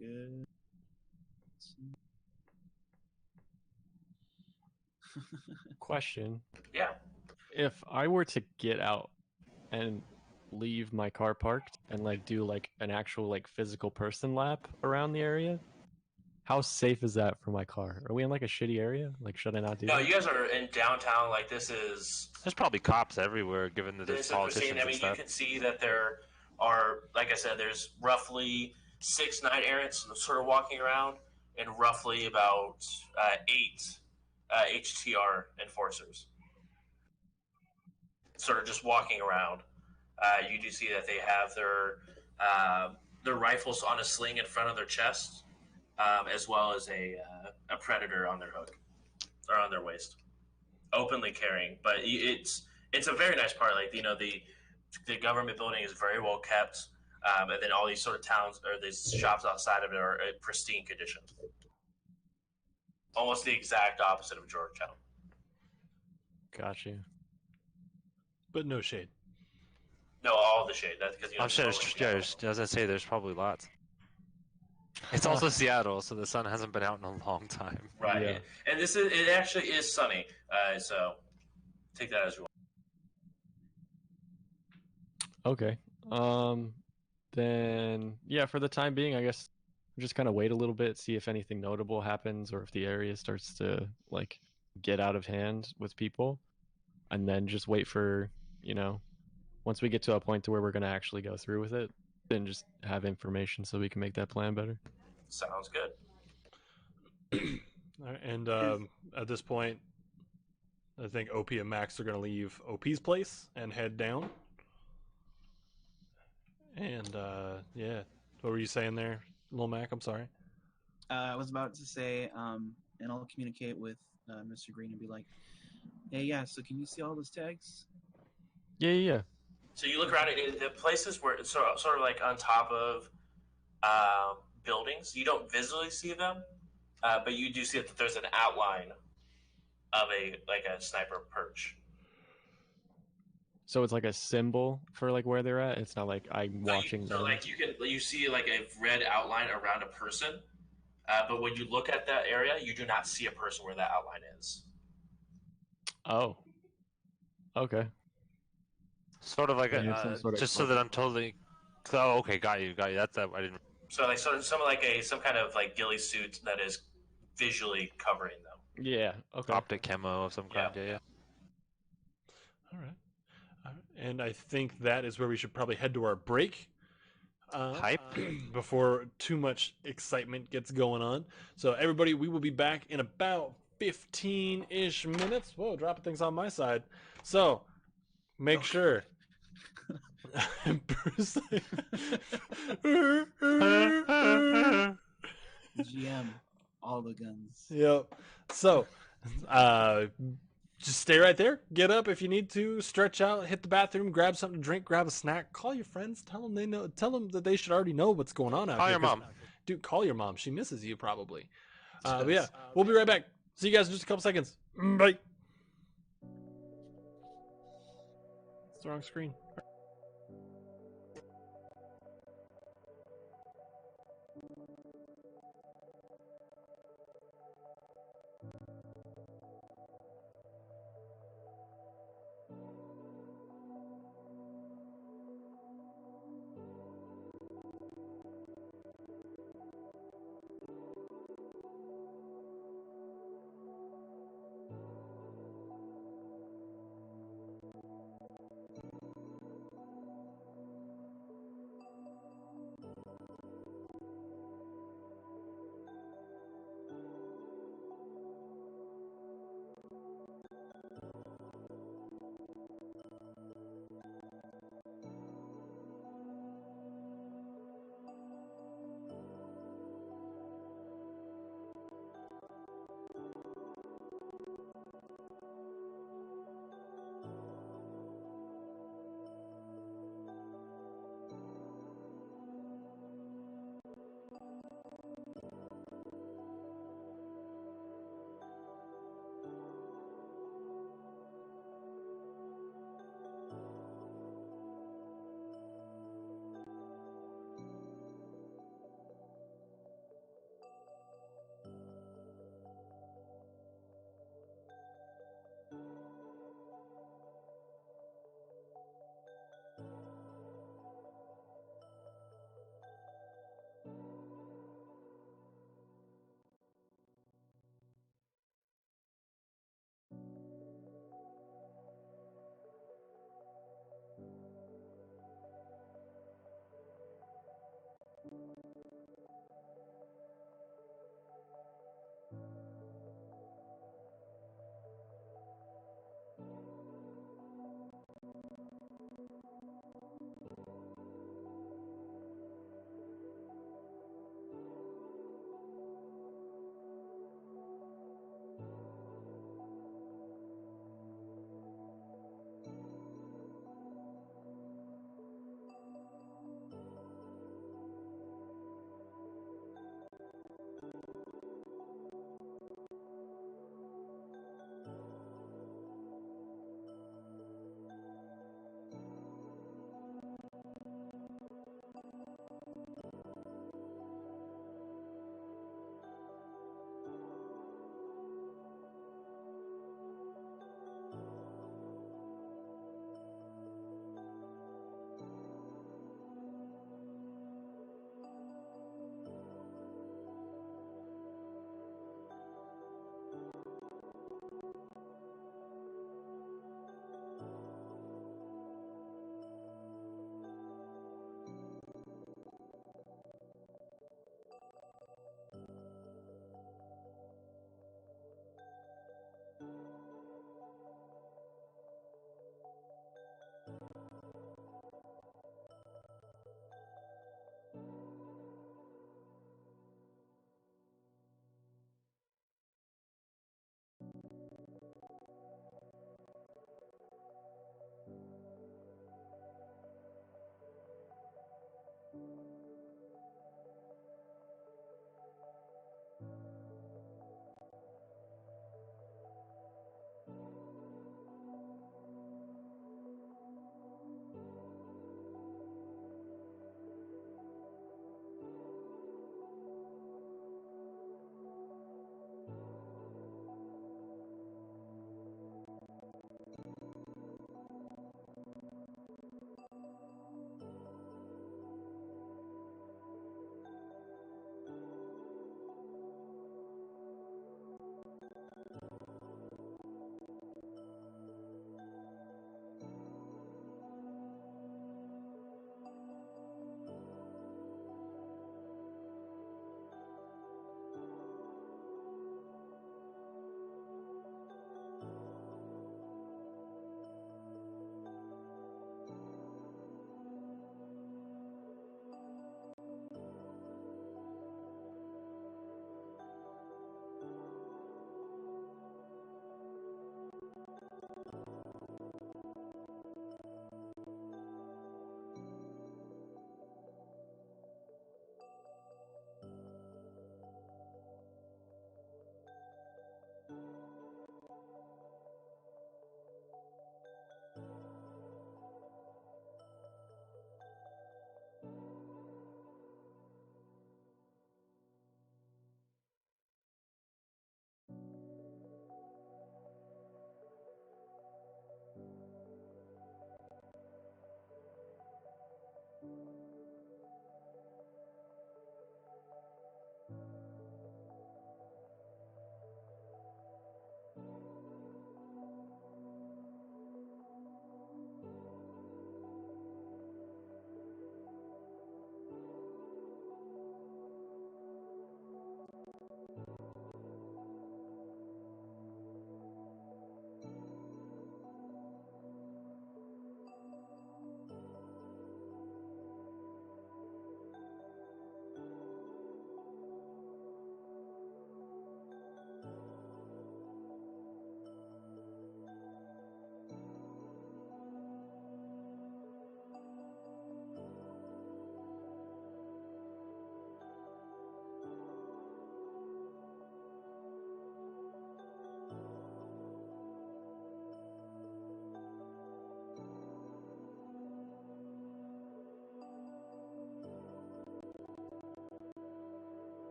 Speaker 4: Good.
Speaker 3: Question.
Speaker 5: Yeah.
Speaker 3: If I were to get out and leave my car parked and like do like an actual like physical person lap around the area, how safe is that for my car? Are we in like a shitty area? Like, should I not do
Speaker 5: No,
Speaker 3: that?
Speaker 5: you guys are in downtown. Like this is
Speaker 2: There's probably cops everywhere, given that there's
Speaker 5: this is pristine.
Speaker 2: politicians
Speaker 5: I
Speaker 2: and
Speaker 5: mean, you
Speaker 2: stuff.
Speaker 5: can see that there are, like I said, there's roughly 6 knight errants sort of walking around, and roughly about 8 HTR enforcers, sort of just walking around. You do see that they have their rifles on a sling in front of their chest, as well as a predator on their hook or on their waist, openly carrying. But it's a very nice part. Like the government building is very well kept, and then all these sort of towns or these shops outside of it are in pristine condition. Almost the exact opposite of Georgetown.
Speaker 3: Got you.
Speaker 1: but no shade.
Speaker 5: No, all the shade. That's because
Speaker 2: I'm sure doesn't say there's probably lots. It's also Seattle, so the sun hasn't been out in a long time.
Speaker 5: Right,
Speaker 3: Yeah.
Speaker 5: and it actually is sunny. So take that as you want.
Speaker 3: Okay. Then yeah, for the time being, I guess we'll just kind of wait a little bit, see if anything notable happens or if the area starts to like get out of hand with people, and then just wait for, once we get to a point to where we're going to actually go through with it, then just have information so we can make that plan better.
Speaker 5: Sounds good.
Speaker 1: All right, and at this point, I think OP and Max are going to leave OP's place and head down. And yeah, what were you saying there, Lil Mac? I'm sorry.
Speaker 4: I was about to say, and I'll communicate with Mr. Green and be like, hey, yeah, so can you see all those tags?
Speaker 3: Yeah.
Speaker 5: So you look around at the places where it's sort of like on top of buildings. You don't visually see them, but you do see that there's an outline of a sniper perch.
Speaker 3: So it's like a symbol for like where they're at. It's not like I'm watching
Speaker 5: So
Speaker 3: them.
Speaker 5: like you see like a red outline around a person, but when you look at that area, you do not see a person where that outline is.
Speaker 3: Oh. Okay.
Speaker 2: Sort of like
Speaker 3: Yeah, it's some sort of
Speaker 2: just so that I'm totally. Oh, okay, got you. That's that. I didn't.
Speaker 5: So like some kind of like ghillie suit that is visually covering them.
Speaker 3: Yeah. Okay.
Speaker 2: Optic camo of some kind. Yeah.
Speaker 1: All right. And I think that is where we should probably head to our break.
Speaker 2: Hype.
Speaker 1: Before too much excitement gets going on. So everybody, we will be back in about 15-ish minutes. Whoa, dropping things on my side. So make sure. Bruce,
Speaker 4: GM, all the guns.
Speaker 1: Yep. So, just stay right there. Get up if you need to. Stretch out. Hit the bathroom. Grab something to drink. Grab a snack. Call your friends. Tell them they know. Tell them that they should already know what's going on out
Speaker 2: Call
Speaker 1: here.
Speaker 2: your mom.
Speaker 1: Dude, call your mom. She misses you probably. But yeah, we'll be right back. See you guys in just a couple seconds. Bye.
Speaker 3: the wrong screen.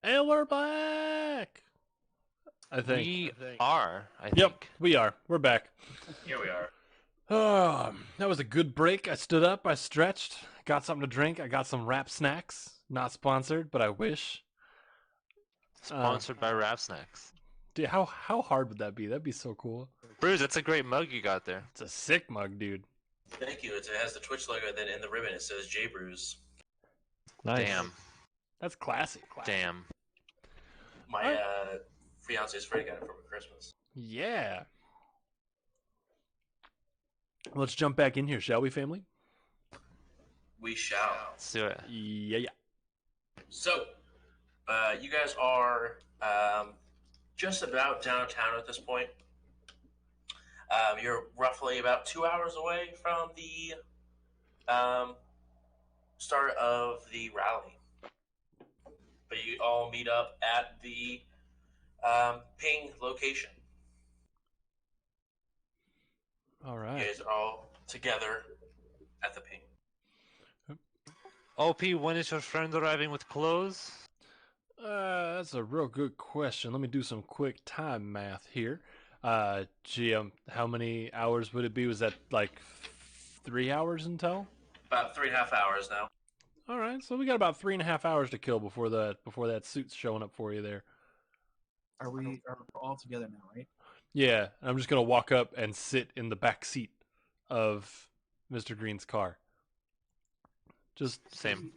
Speaker 1: And we're back. I think.
Speaker 2: We are, I
Speaker 1: Yep,
Speaker 2: think.
Speaker 1: we are. We're back.
Speaker 5: Here we are.
Speaker 1: Oh, that was a good break. I stood up, I stretched, got something to drink, I got some wrap snacks. Not sponsored, but I wish.
Speaker 2: Sponsored by Rap Snacks.
Speaker 1: Dude, how hard would that be? That'd be so cool.
Speaker 2: Bruce, that's a great mug you got there.
Speaker 1: It's a sick mug, dude.
Speaker 5: Thank you. It has the Twitch logo, and then in the ribbon it says J Brews.
Speaker 3: Nice.
Speaker 2: Damn.
Speaker 1: That's classy.
Speaker 2: Damn.
Speaker 5: My fiance's friend got it for me for Christmas.
Speaker 1: Yeah. Let's jump back in here, shall we, family?
Speaker 5: We shall.
Speaker 2: Let's do it.
Speaker 1: Yeah.
Speaker 5: So, you guys are just about downtown at this point. You're roughly about 2 hours away from the start of the rally. But you all meet up at the ping location.
Speaker 1: All
Speaker 5: You
Speaker 1: right.
Speaker 5: guys are all together at the ping.
Speaker 2: OP, when is your friend arriving with clothes?
Speaker 1: That's a real good question. Let me do some quick time math here. GM, how many hours would it be? Was that like 3 hours until?
Speaker 5: About 3.5 hours now.
Speaker 1: All right, so we got about 3.5 hours to kill before that suit's showing up for you there.
Speaker 4: We're all together now, right?
Speaker 1: Yeah, I'm just gonna walk up and sit in the back seat of Mr. Green's car. Just
Speaker 2: Same.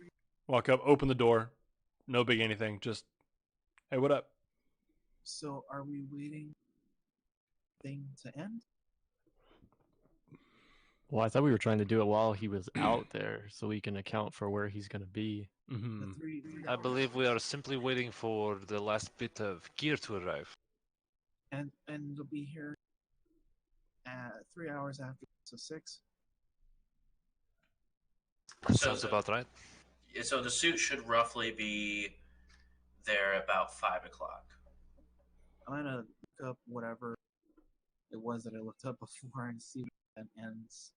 Speaker 1: walk up, open the door, no big anything. Just, hey, what up?
Speaker 4: So are we waiting thing to end?
Speaker 3: Well, I thought we were trying to do it while he was out there, so we can account for where he's gonna be.
Speaker 1: Mm-hmm.
Speaker 4: The three
Speaker 2: I
Speaker 4: hours?
Speaker 2: believe we are simply waiting for the last bit of gear to arrive.
Speaker 4: And they'll be here at 3 hours after, so 6.
Speaker 2: Sounds about right.
Speaker 5: So the suit should roughly be there about 5 o'clock.
Speaker 4: I'm gonna look up whatever it was that I looked up before and see when that ends.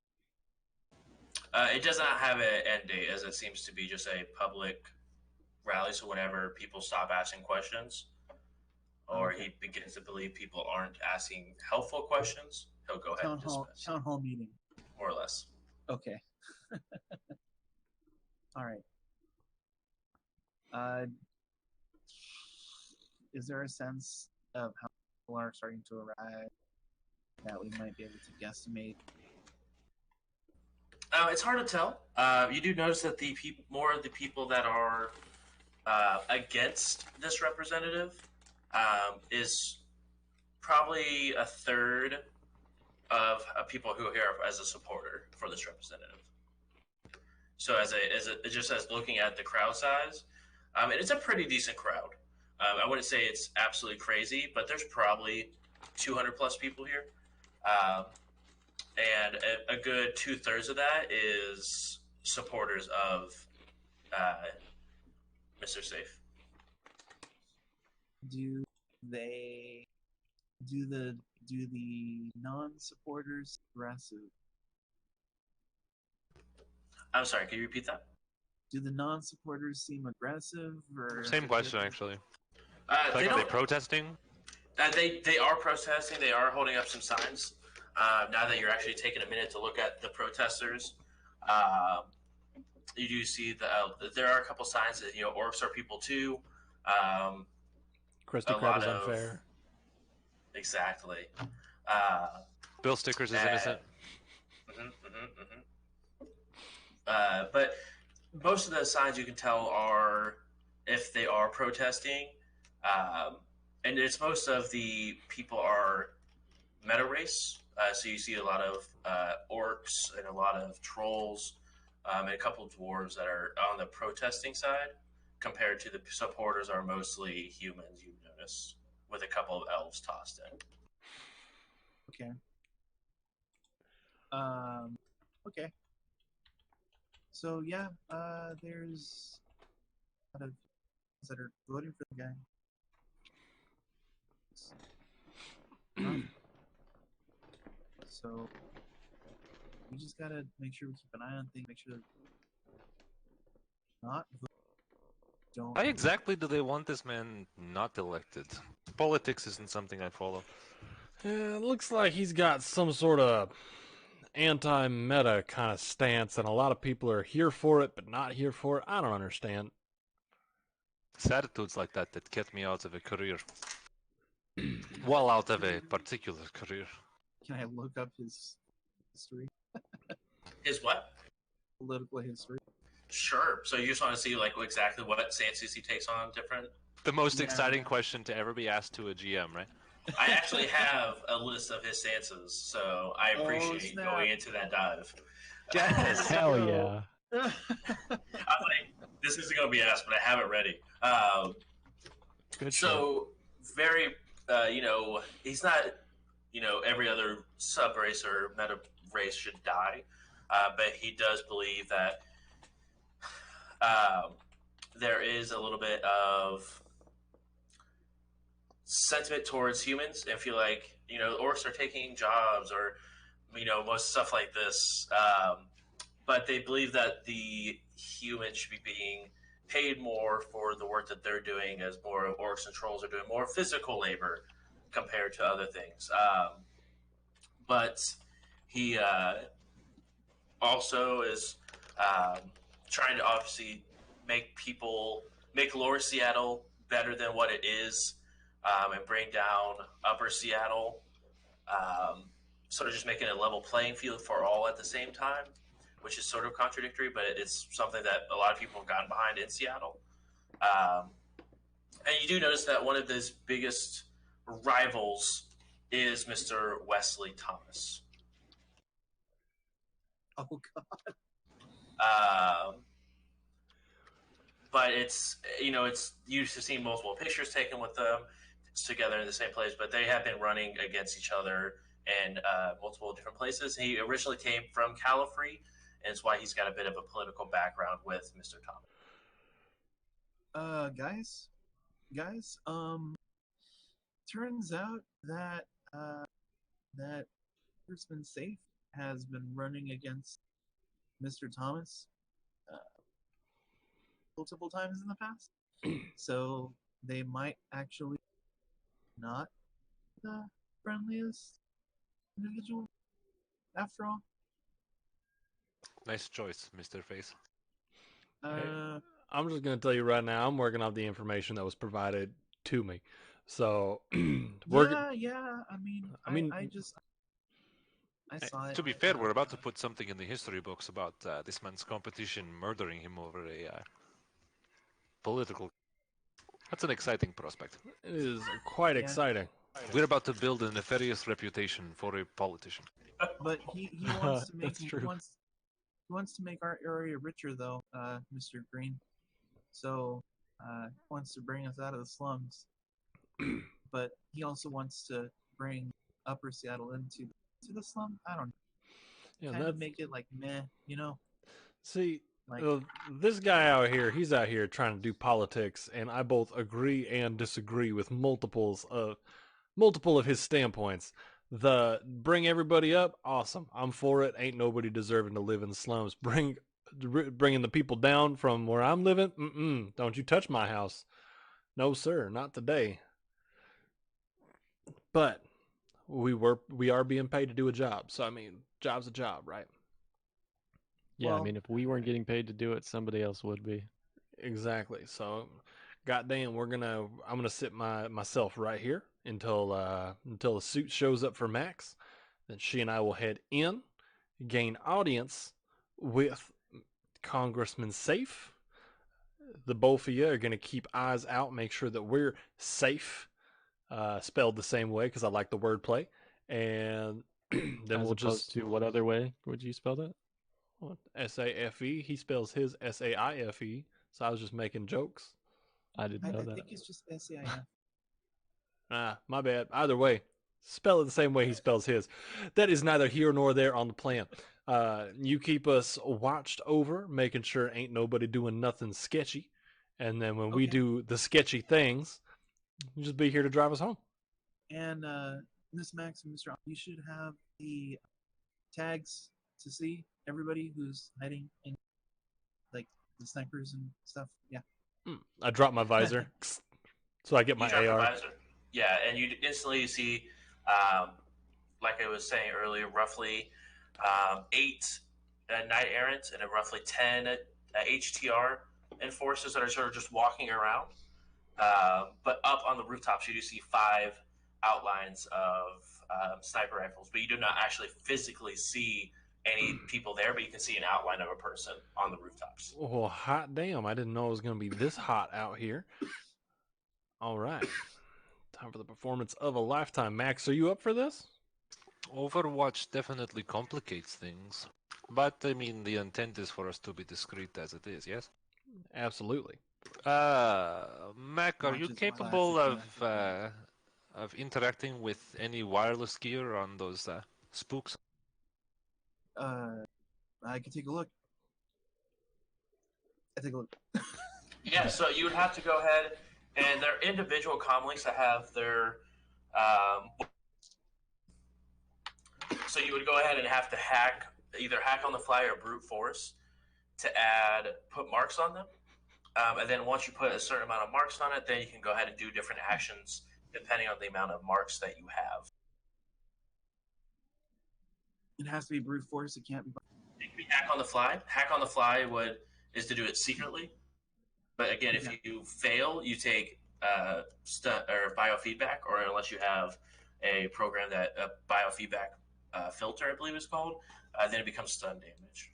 Speaker 5: It does not have an end date, as it seems to be just a public rally. So whenever people stop asking questions, or
Speaker 4: Okay.
Speaker 5: he begins to believe people aren't asking helpful questions, he'll go ahead and dismiss,
Speaker 4: Town hall meeting.
Speaker 5: more or less.
Speaker 4: Okay. All right. Is there a sense of how people are starting to arrive that we might be able to guesstimate?
Speaker 5: It's hard to tell. You do notice that more of the people that are against this representative is probably a third of people who are here as a supporter for this representative. So just as looking at the crowd size, and it's a pretty decent crowd. I wouldn't say it's absolutely crazy, but there's probably 200 plus people here. And a good 2/3 of that is supporters of Mr. Safe.
Speaker 4: Do the non-supporters aggressive?
Speaker 5: I'm sorry, can you repeat that?
Speaker 4: Do the non-supporters seem aggressive, or
Speaker 2: Same question, actually.
Speaker 5: They
Speaker 2: Like, are they
Speaker 5: don't.
Speaker 2: protesting?
Speaker 5: They are protesting. They are holding up some signs. Now that you're actually taking a minute to look at the protesters, you do see there are a couple signs that orcs are people too.
Speaker 1: Krusty
Speaker 5: A
Speaker 1: Krab
Speaker 5: lot
Speaker 1: is
Speaker 5: of-
Speaker 1: unfair.
Speaker 5: Exactly.
Speaker 2: Bill Stickers is innocent.
Speaker 5: But most of the signs you can tell are if they are protesting, and it's most of the people are meta race. So you see a lot of orcs and a lot of trolls, and a couple of dwarves that are on the protesting side, compared to the supporters are mostly humans. You notice with a couple of elves tossed in.
Speaker 4: okay? Okay. So yeah, there's a lot of people that are voting for the guy. So we just gotta make sure we keep an eye on things, make sure not vote don't.
Speaker 2: Why exactly do they want this man not elected? Politics isn't something I follow.
Speaker 1: Yeah, it looks like he's got some sort of anti-meta kind of stance, and a lot of people are here for it, but not here for it. I don't understand.
Speaker 2: It's attitudes like that that kept me out of a career. Well, out of a particular career.
Speaker 4: Can I look up his history,
Speaker 5: His what?
Speaker 4: political history?
Speaker 5: Sure. So you just want to see like exactly what stances he takes on different.
Speaker 2: The most
Speaker 4: Yeah.
Speaker 2: exciting question to ever be asked to a GM, right?
Speaker 5: I actually have a list of his stances, so I
Speaker 4: Oh,
Speaker 5: appreciate
Speaker 4: snap.
Speaker 5: going into that dive.
Speaker 2: Yes.
Speaker 3: Hell
Speaker 4: Yo.
Speaker 3: yeah.
Speaker 5: I'm like, this isn't going to be asked, but I have it ready.
Speaker 3: Good shit.
Speaker 5: So very, he's not, every other sub race or meta race should die, but he does believe that there is a little bit of sentiment towards humans and feel like orcs are taking jobs or most stuff like this, but they believe that the humans should be being paid more for the work that they're doing, as more of orcs and trolls are doing more physical labor compared to other things. But he also is trying to obviously make Lower Seattle better than what it is, and bring down Upper Seattle, sort of just making a level playing field for all at the same time, which is sort of contradictory, but it's something that a lot of people have gotten behind in Seattle. And you do notice that one of his biggest rivals is Mr. Wesley Thomas.
Speaker 4: Oh god.
Speaker 5: But it's used to seeing multiple pictures taken with them together in the same place, but they have been running against each other in multiple different places. He originally came from Califree, and it's why he's got a bit of a political background with Mr. Thomas.
Speaker 4: Guys, turns out that that Congressman Safe has been running against Mr. Thomas multiple times in the past. So they might actually not the friendliest individual after all.
Speaker 2: Nice choice, Mr. Face.
Speaker 1: I'm just going to tell you right now, I'm working off the information that was provided to me. So,
Speaker 4: yeah. I mean, I saw it.
Speaker 2: To be fair, we're about to put something in the history books about this man's competition murdering him over a political. That's an exciting prospect.
Speaker 1: it is quite
Speaker 4: Yeah.
Speaker 1: exciting.
Speaker 2: We're about to build a nefarious reputation for a politician.
Speaker 4: But he wants to make
Speaker 1: That's true.
Speaker 4: he wants to make our area richer though, Mr. Green. So he wants to bring us out of the slums. But he also wants to bring Upper Seattle into the slum. I don't know.
Speaker 1: Yeah,
Speaker 4: Kind
Speaker 1: that's
Speaker 4: of make it like meh,
Speaker 1: see.
Speaker 4: like
Speaker 1: This guy out here, he's out here trying to do politics, and I both agree and disagree with multiple of his standpoints. The bring everybody up, awesome. I'm for it. Ain't nobody deserving to live in the slums. Bringing the people down from where I'm living. Don't you touch my house. No, sir, not today. But we are being paid to do a job. So I mean, job's a job, right?
Speaker 3: Yeah, I
Speaker 4: well-
Speaker 3: mean, if we weren't getting paid to do it, somebody else would be.
Speaker 1: Exactly. So, goddamn, I'm gonna sit myself right here until the suit shows up for Max. Then she and I will head in, gain audience with Congressman Safe. The both of you are gonna keep eyes out, make sure that we're safe, spelled the same way because I like the wordplay, and then
Speaker 3: As
Speaker 1: we'll
Speaker 3: opposed
Speaker 1: just
Speaker 3: to what other way would you spell that?
Speaker 1: SAFE. He spells his SAIFE. So I was just making jokes.
Speaker 3: I didn't
Speaker 4: I
Speaker 3: know that.
Speaker 4: think it's just SAIF.
Speaker 1: My bad. Either way, spell it the same way he spells his. That is neither here nor there on the plan. You keep us watched over, making sure ain't nobody doing nothing sketchy. And then when we
Speaker 4: Okay.
Speaker 1: do the sketchy things, you just be here to drive us home.
Speaker 4: And Miss Max and Mr. You should have the tags to see everybody who's hiding in like the snipers and stuff. Yeah.
Speaker 1: I drop my visor, so I get
Speaker 5: You
Speaker 1: my
Speaker 5: drop your
Speaker 1: AR.
Speaker 5: visor. Yeah, and you instantly see, like I was saying earlier, roughly 8 knight errants and roughly 10 HTR enforcers that are sort of just walking around. But up on the rooftops, you do see 5 outlines of sniper rifles, but you do not actually physically see any people there, but you can see an outline of a person on the rooftops.
Speaker 1: Oh, hot damn. I didn't know it was going to be this hot out here. All right. Time for the performance of a lifetime. Max, are you up for this?
Speaker 2: Overwatch definitely complicates things. But, I mean, the intent is for us to be discreet as it is, yes?
Speaker 1: Absolutely.
Speaker 2: Mac, are you
Speaker 4: Watch is
Speaker 2: capable
Speaker 4: classic,
Speaker 2: of interacting with any wireless gear on those spooks?
Speaker 4: I can take a look. I take a look.
Speaker 5: Yeah, so you would have to go ahead, and there are individual comlinks that have their. So you would go ahead and have to either hack on the fly or brute force to put marks on them. And then once you put a certain amount of marks on it, then you can go ahead and do different actions depending on the amount of marks that you have.
Speaker 4: It has to be brute force. It can't be.
Speaker 5: It can be hack on the fly. Hack on the fly is to do it secretly. But again, if you fail, you take biofeedback, or unless you have a program that biofeedback filter, I believe it's called, then it becomes stun damage.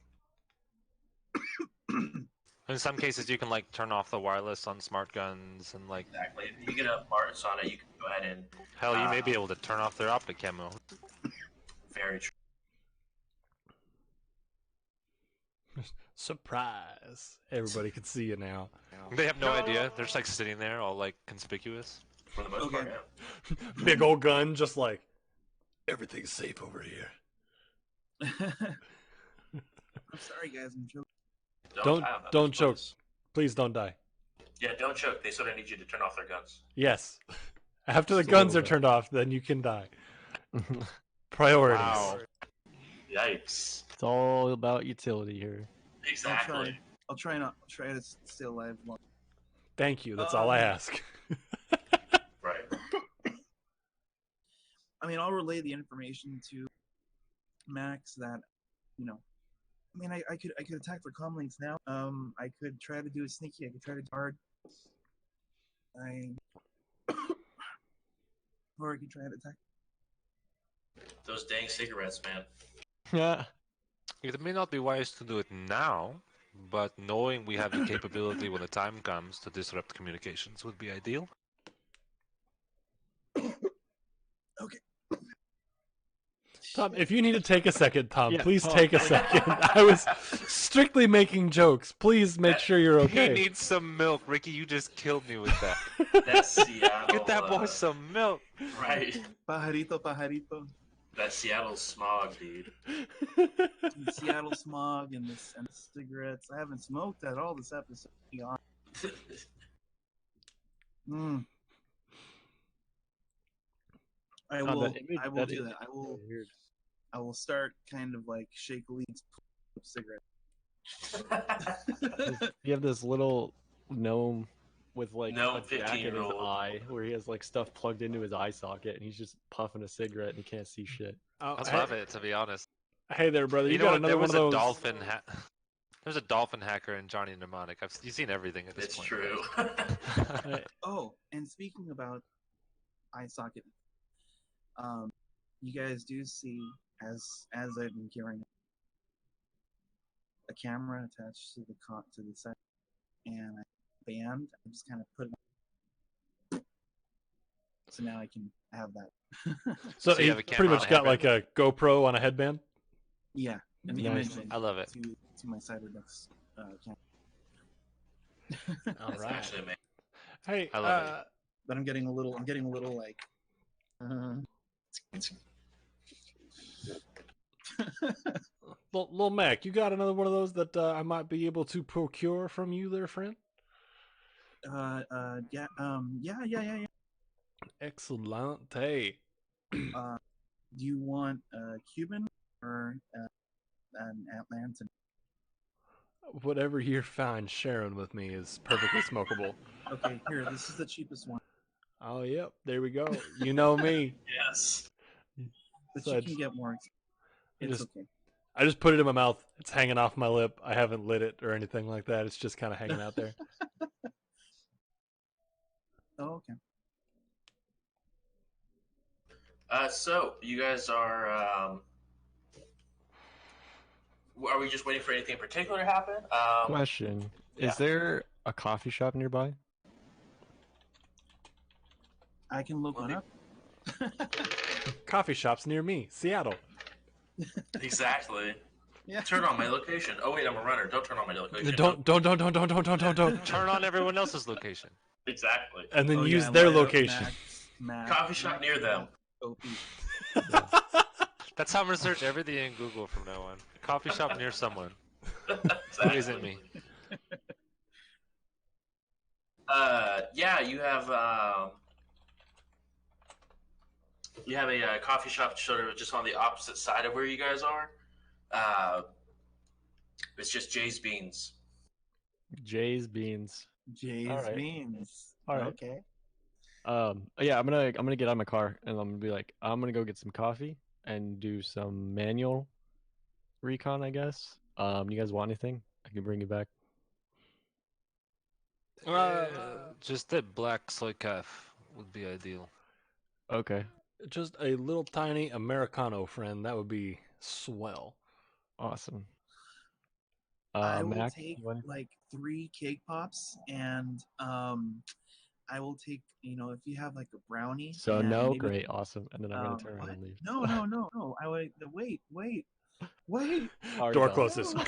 Speaker 2: In some cases, you can like turn off the wireless on smart guns and like.
Speaker 5: Exactly. If you get enough marks on it, you can go ahead and.
Speaker 2: Hell, you may be able to turn off their optic camo.
Speaker 5: Very true.
Speaker 1: Surprise. Everybody can see you now.
Speaker 2: They have no idea. They're just like sitting there, all like conspicuous.
Speaker 5: For the most part, yeah.
Speaker 1: Big old gun, just like, everything's safe over here.
Speaker 4: I'm sorry, guys. I'm joking.
Speaker 1: Don't choke. Please don't die.
Speaker 5: Yeah, don't choke. They sort of need you to turn off their guns.
Speaker 1: Yes. After the
Speaker 3: Just a
Speaker 1: guns
Speaker 3: little
Speaker 1: are
Speaker 3: bit.
Speaker 1: turned off, then you can die. Priorities.
Speaker 2: Wow.
Speaker 5: Yikes.
Speaker 3: It's all about utility here.
Speaker 5: Exactly.
Speaker 4: I'll try to stay alive long.
Speaker 1: Thank you. That's all I ask.
Speaker 5: Right.
Speaker 4: I mean, I'll relay the information to Max that, I mean, I could attack their comlinks now. I could try to do it sneaky. I could try to hard. Or I could try to attack.
Speaker 5: Those dang cigarettes, man.
Speaker 3: Yeah.
Speaker 2: It may not be wise to do it now, but knowing we have the capability when the time comes to disrupt communications would be ideal.
Speaker 4: Okay.
Speaker 1: Tom, if you need to take a second, Tom,
Speaker 3: Yeah,
Speaker 1: please
Speaker 3: Tom.
Speaker 1: take a second. I was strictly making jokes. Please make sure you're
Speaker 2: He
Speaker 1: okay.
Speaker 2: needs some milk. Ricky, you just killed me with that.
Speaker 5: That's Seattle.
Speaker 2: Get that boy some milk.
Speaker 5: Right.
Speaker 4: Pajarito.
Speaker 5: That Seattle smog, dude.
Speaker 4: The Seattle smog and the cigarettes. I haven't smoked at all this episode. To be honest. I
Speaker 3: God,
Speaker 4: will.
Speaker 3: that image-
Speaker 4: I will
Speaker 3: that
Speaker 4: do
Speaker 3: image
Speaker 4: that.
Speaker 3: is so weird.
Speaker 4: I will start kind of like shake leads of cigarette.
Speaker 3: You have this little gnome with like
Speaker 5: Gnome
Speaker 3: a jack in his
Speaker 5: 15-year-old.
Speaker 3: eye, where he has like stuff plugged into his eye socket, and he's just puffing a cigarette, and he can't see shit.
Speaker 1: Oh,
Speaker 2: I
Speaker 1: hey,
Speaker 2: love it, to be honest.
Speaker 1: hey there, brother. You
Speaker 2: know
Speaker 1: got
Speaker 2: what?
Speaker 1: another
Speaker 2: There
Speaker 1: one
Speaker 2: was
Speaker 1: of
Speaker 2: a
Speaker 1: those.
Speaker 2: dolphin. There's a dolphin hacker in Johnny Mnemonic. You've seen everything at this
Speaker 5: It's
Speaker 2: point.
Speaker 5: true.
Speaker 4: Oh, and speaking about eye socket, you guys do see as I've been carrying a camera attached to the side and a band. I just kind of put it. So now I can have that.
Speaker 1: So
Speaker 2: So you
Speaker 1: he
Speaker 2: have a camera
Speaker 1: pretty
Speaker 2: on
Speaker 1: much
Speaker 2: a
Speaker 1: got
Speaker 2: headband?
Speaker 1: like a GoPro on a headband.
Speaker 4: Yeah, an
Speaker 3: Nice.
Speaker 4: image
Speaker 2: I love it.
Speaker 4: to my Cyberdex camera.
Speaker 1: All
Speaker 5: It's
Speaker 1: right.
Speaker 5: actually amazing.
Speaker 1: Hey,
Speaker 2: I love
Speaker 4: But I'm getting a little like.
Speaker 1: Lil Mac, you got another one of those that I might be able to procure from you, there, friend?
Speaker 4: Yeah.
Speaker 1: Excellent. Hey,
Speaker 4: Do you want a Cuban or an Atlantan?
Speaker 1: Whatever you're fine sharing with me is perfectly smokable.
Speaker 4: Okay, here. This is the cheapest one,
Speaker 1: Oh, yep. There we go. You know me.
Speaker 5: Yes.
Speaker 4: but
Speaker 1: So
Speaker 4: you
Speaker 1: I
Speaker 4: can
Speaker 1: just,
Speaker 4: get more.
Speaker 1: I
Speaker 4: It's
Speaker 1: just
Speaker 4: okay.
Speaker 1: I just put it in my mouth. It's hanging off my lip. I haven't lit it or anything like that. It's just kind of hanging out there.
Speaker 4: Oh, okay.
Speaker 5: So you guys are we just waiting for anything in particular to happen?
Speaker 3: Question:
Speaker 5: yeah.
Speaker 3: Is there a coffee shop nearby?
Speaker 4: I can look one up.
Speaker 1: Coffee shops near me, Seattle.
Speaker 5: Exactly.
Speaker 4: Yeah.
Speaker 5: Turn on my location. Oh wait, I'm a runner. Don't turn on my location.
Speaker 1: Don't.
Speaker 2: Turn on everyone else's location.
Speaker 5: Exactly.
Speaker 1: And then
Speaker 4: Oh,
Speaker 1: use
Speaker 4: yeah,
Speaker 1: their
Speaker 4: light up
Speaker 1: location.
Speaker 4: Max,
Speaker 5: Coffee shop near them.
Speaker 4: OP.
Speaker 2: That's how I'm gonna search everything in Google from now on. Coffee shop near someone. Who
Speaker 5: Exactly.
Speaker 2: isn't me?
Speaker 5: Yeah, you have a coffee shop sort of just on the opposite side of where you guys are. Uh, it's just Jay's Beans.
Speaker 3: Jay's Beans.
Speaker 4: Jay's
Speaker 3: All right.
Speaker 4: Beans.
Speaker 3: All right.
Speaker 4: Okay.
Speaker 3: Yeah, I'm gonna get out of my car and I'm gonna be like, I'm gonna go get some coffee and do some manual recon, I guess. You guys want anything? I can bring you back.
Speaker 2: Just that black soy calf would be ideal.
Speaker 3: Okay,
Speaker 1: Just a little tiny Americano, friend. That would be swell.
Speaker 3: awesome.
Speaker 4: I will
Speaker 3: Mac,
Speaker 4: take
Speaker 3: you want anything?
Speaker 4: like 3 cake pops, and I will take, if you have like a brownie.
Speaker 3: So
Speaker 4: and
Speaker 3: no,
Speaker 4: maybe,
Speaker 3: great, awesome. And then I'm gonna turn around
Speaker 4: what?
Speaker 3: and leave.
Speaker 4: No. I would wait.
Speaker 3: Already
Speaker 1: Door
Speaker 3: gone.
Speaker 1: closes.
Speaker 4: No.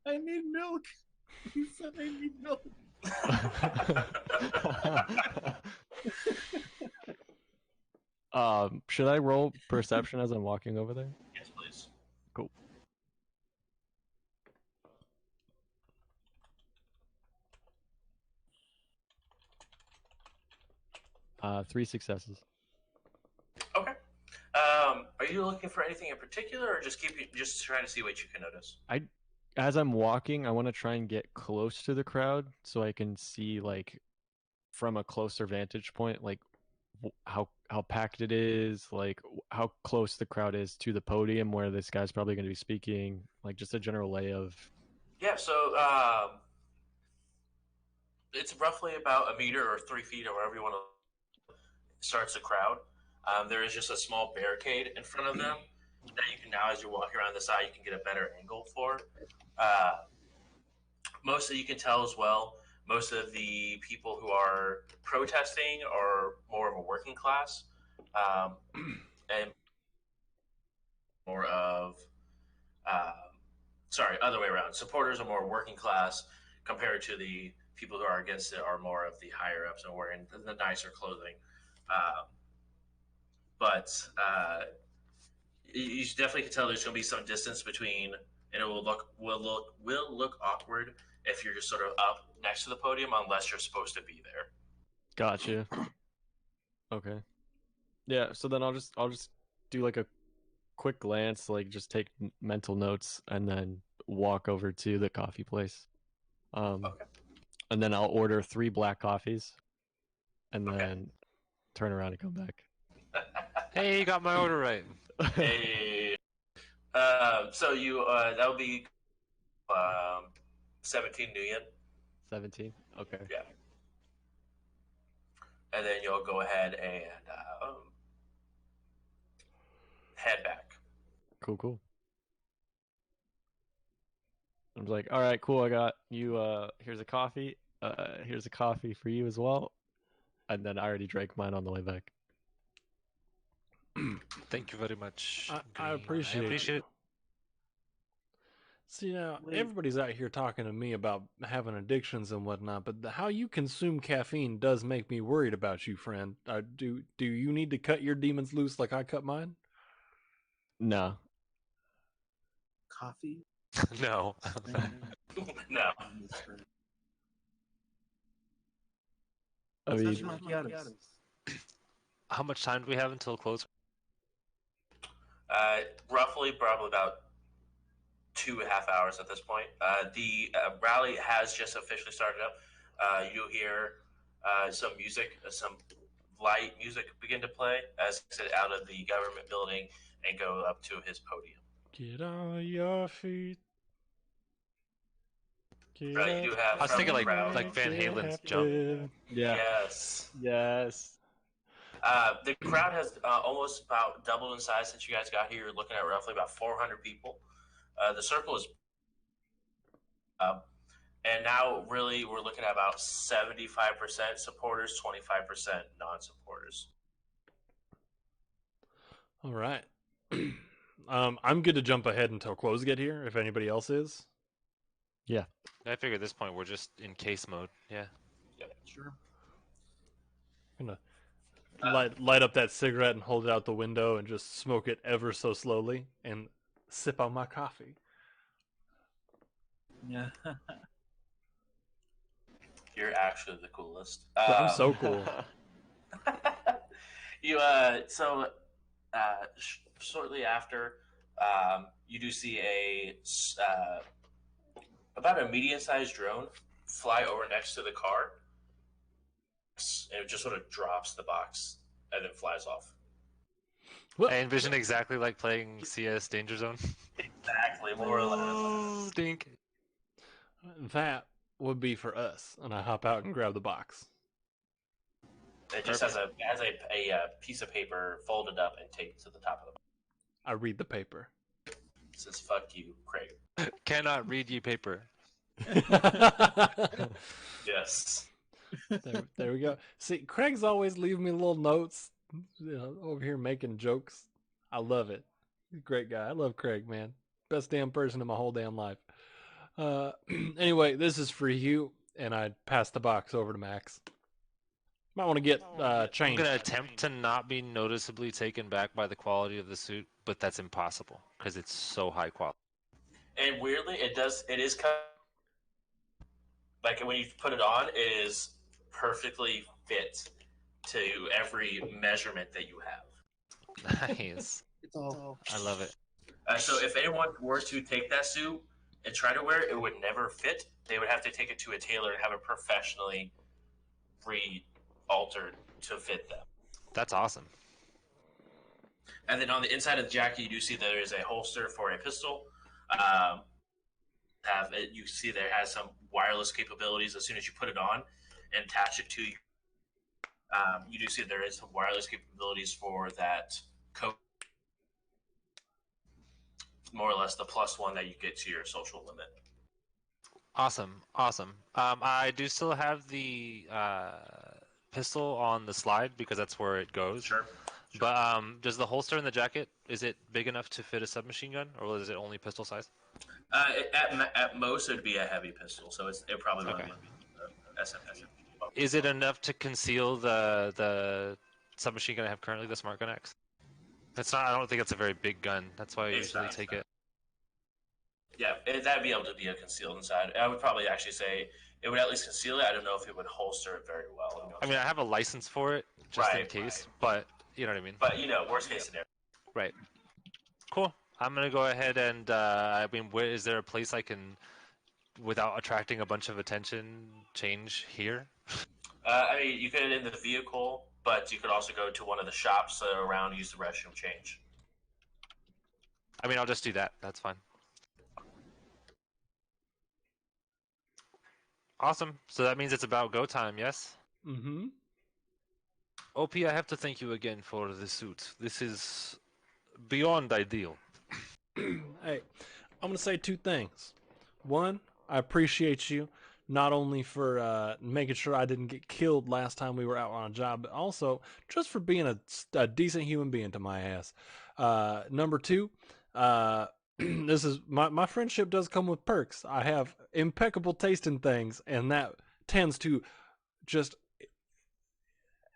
Speaker 4: I need milk. He said I need milk.
Speaker 3: Should I roll perception as I'm walking over there?
Speaker 5: Yes, please.
Speaker 3: Cool. Three successes.
Speaker 5: Okay. Are you looking for anything in particular, or just trying to see what you can notice?
Speaker 3: As I'm walking, I want to try and get close to the crowd so I can see like from a closer vantage point, like how packed it is, like how close the crowd is to the podium where this guy's probably going to be speaking, like just a general lay of.
Speaker 5: Yeah. So it's roughly about a meter or 3 feet, or wherever you want to starts the crowd. There is just a small barricade in front of them that you can now, as you're walking around the side, you can get a better angle for. Most of you can tell as well. Most of the people who are protesting are more of a working class, and more of other way around. Supporters are more working class compared to the people who are against it are more of the higher ups and wearing the nicer clothing. But you definitely can tell there's going to be some distance between, and it will look awkward if you're just sort of up next to the podium unless you're supposed to be there.
Speaker 3: Gotcha. Okay. Yeah. So then I'll just do like a quick glance, like just take mental notes, and then walk over to the coffee place.
Speaker 5: Okay.
Speaker 3: And then I'll order 3 black coffees, and
Speaker 5: Okay.
Speaker 3: then turn around and come back.
Speaker 2: Hey, you got my order right.
Speaker 5: Hey. So you that would be 17 New Yen.
Speaker 3: 17. Okay.
Speaker 5: Yeah. And then you'll go ahead and head back.
Speaker 3: Cool. I was like, all right, cool. I got you. Here's a coffee. Here's a coffee for you as well. And then I already drank mine on the way back.
Speaker 2: Thank you very much.
Speaker 1: I
Speaker 2: Green.
Speaker 1: appreciate
Speaker 2: it.
Speaker 1: See, now,
Speaker 4: Wait.
Speaker 1: everybody's out here talking to me about having addictions and whatnot, but how you consume caffeine does make me worried about you, friend. Do you need to cut your demons loose like I cut mine?
Speaker 3: No.
Speaker 4: Coffee.
Speaker 2: No.
Speaker 5: No.
Speaker 3: I
Speaker 4: Such
Speaker 3: mean,
Speaker 4: macchiatos.
Speaker 2: How much time do we have until close?
Speaker 5: Roughly, probably about 2.5 hours at this point. The rally has just officially started up. You'll hear some music, some light music begin to play as he exit out of the government building and go up to his podium.
Speaker 1: Get on your feet. Get
Speaker 5: You do have
Speaker 2: I was
Speaker 5: from
Speaker 2: thinking
Speaker 5: the crowd.
Speaker 2: like Van
Speaker 1: get
Speaker 2: Halen's
Speaker 1: happy.
Speaker 2: Jump.
Speaker 3: Yeah.
Speaker 5: Yes.
Speaker 3: Yes.
Speaker 5: The crowd has almost about doubled in size since you guys got here. You're looking at roughly about 400 people. The circle is and now really we're looking at about 75% supporters, 25% non-supporters.
Speaker 1: All right. I'm good to jump ahead until clothes get here. If anybody else is.
Speaker 2: I figure at this point we're just in case mode. Yeah.
Speaker 4: Sure.
Speaker 1: I'm gonna light up that cigarette and hold it out the window and just smoke it ever so slowly and sip on my coffee.
Speaker 4: Yeah.
Speaker 5: You're actually the coolest.
Speaker 1: I'm so cool.
Speaker 5: You shortly after, you do see about a medium-sized drone fly over next to the car, and it just sort of drops the box and then flies off.
Speaker 2: I envision exactly like playing CS Danger Zone.
Speaker 5: Exactly, more or less.
Speaker 2: Stink.
Speaker 1: That would be for us. And I hop out and grab the box.
Speaker 5: It just has a piece of paper folded up and taped to the top of the box.
Speaker 1: I read the paper.
Speaker 5: It says "Fuck you, Craig."
Speaker 2: Cannot read you paper.
Speaker 5: Yes.
Speaker 1: there we go. See, Craig's always leaving me little notes, over here making jokes. I love it. He's a great guy. I love Craig, man. Best damn person in my whole damn life. Anyway, this is for you, and I pass the box over to Max. Might want to get
Speaker 2: I'm
Speaker 1: changed.
Speaker 2: gonna attempt to not be noticeably taken back by the quality of the suit, but that's impossible because it's so high quality.
Speaker 5: And weirdly, it is kind of, like when you put it on, it is perfectly fit to every measurement that you have.
Speaker 2: Nice.
Speaker 4: It's all.
Speaker 2: I love it.
Speaker 5: So if anyone were to take that suit and try to wear it, it would never fit. They would have to take it to a tailor and have it professionally re-altered to fit them.
Speaker 2: That's awesome.
Speaker 5: And then on the inside of the jacket, you do see there is a holster for a pistol. You see there has some wireless capabilities. As soon as you put it on and attach it to you, you do see there is some wireless capabilities for that coat. More or less the +1 that you get to your social limit.
Speaker 2: Awesome. I do still have the pistol on the slide because that's where it goes.
Speaker 5: Sure.
Speaker 2: But does the holster in the jacket, is it big enough to fit a submachine gun, or is it only pistol size?
Speaker 5: At most, it would be a heavy pistol, so it probably wouldn't be SMG.
Speaker 2: Is it enough to conceal the submachine gun I have currently, the Smart Gun X? It's not. I don't think it's a very big gun. That's why I usually take it.
Speaker 5: Yeah, that'd be able to be concealed inside. I would probably actually say it would at least conceal it. I don't know if it would holster it very well.
Speaker 2: I mean, I have a license for it just in case, but you know what I mean.
Speaker 5: But worst case scenario.
Speaker 2: Right. Cool. I'm gonna go ahead and is there a place I can, without attracting a bunch of attention, change here?
Speaker 5: I mean, you could in the vehicle, but you could also go to one of the shops around, use the restroom, change.
Speaker 2: I mean, I'll just do that. That's fine. Awesome. So that means it's about go time, yes?
Speaker 1: Mm-hmm.
Speaker 2: OP, I have to thank you again for the suit. This is beyond ideal.
Speaker 1: Hey, I'm gonna say two things. One, I appreciate you not only for making sure I didn't get killed last time we were out on a job, but also just for being a decent human being to my ass. Number two, this is my friendship does come with perks. I have impeccable taste in things, and that tends to just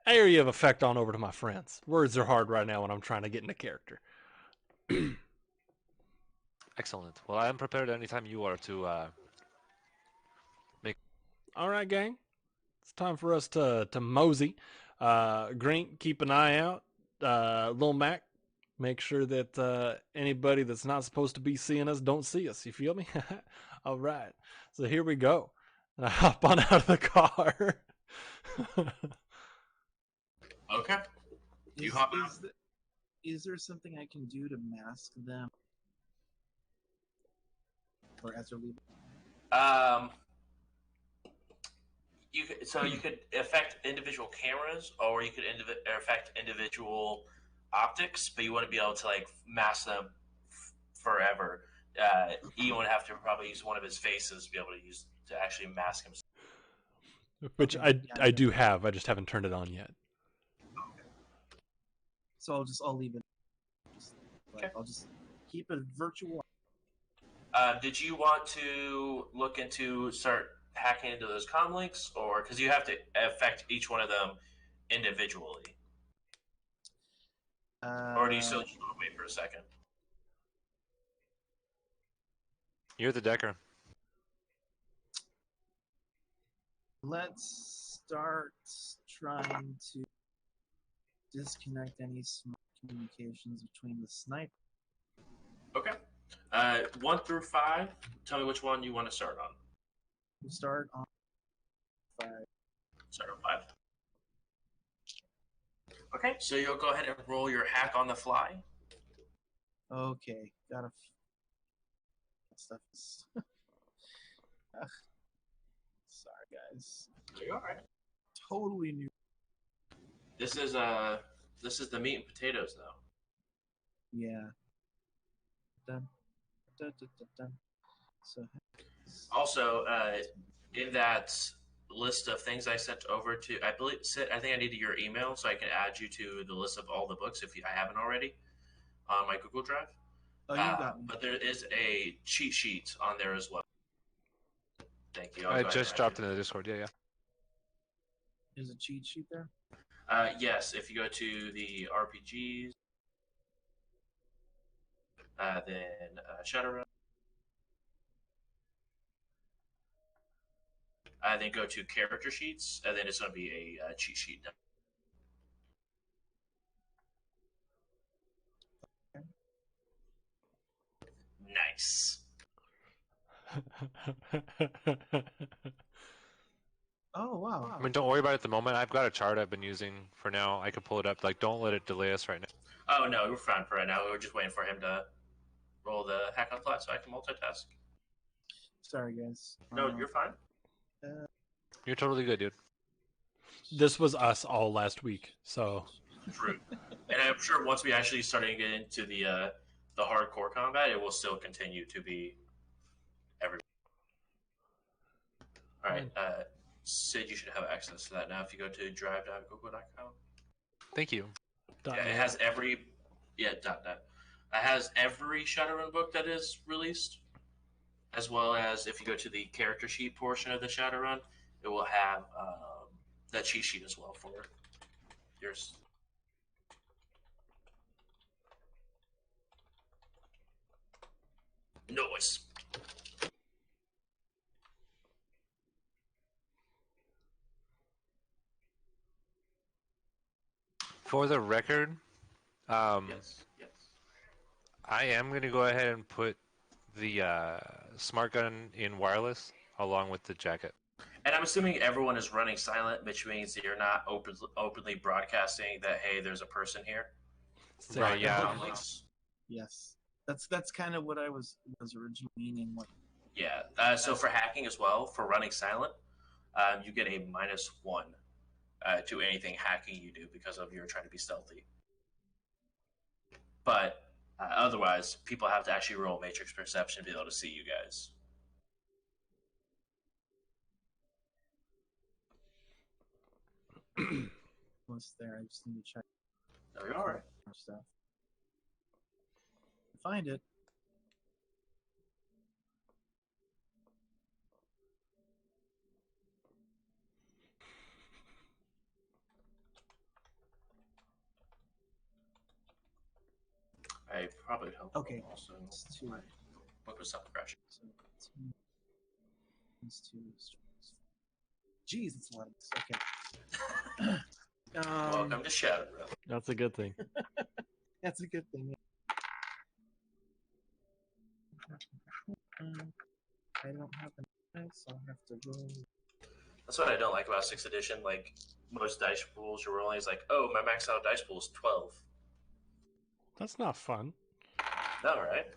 Speaker 1: area of effect on over to my friends. Words are hard right now when I'm trying to get into character.
Speaker 2: Excellent. Well, I am prepared anytime you are to make.
Speaker 1: All right, gang. It's time for us to mosey. Green, keep an eye out. Lil Mac, Make sure that anybody that's not supposed to be seeing us don't see us. You feel me? All right. So here we go. And I hop on out of the car.
Speaker 5: Okay. You hop out.
Speaker 4: Is there something I can do to mask them? Or as they're leaving?
Speaker 5: You could affect individual cameras, or you could affect individual optics, but you wouldn't be able to like mask them forever. Ian would have to probably use one of his faces to be able to actually mask himself.
Speaker 1: Which
Speaker 4: Okay,
Speaker 1: I do have. I just haven't turned it on yet.
Speaker 4: So I'll leave it.
Speaker 5: Okay.
Speaker 4: I'll just keep it virtual.
Speaker 5: Did you want to look into start hacking into those comm links, or because you have to affect each one of them individually, or do you still just want to wait for a second?
Speaker 2: You're the decker.
Speaker 4: Let's start trying to disconnect any smart communications between the sniper.
Speaker 5: Okay. 1 through 5. Tell me which one you want to start on.
Speaker 4: We'll start on 5.
Speaker 5: Start on 5. Okay, so you'll go ahead and roll your hack on the fly.
Speaker 4: Okay, gotta. That stuff is. Ugh. Sorry, guys.
Speaker 5: You're all right.
Speaker 4: Totally new.
Speaker 5: This is the meat and potatoes though.
Speaker 4: Yeah. Dun, dun, dun, dun, dun. So.
Speaker 5: Also, in that list of things I sent over to, I think I needed your email so I can add you to the list of all the books if I haven't already on my Google Drive.
Speaker 4: Oh, you got me.
Speaker 5: But there is a cheat sheet on there as well. Thank you.
Speaker 2: I just dropped it in the Discord. Yeah.
Speaker 4: There's a cheat sheet there.
Speaker 5: Yes, if you go to the RPGs, then Shadowrun, then go to character sheets, and then it's going to be a cheat sheet.
Speaker 4: Okay.
Speaker 5: Nice.
Speaker 4: Oh wow.
Speaker 2: I mean, don't worry about it at the moment. I've got a chart I've been using for now. I can pull it up. Like, don't let it delay us right now.
Speaker 5: Oh no, we're fine for right now. We're just waiting for him to roll the hack on flat so I can multitask.
Speaker 4: Sorry, guys.
Speaker 5: No, you're fine.
Speaker 2: You're totally good, dude.
Speaker 1: This was us all last week, so
Speaker 5: True. And I'm sure once we actually start to get into the hardcore combat, it will still continue to be everywhere. All right, Sid, you should have access to that now if you go to drive.google.com.
Speaker 2: Thank you.
Speaker 5: Yeah, it has every .net. It has every Shadowrun book that is released, as well as if you go to the character sheet portion of the Shadowrun, it will have that cheat sheet as well for yours. Noise.
Speaker 2: For the record,
Speaker 5: Yes.
Speaker 2: I am going to go ahead and put the smart gun in wireless along with the jacket.
Speaker 5: And I'm assuming everyone is running silent, which means that you're not openly broadcasting that, hey, there's a person here.
Speaker 2: Right, yeah.
Speaker 4: Yes. That's kind of what I was originally meaning.
Speaker 5: Yeah. So for hacking as well, for running silent, you get a -1 to anything hacking you do because of you're trying to be stealthy. But otherwise, people have to actually roll matrix perception to be able to see you guys.
Speaker 4: What's there? I just need to check
Speaker 5: No, you're all right.
Speaker 4: more stuff. Find it.
Speaker 5: I probably would help.
Speaker 4: Okay.
Speaker 5: Also,
Speaker 4: It's two.
Speaker 5: what was something crashing?
Speaker 4: So two. Jeez, it's a lot of this. Okay.
Speaker 5: Welcome to Shadowrun.
Speaker 3: That's a good thing.
Speaker 4: That's a good thing. I don't have the dice, so I'll have to roll.
Speaker 5: That's what I don't like about 6th edition. Like, most dice pools you're rolling is like, oh, my max out dice pool is 12.
Speaker 1: That's not fun.
Speaker 5: No, right?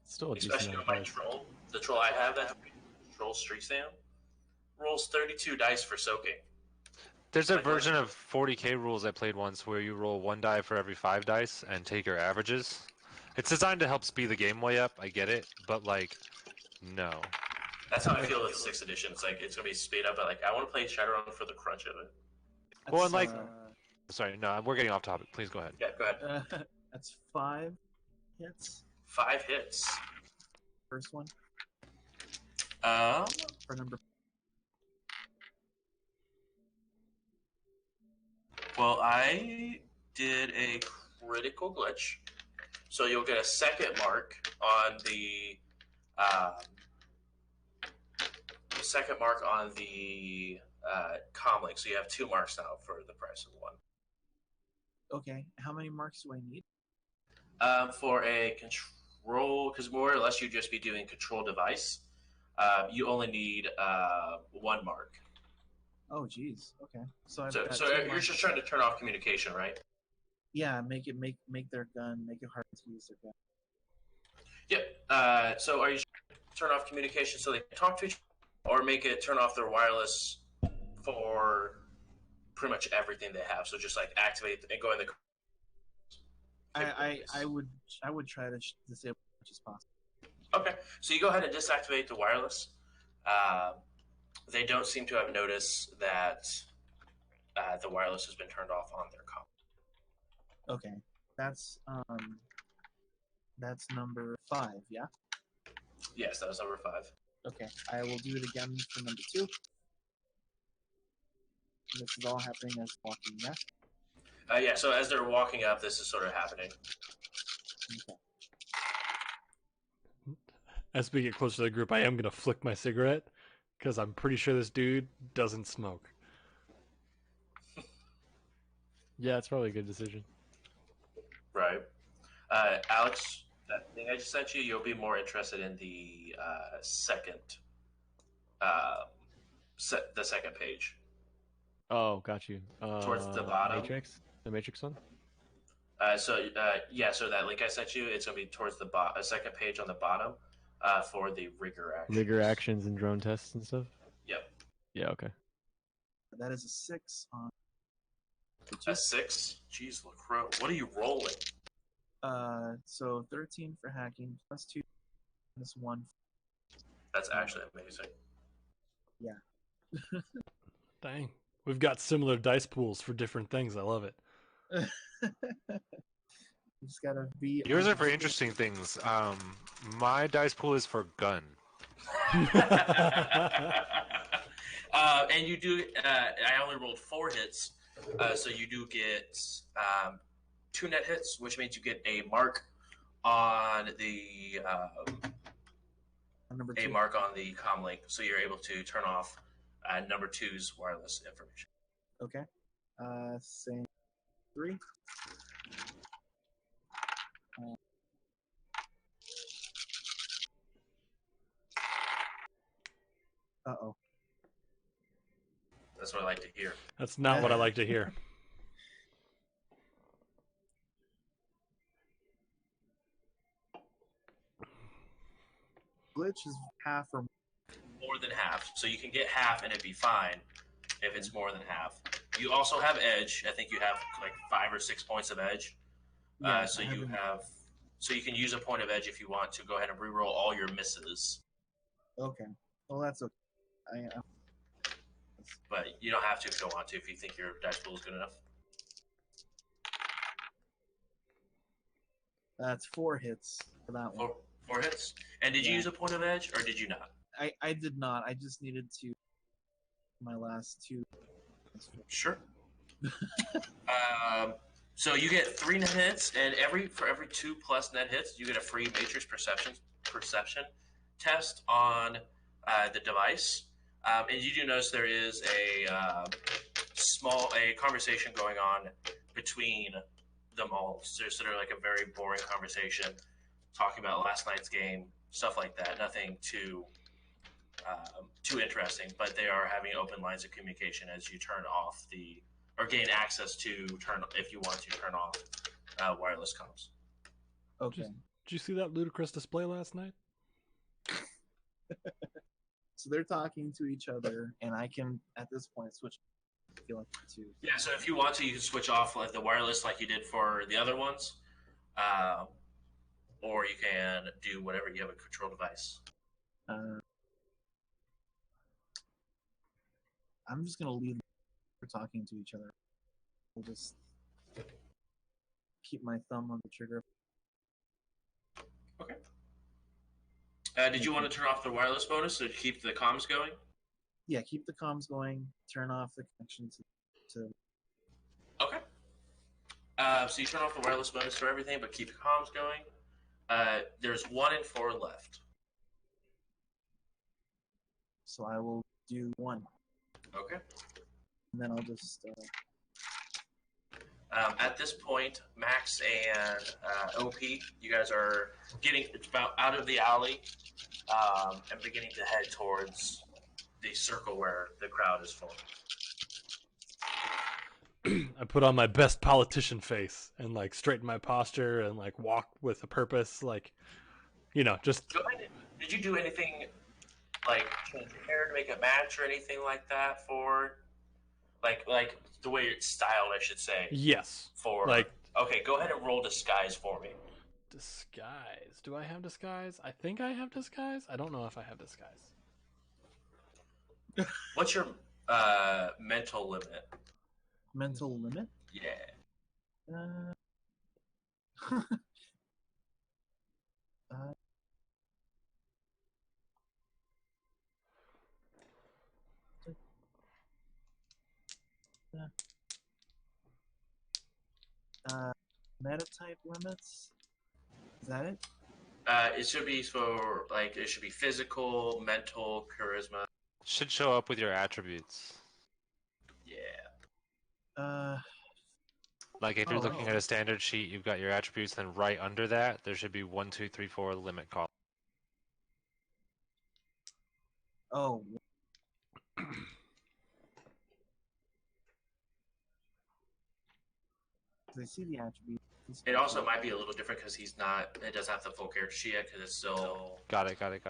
Speaker 3: Still a decent
Speaker 5: Especially
Speaker 3: amount
Speaker 5: when
Speaker 3: of
Speaker 5: my
Speaker 3: dice.
Speaker 5: troll, the troll I have that troll streak stand, rolls 32 dice for soaking.
Speaker 2: There's a
Speaker 5: Like,
Speaker 2: version of 40k rules I played once where you roll 1 die for every 5 dice and take your averages. It's designed to help speed the game way up, I get it, but like, no.
Speaker 5: That's how I feel with 6th edition. It's like, it's going to be speed up, but like, I want to play Shadowrun for the crunch of it.
Speaker 2: Well, and
Speaker 4: That's,
Speaker 2: like- Sorry, no, we're getting off topic. Please go ahead.
Speaker 5: Yeah, go ahead.
Speaker 4: that's 5 hits.
Speaker 5: 5 hits.
Speaker 4: First one
Speaker 5: Um,
Speaker 4: for number.
Speaker 5: well, I did a critical glitch. So you'll get a second mark on the comlink. So you have 2 marks now for the price of 1.
Speaker 4: Okay, how many marks do I need?
Speaker 5: For a control, because more or less you'd just be doing control device. You only need 1 mark.
Speaker 4: Oh, geez. Okay, so I've
Speaker 5: So,
Speaker 4: got
Speaker 5: so
Speaker 4: 2
Speaker 5: you're
Speaker 4: marks.
Speaker 5: just trying to turn off communication, right?
Speaker 4: Yeah, make their gun, make it hard to use their gun.
Speaker 5: Yep. So are you turn off communication so they can talk to each other, or make it turn off their wireless for pretty much everything they have? So just like activate and go in the.
Speaker 4: I would try to disable as much as possible.
Speaker 5: Okay, so you go ahead and deactivate the wireless. They don't seem to have noticed that the wireless has been turned off on their com.
Speaker 4: Okay, that's number 5. Yeah.
Speaker 5: Yes, that was number 5.
Speaker 4: Okay, I will do it again for number 2. This is all happening as walking. Yeah.
Speaker 5: Yeah, so as they're walking up, this is sort of happening.
Speaker 4: Okay.
Speaker 1: As we get closer to the group, I am gonna flick my cigarette because I'm pretty sure this dude doesn't smoke.
Speaker 3: Yeah, it's probably a good decision.
Speaker 5: Right. Alex, that thing I just sent you, you'll be more interested in the second page.
Speaker 3: Oh, got you.
Speaker 5: Towards the bottom.
Speaker 3: The Matrix one.
Speaker 5: So that link I sent you, it's going to be towards the second page on the bottom for the rigor actions.
Speaker 3: Rigor actions and drone tests and stuff.
Speaker 5: Yep.
Speaker 3: Yeah. Okay.
Speaker 4: That is a 6 on.
Speaker 5: A 6? Jeez, LaCroix, what are you rolling?
Speaker 4: So 13 for hacking, plus 2, minus 1.
Speaker 5: That's actually amazing.
Speaker 4: Yeah.
Speaker 1: Dang, we've got similar dice pools for different things. I love it.
Speaker 4: You just gotta be.
Speaker 2: Yours are for interesting things. My dice pool is for gun.
Speaker 5: And you do. I only rolled 4 hits, so you do get 2 net hits, which means you get a mark on the
Speaker 4: number
Speaker 5: a
Speaker 4: 2.
Speaker 5: mark on the comlink, so you're able to turn off number 2's wireless information.
Speaker 4: Okay. Same 3. Uh-oh.
Speaker 5: That's what I like to hear.
Speaker 1: That's not what I like to hear.
Speaker 4: Glitch is half or
Speaker 5: More than half, so you can get half and it'd be fine if it's more than half. You also have edge. I think you have like 5 or 6 points of edge.
Speaker 4: yeah,
Speaker 5: So
Speaker 4: I
Speaker 5: you
Speaker 4: haven't-
Speaker 5: have, so you can use a point of edge if you want to go ahead and reroll all your misses,
Speaker 4: Okay. Well, that's okay.
Speaker 5: but you don't have to if you don't want to. If you think your dice pool is good enough.
Speaker 4: That's 4 hits for that one.
Speaker 5: 4 hits. And did you
Speaker 4: Yeah.
Speaker 5: use a point of edge or did you not?
Speaker 4: I did not. I just needed to. My last 2.
Speaker 5: Sure. So you get 3 net hits, and for every 2 plus net hits, you get a free matrix perception test on the device. And you do notice there is a conversation going on between them all. So they're like a very boring conversation, talking about last night's game, stuff like that. Nothing too interesting, but they are having open lines of communication as you turn off or gain access to turn if you want to turn off wireless comms.
Speaker 4: Okay.
Speaker 1: Did you see that ludicrous display last night?
Speaker 4: So they're talking to each other, and I can at this point switch. I feel like to
Speaker 5: Yeah, so if you want to, you can switch off like the wireless like you did for the other ones, or you can do whatever. You have a control device.
Speaker 4: I'm just gonna leave them for talking to each other. I'll just keep my thumb on the trigger.
Speaker 5: Okay. Did you want to turn off the wireless bonus to keep the comms going?
Speaker 4: Yeah, keep the comms going. Turn off the connection to
Speaker 5: Okay. So you turn off the wireless bonus for everything, but keep the comms going. There's 1 and 4 left.
Speaker 4: So I will do 1,
Speaker 5: Okay.
Speaker 4: and then I'll just
Speaker 5: At this point, Max and OP, you guys are getting about out of the alley and beginning to head towards the circle where the crowd is forming.
Speaker 1: I put on my best politician face and like straighten my posture and like walk with a purpose, like, you know, just.
Speaker 5: Go ahead. Did you do anything like change your hair to make it match or anything like that for like the way it's styled, I should say?
Speaker 1: Yes.
Speaker 5: For
Speaker 1: like
Speaker 5: okay, go ahead and roll disguise for me.
Speaker 1: disguise. Do I have disguise? I think I have disguise. I don't know if I have disguise.
Speaker 5: What's your mental limit?
Speaker 4: mental limit.
Speaker 5: Yeah.
Speaker 4: Meta type limits. Is that it?
Speaker 5: It should be for like it should be physical, mental, charisma.
Speaker 2: Should show up with your attributes.
Speaker 5: Yeah.
Speaker 2: Like if you're
Speaker 4: Oh,
Speaker 2: looking at a standard sheet, you've got your attributes, then right under that, there should be 1, 2, 3, 4 limit column.
Speaker 4: Oh. I see the attribute.
Speaker 5: It also might be a little different because he's not. It doesn't have the full character sheet yet because it's still
Speaker 2: Got it.
Speaker 5: in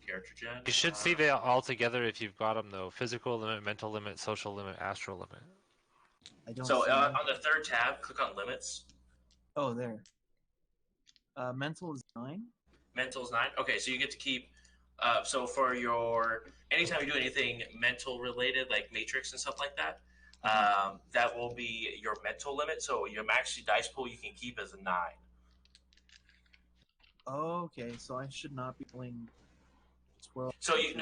Speaker 5: character gen.
Speaker 2: You should see they all together if you've got them though. Physical limit, mental limit, social limit, astral limit.
Speaker 4: I don't
Speaker 5: So
Speaker 4: see
Speaker 5: on the third tab, click on limits.
Speaker 4: Oh, there. Mental is 9.
Speaker 5: Mental's 9. Okay, so you get to keep. So for your anytime you do anything mental related, like matrix and stuff like that, that will be your mental limit. So your max dice pool you can keep is a 9.
Speaker 4: Okay, so I should not be playing 12.
Speaker 5: So you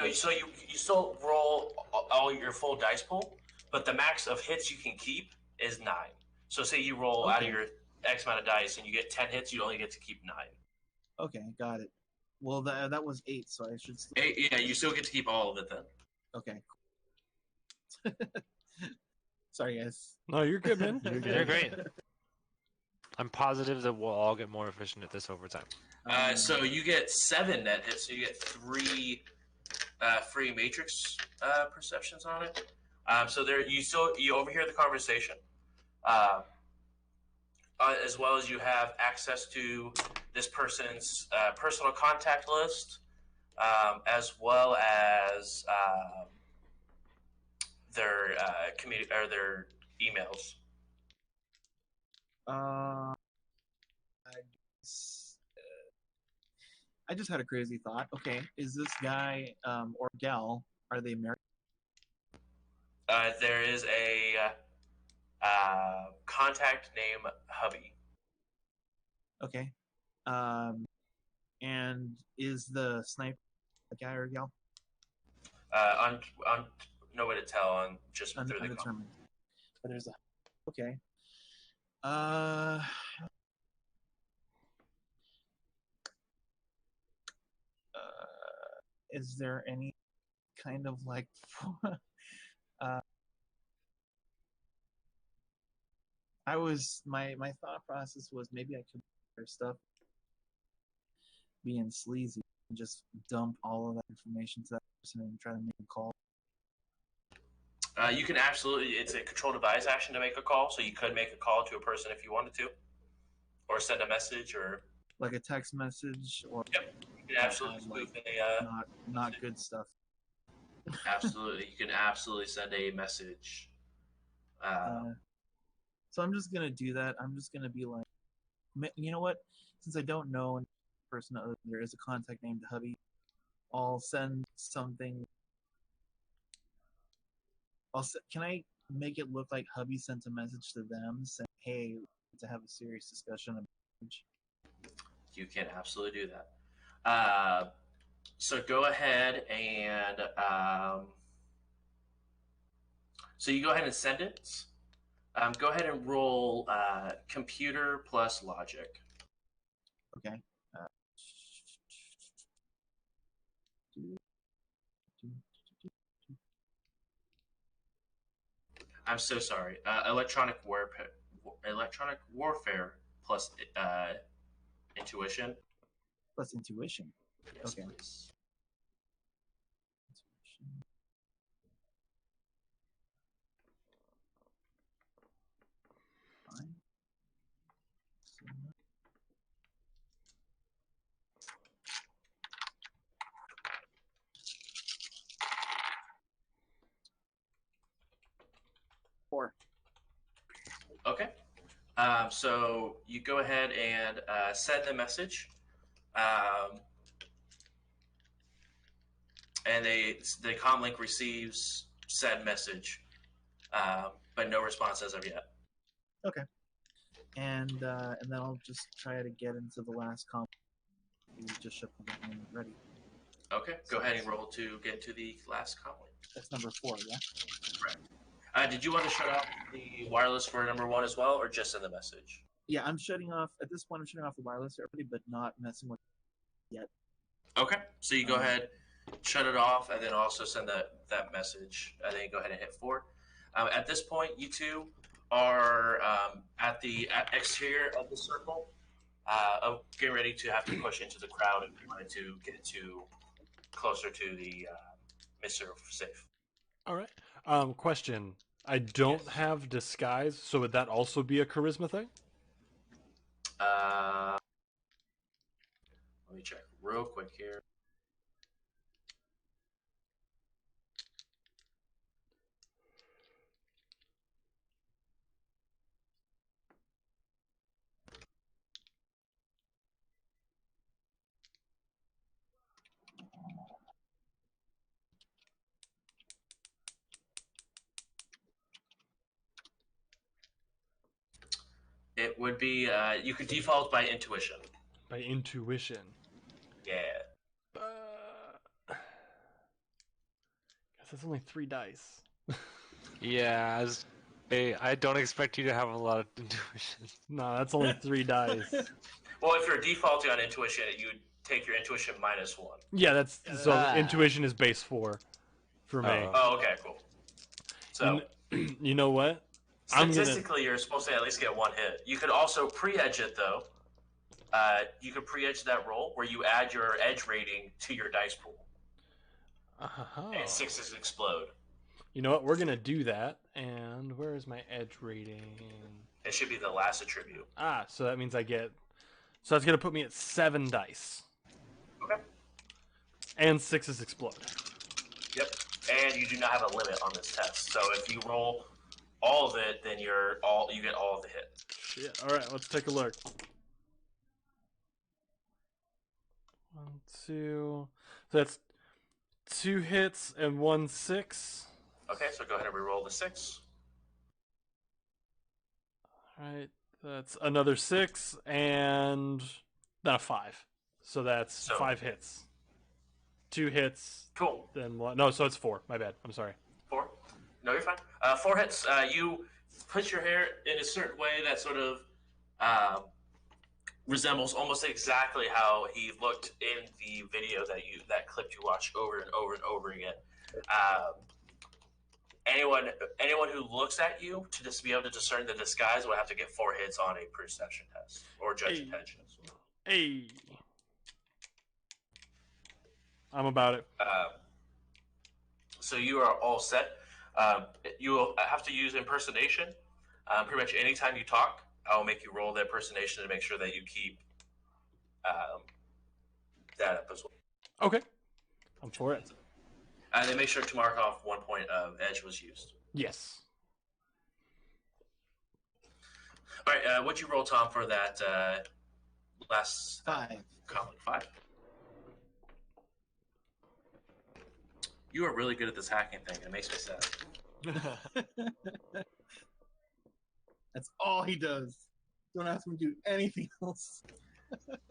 Speaker 5: still roll all your full dice pool, but the max of hits you can keep is 9. So say you roll out of your X amount of dice and you get 10 hits, you only get to keep 9.
Speaker 4: Okay, got it. Well, that was 8, so I should still...
Speaker 5: 8, yeah, you still get to keep all of it then.
Speaker 4: Okay. Sorry, guys.
Speaker 1: No, you're good, man.
Speaker 2: You're great. I'm positive that we'll all get more efficient at this over time.
Speaker 5: So you get 7 net hits, so you get 3 free matrix perceptions on it. So there, you overhear the conversation, as well as you have access to this person's personal contact list, as well as their their emails.
Speaker 4: I just had a crazy thought. Okay, is this guy or gal, are they married?
Speaker 5: There is a contact name Hubby.
Speaker 4: Okay. And is the sniper a guy or a gal?
Speaker 5: On no way to tell on just through the
Speaker 4: Undetermined. But there's a... Okay. Is there any kind of like my thought process was maybe I could their stuff being sleazy and just dump all of that information to that person and try to make a call.
Speaker 5: You can absolutely. It's a control device action to make a call, so you could make a call to a person if you wanted to, or send a message, or
Speaker 4: Like a text message or
Speaker 5: yep, you can absolutely spoof
Speaker 4: not good stuff.
Speaker 5: absolutely, you can absolutely send a message.
Speaker 4: So I'm just gonna do that. I'm just gonna be like, you know what? Since I don't know a person, there is a contact named Hubby. I'll send something. Can I make it look like Hubby sent a message to them saying, "Hey, to have a serious discussion about marriage"?
Speaker 5: You can absolutely do that. So go ahead and so you go ahead and send it. Go ahead and roll computer plus logic.
Speaker 4: Okay.
Speaker 5: I'm so sorry. Electronic warfare plus intuition.
Speaker 4: Plus intuition.
Speaker 5: Yes,
Speaker 4: Okay.
Speaker 5: please.
Speaker 4: Intuition. Fine. Four.
Speaker 5: Okay. So you go ahead and send the message, and the comlink receives said message, but no response as of yet.
Speaker 4: Okay. And then I'll just try to get into the last comp. You just shut the button when you're ready.
Speaker 5: Okay. Go ahead and roll to get to the last comlink.
Speaker 4: That's number 4, yeah?
Speaker 5: Correct. Did you want to shut off the wireless for number 1 as well, or just send the message?
Speaker 4: Yeah, I'm shutting off, at this point, I'm shutting off the wireless to everybody, but not messing with it yet.
Speaker 5: Okay. So you go ahead, shut it off, and then also send that message, and then go ahead and hit 4. At this point, you two are at the exterior of the circle, getting ready to have to push into the crowd if you wanted to get to closer to the Mr. Safe.
Speaker 1: All right. Question. I don't
Speaker 5: Yes.
Speaker 1: have disguise, so would that also be a charisma thing?
Speaker 5: Let me check real quick here. It would be you could default by intuition.
Speaker 1: By intuition.
Speaker 5: Yeah.
Speaker 1: Guess that's only 3 dice.
Speaker 2: Yeah, I don't expect you to have a lot of intuition.
Speaker 1: No, that's only 3 dice.
Speaker 5: Well, if you're defaulting on intuition, you would take your intuition minus 1.
Speaker 1: Yeah, that's so.
Speaker 2: Ah.
Speaker 1: Intuition is base 4 for me.
Speaker 2: Oh.
Speaker 5: Oh, okay, cool. So
Speaker 1: You know what?
Speaker 5: statistically, you're supposed to at least get 1 hit. You could also pre-edge it though. You could pre-edge that roll where you add your edge rating to your dice pool, and 6s explode.
Speaker 1: You know what? We're gonna do that. And where is my edge rating?
Speaker 5: It should be the last attribute.
Speaker 1: So that means I get. So that's gonna put me at 7 dice.
Speaker 5: Okay.
Speaker 1: And 6s explode.
Speaker 5: Yep. And you do not have a limit on this test. So if you roll all of it, then you get all of the hit.
Speaker 1: Shit. All right, let's take a look. 1, 2. So that's 2 hits and 1 6.
Speaker 5: Okay, so go ahead and re-roll the 6.
Speaker 1: All right, that's another 6 and then a 5. So that's 5 hits. 2 hits.
Speaker 5: Cool.
Speaker 1: Then 1. No, so it's 4. My bad. I'm sorry.
Speaker 5: 4? No, you're fine. 4 hits. You put your hair in a certain way that sort of resembles almost exactly how he looked in the video that clip you watched over and over and over again. anyone who looks at you to just be able to discern the disguise will have to get 4 hits on a perception test or judge
Speaker 1: Hey.
Speaker 5: attention as well.
Speaker 1: Hey, I'm about it.
Speaker 5: So you are all set. You will have to use impersonation. Pretty much anytime you talk, I'll make you roll the impersonation to make sure that you keep that up as well.
Speaker 1: Okay, I'm for it.
Speaker 5: And then make sure to mark off 1 point of edge was used.
Speaker 1: Yes.
Speaker 5: All right, what'd you roll, Tom, for that last
Speaker 4: 5.
Speaker 5: column? 5. You are really good at this hacking thing. It makes me sad.
Speaker 4: That's all he does. Don't ask him to do anything else.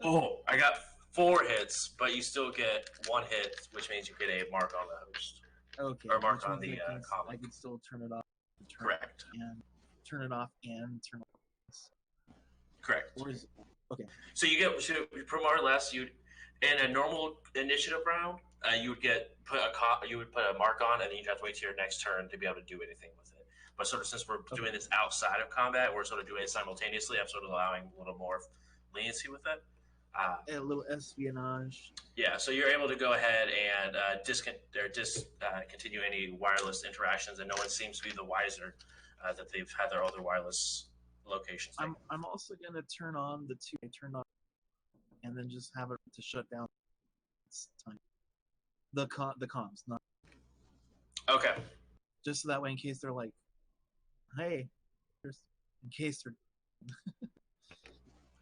Speaker 5: Oh, I got 4 hits, but you still get 1 hit, which means you get a mark on the host.
Speaker 4: Okay.
Speaker 5: Or mark
Speaker 4: which
Speaker 5: on
Speaker 4: means
Speaker 5: the
Speaker 4: I can,
Speaker 5: column.
Speaker 4: I can still turn it off.
Speaker 5: Correct.
Speaker 4: And turn it off and turn it off.
Speaker 5: Correct.
Speaker 4: Or is, okay.
Speaker 5: So you get, so for more or less, you in a normal initiative round, you would put a mark on, and then you'd have to wait till your next turn to be able to do anything with it. But sort of since we're doing this outside of combat, we're sort of doing it simultaneously. I'm sort of allowing a little more leniency with it.
Speaker 4: A little espionage.
Speaker 5: Yeah, so you're able to go ahead and discontinue any wireless interactions, and no one seems to be the wiser that they've had their other wireless locations.
Speaker 4: I'm also gonna turn on the 2 I turned on, and then just have it to shut down. It's time. The comms, not
Speaker 5: Okay.
Speaker 4: just so that way in case they're like, hey, in case they're.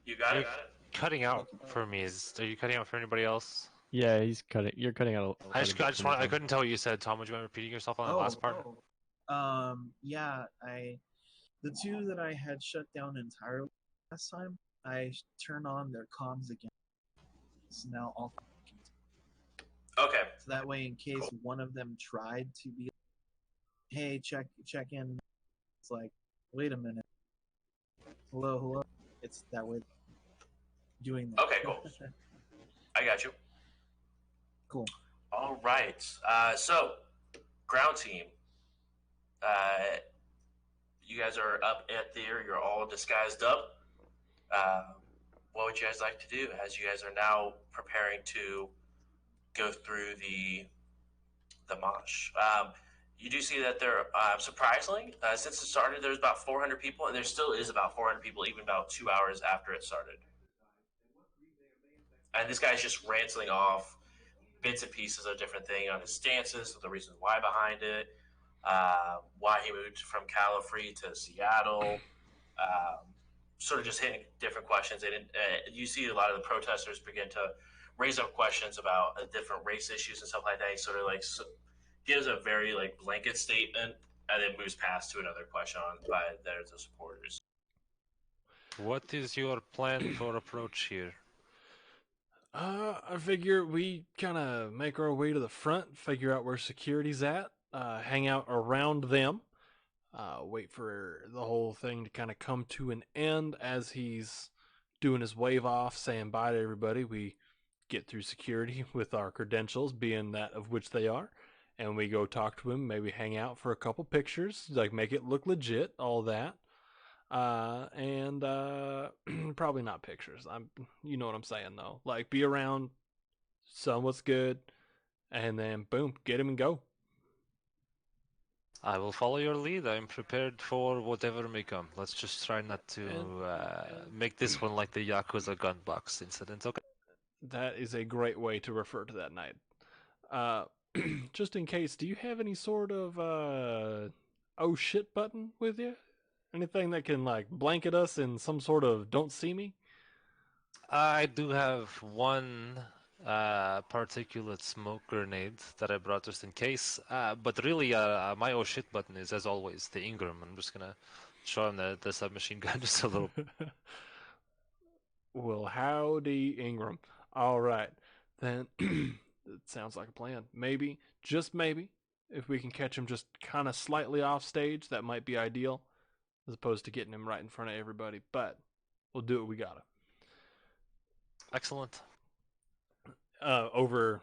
Speaker 5: You got it.
Speaker 2: Cutting out for me. Are you cutting out for anybody else?
Speaker 3: Yeah, he's cutting. You're cutting out.
Speaker 2: I couldn't tell what you said, Tom. Would you mind repeating yourself on the last part?
Speaker 4: Yeah, the 2 that I had shut down entirely last time, I turned on their comms again. So now all.
Speaker 5: Okay.
Speaker 4: So that way, in case one of them tried to be, hey, check in. It's like, wait a minute. Hello. It's that way. Doing that.
Speaker 5: Okay, cool. I got you.
Speaker 4: Cool.
Speaker 5: All right. So, ground team. You guys are up at there. You're all disguised up. What would you guys like to do as you guys are now preparing to go through the mosh? You do see that there, surprisingly, since it started, there's about 400 people, and there still is about 400 people, even about 2 hours after it started. And this guy's just ranting off bits and pieces of different things on his stances, the reasons why behind it, why he moved from Califree to Seattle, sort of just hitting different questions. And you see a lot of the protesters begin to raise up questions about different race issues and stuff like that. He sort of gives a very blanket statement and then moves past to another question by the supporters.
Speaker 2: What is your plan for approach here?
Speaker 1: I figure we kind of make our way to the front, figure out where security's at, hang out around them, wait for the whole thing to kind of come to an end as he's doing his wave off, saying bye to everybody. We get through security with our credentials, being that of which they are, and we go talk to him, maybe hang out for a couple pictures, make it look legit, all that. And probably not pictures. You know what I'm saying though. Be around, son, what's good, and then boom, get him and go.
Speaker 2: I will follow your lead. I'm prepared for whatever may come. Let's just try not to make this one like the Yakuza gun box incident, okay?
Speaker 1: That is a great way to refer to that night. Just in case, do you have any sort of oh shit button with you? Anything that can blanket us in some sort of don't see me?
Speaker 2: I do have one particulate smoke grenade that I brought just in case. But really, my oh shit button is, as always, the Ingram. I'm just gonna show him the submachine gun just a little.
Speaker 1: Well, howdy, Ingram. All right, then it sounds like a plan. Maybe, just maybe, if we can catch him just kind of slightly off stage, that might be ideal, as opposed to getting him right in front of everybody. But we'll do what we gotta.
Speaker 2: Excellent.
Speaker 1: Over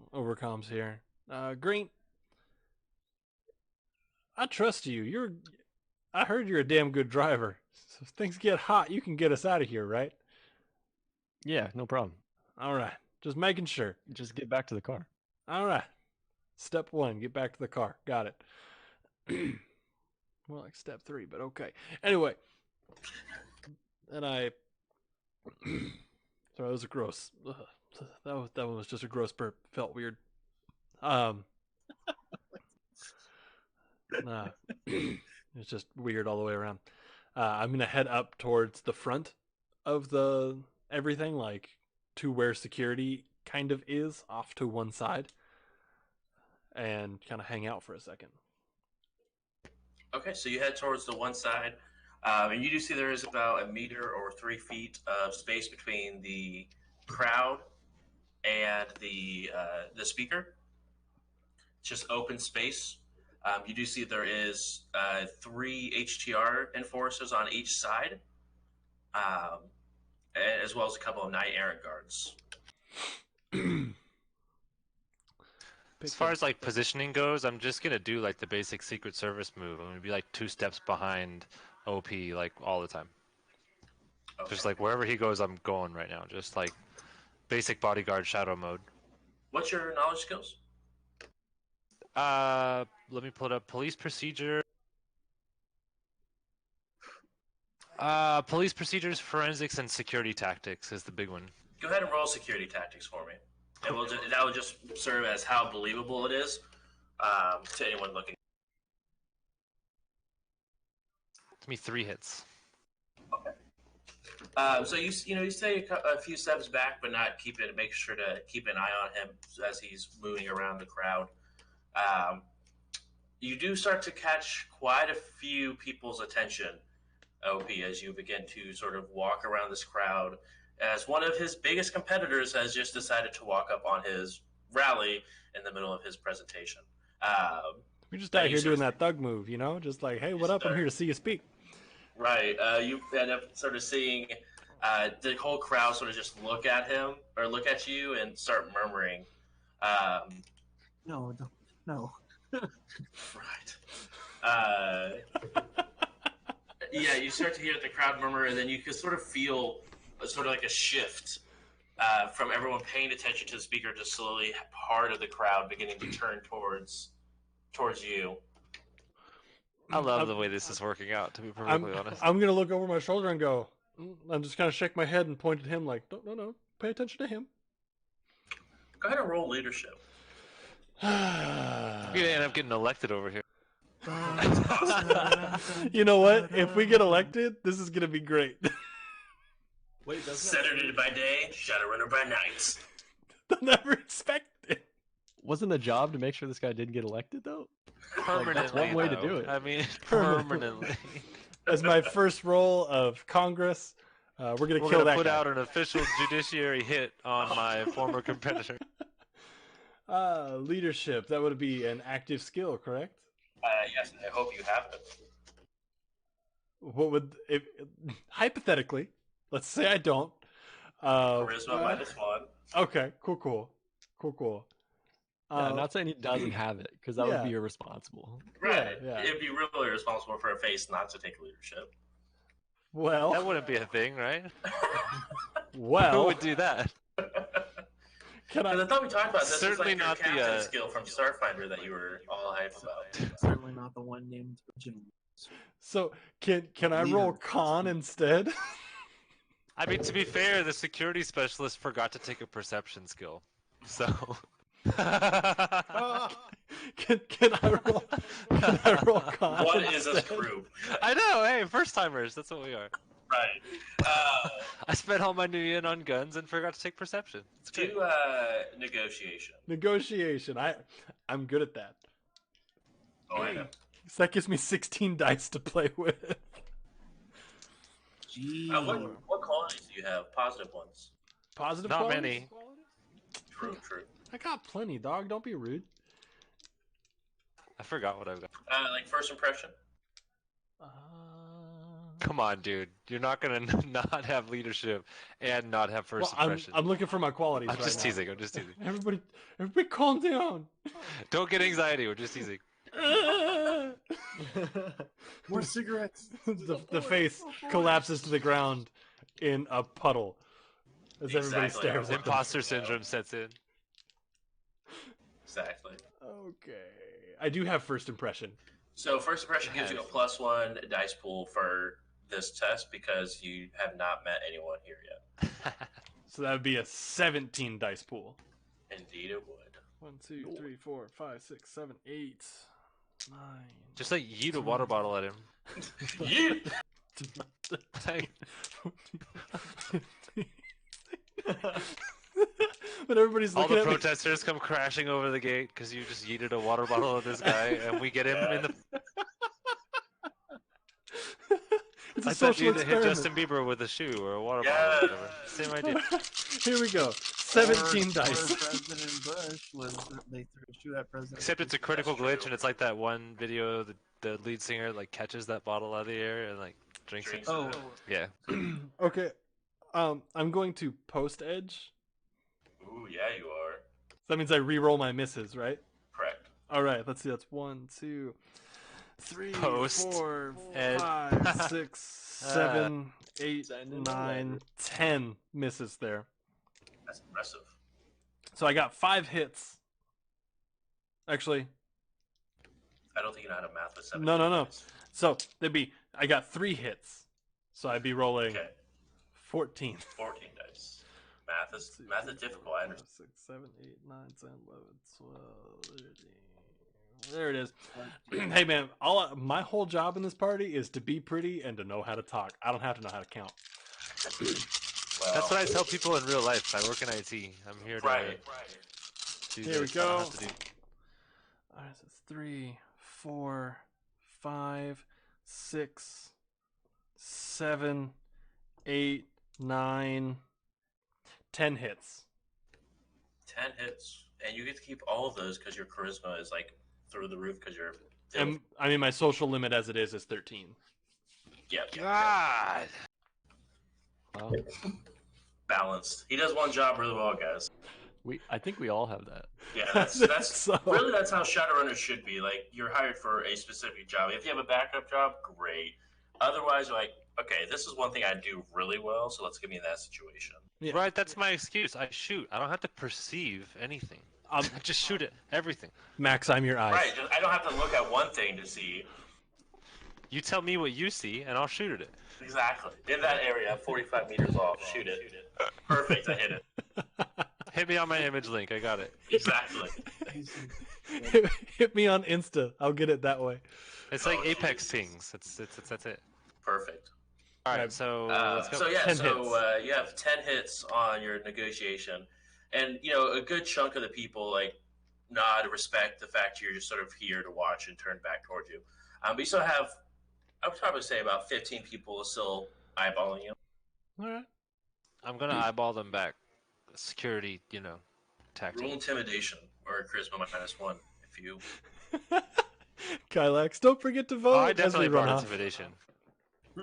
Speaker 1: comms here. Green, I trust you. I heard you're a damn good driver. So if things get hot, you can get us out of here, right?
Speaker 3: Yeah, no problem.
Speaker 1: All right. Just making sure.
Speaker 3: Just get back to the car.
Speaker 1: All right. Step 1, get back to the car. Got it. More like step 3, but okay. Anyway. And I... Sorry, that was a gross... Ugh. That one was just a gross burp. Felt weird. It's just weird all the way around. I'm gonna head up towards the front of the everything, like to where security kind of is, off to one side, and kind of hang out for a second.
Speaker 5: Okay, so you head towards the one side, and you do see there is about a meter or 3 feet of space between the crowd and the speaker. It's just open space. You do see there is 3 HTR enforcers on each side, as well as a couple of night errant guards.
Speaker 2: As far as like positioning goes, I'm just gonna do like the basic Secret Service move. I'm gonna be like 2 steps behind OP like all the time.
Speaker 5: Okay.
Speaker 2: Just like wherever he goes, I'm going right now. Just like basic bodyguard shadow mode.
Speaker 5: What's your knowledge skills?
Speaker 2: Let me pull it up. Police procedure. Police procedures, forensics, and security tactics is the big one.
Speaker 5: Go ahead and roll security tactics for me. And that will just serve as how believable it is to anyone looking.
Speaker 2: Give me 3 hits.
Speaker 5: So you stay a few steps back, but not make sure to keep an eye on him as he's moving around the crowd. You do start to catch quite a few people's attention, OP, as you begin to sort of walk around this crowd, as one of his biggest competitors has just decided to walk up on his rally in the middle of his presentation.
Speaker 1: We're just out here doing that thug move, you know? Just like, hey, what up? I'm here to see you speak.
Speaker 5: Right. You end up sort of seeing the whole crowd sort of just look at him, or look at you, and start murmuring.
Speaker 4: No, no.
Speaker 5: Right. Yeah, you start to hear the crowd murmur, and then you can sort of feel sort of like a shift from everyone paying attention to the speaker to slowly part of the crowd beginning to turn towards you.
Speaker 2: I love the way this is working out, to be perfectly honest.
Speaker 1: I'm going to look over my shoulder and go, I'm just kind of shake my head and point at him like, no, pay attention to him.
Speaker 5: Go ahead and roll leadership.
Speaker 2: I'm gonna end up getting elected over here.
Speaker 1: You know what? If we get elected, this is gonna be great.
Speaker 3: Wait,
Speaker 5: Saturday by day, Shadowrunner by night.
Speaker 1: They'll never expect it.
Speaker 3: Wasn't the job to make sure this guy didn't get elected though?
Speaker 2: Permanently.
Speaker 3: That's one way to do it.
Speaker 2: I mean, permanently.
Speaker 1: As my first role of Congress, we're gonna kill that
Speaker 2: put
Speaker 1: guy.
Speaker 2: out an official judiciary hit on my former competitor.
Speaker 1: Leadership. That would be an active skill, correct?
Speaker 5: Yes, I hope you have it.
Speaker 1: What would if hypothetically? Let's say I don't.
Speaker 5: Charisma -1.
Speaker 1: Okay, cool.
Speaker 3: Yeah, I'm not saying he doesn't have it, because that would be irresponsible.
Speaker 5: Right.
Speaker 1: Yeah.
Speaker 5: It'd be really irresponsible for a face not to take leadership.
Speaker 1: Well,
Speaker 2: That wouldn't be a thing, right? Who
Speaker 1: well,
Speaker 2: would do that?
Speaker 1: can
Speaker 5: Because I
Speaker 1: I?
Speaker 5: thought we talked about this.
Speaker 2: Certainly
Speaker 5: It's like
Speaker 2: not the,
Speaker 5: your captain skill from Starfinder that you were all hyped about.
Speaker 4: Certainly not the one named Jim.
Speaker 1: So can I roll
Speaker 4: Leader.
Speaker 1: con instead?
Speaker 2: I mean, to be fair, the security specialist forgot to take a perception skill. So.
Speaker 1: Can I roll? Can I roll con?
Speaker 5: What is this
Speaker 1: instead?
Speaker 5: crew?
Speaker 2: I know, hey, first timers, that's what we are.
Speaker 5: Right.
Speaker 2: I spent all my new yen on guns and forgot to take perception. It's great.
Speaker 5: Do negotiation.
Speaker 1: Negotiation. I'm good at that.
Speaker 5: Oh, I know.
Speaker 1: So that gives me 16 dice to play with.
Speaker 4: Gee.
Speaker 5: What qualities do you have? Positive ones.
Speaker 1: Positive.
Speaker 2: Not
Speaker 1: qualities?
Speaker 2: many.
Speaker 5: True.
Speaker 1: I got plenty, dog. Don't be rude.
Speaker 2: I forgot what I've got.
Speaker 5: Like first impression.
Speaker 2: Come on, dude. You're not gonna not have leadership and not have first
Speaker 1: Well,
Speaker 2: impression.
Speaker 1: I'm looking for my qualities.
Speaker 2: I'm
Speaker 1: right
Speaker 2: just
Speaker 1: now.
Speaker 2: teasing. I'm just teasing.
Speaker 1: Everybody, calm down.
Speaker 2: Don't get anxiety. We're just teasing.
Speaker 4: More cigarettes.
Speaker 1: The face collapses to the ground in a puddle as everybody
Speaker 5: Exactly.
Speaker 1: stares at them.
Speaker 2: Imposter syndrome sets in.
Speaker 5: Exactly.
Speaker 1: Okay. I do have first impression.
Speaker 5: So first impression gives you a
Speaker 2: Yes.
Speaker 5: +1 dice pool for this test because you have not met anyone here yet.
Speaker 1: So that would be a 17 dice pool.
Speaker 5: Indeed, it would.
Speaker 1: 1, 2, 3, 4, 5, 6, 7, 8, 9.
Speaker 2: Just like yeet a water bottle at him.
Speaker 5: Yeet!
Speaker 2: Like,
Speaker 1: But everybody's
Speaker 2: all
Speaker 1: looking
Speaker 2: the
Speaker 1: at me.
Speaker 2: protesters come crashing over the gate because you just yeeted a water bottle at this guy, and we get him in the.
Speaker 1: It's a
Speaker 2: I thought
Speaker 1: social
Speaker 2: you hit
Speaker 1: experiment.
Speaker 2: Justin Bieber with a shoe or a water bottle or whatever. Same idea.
Speaker 1: Here we go. 17
Speaker 4: Or
Speaker 1: dice.
Speaker 4: President Bush was they threw a shoe at President.
Speaker 2: Except it's a
Speaker 4: Bush.
Speaker 2: critical
Speaker 5: That's true.
Speaker 2: glitch, and it's like that one video the lead singer like catches that bottle out of the air and like drinks it.
Speaker 4: Oh,
Speaker 2: Yeah.
Speaker 1: Okay. I'm going to post edge.
Speaker 5: Ooh, yeah, you are.
Speaker 1: That means I re-roll my misses, right?
Speaker 5: Correct.
Speaker 1: All right. Let's see. That's 1, 2, 3,
Speaker 2: Post
Speaker 1: 4,
Speaker 2: edge.
Speaker 1: 5, 6, 7, 8,
Speaker 3: Send in a
Speaker 1: 9,
Speaker 3: letter.
Speaker 1: 10 misses there.
Speaker 5: That's impressive.
Speaker 1: So I got 5 hits. Actually,
Speaker 5: I don't think you know how to math with 7.
Speaker 1: no. So they'd be. I got 3 hits. So I'd be rolling
Speaker 5: Okay,
Speaker 1: 14.
Speaker 5: 14 dice. Math is difficult. I understand.
Speaker 1: 6, 7, 8, 9, 10, 11, 12, 13. There it is. Hey man, my whole job in this party is to be pretty and to know how to talk. I don't have to know how to count.
Speaker 5: Well,
Speaker 2: That's what I tell people in real life. I work in IT. I'm here to
Speaker 5: right.
Speaker 2: do
Speaker 1: Here we
Speaker 2: this. I don't
Speaker 1: go.
Speaker 2: have to do.
Speaker 1: All right, so it's 3, 4, 5, 6, 7, 8, 9, 10 hits.
Speaker 5: 10 hits, and you get to keep all of those because your charisma is like through the roof because you're.
Speaker 1: And I mean, my social limit as it is 13.
Speaker 5: Yep.
Speaker 2: God.
Speaker 3: Wow.
Speaker 5: Balanced. He does one job really well, guys.
Speaker 3: I think we all have that.
Speaker 5: Yeah, that's
Speaker 1: So-
Speaker 5: really that's how Shadowrunners should be. Like you're hired for a specific job. If you have a backup job, great. Otherwise, you're like, okay, this is one thing I do really well, so let's get me in that situation.
Speaker 1: Yeah.
Speaker 2: Right, that's my excuse. I shoot. I don't have to perceive anything. I just shoot at everything.
Speaker 1: Max, I'm your eyes.
Speaker 5: Right. I don't have to look at one thing to see
Speaker 2: You tell me what you see, and I'll shoot at it.
Speaker 5: exactly in that area, 45 meters off. Shoot it. Perfect. I hit it.
Speaker 2: Hit me on my image link. I got it.
Speaker 5: Exactly.
Speaker 1: Hit me on Insta. I'll get it that way.
Speaker 2: It's like
Speaker 5: Oh,
Speaker 2: Apex
Speaker 5: Jesus.
Speaker 2: pings. That's it.
Speaker 5: Perfect.
Speaker 2: All
Speaker 1: Right.
Speaker 2: right, so let's go.
Speaker 5: So yeah,
Speaker 1: 10
Speaker 5: so
Speaker 1: hits.
Speaker 5: you have 10 hits on your negotiation, and you know a good chunk of the people like nod, respect the fact you're just sort of here to watch and turn back towards you. But you still have, I would probably say about 15 people still eyeballing you.
Speaker 1: All right.
Speaker 2: I'm gonna eyeball them back. Security, tactic.
Speaker 5: Roll intimidation or charisma -1 if you.
Speaker 1: Kylax, don't forget to vote.
Speaker 2: Oh, I
Speaker 1: as we
Speaker 2: definitely
Speaker 1: run
Speaker 2: brought
Speaker 1: off.
Speaker 2: intimidation.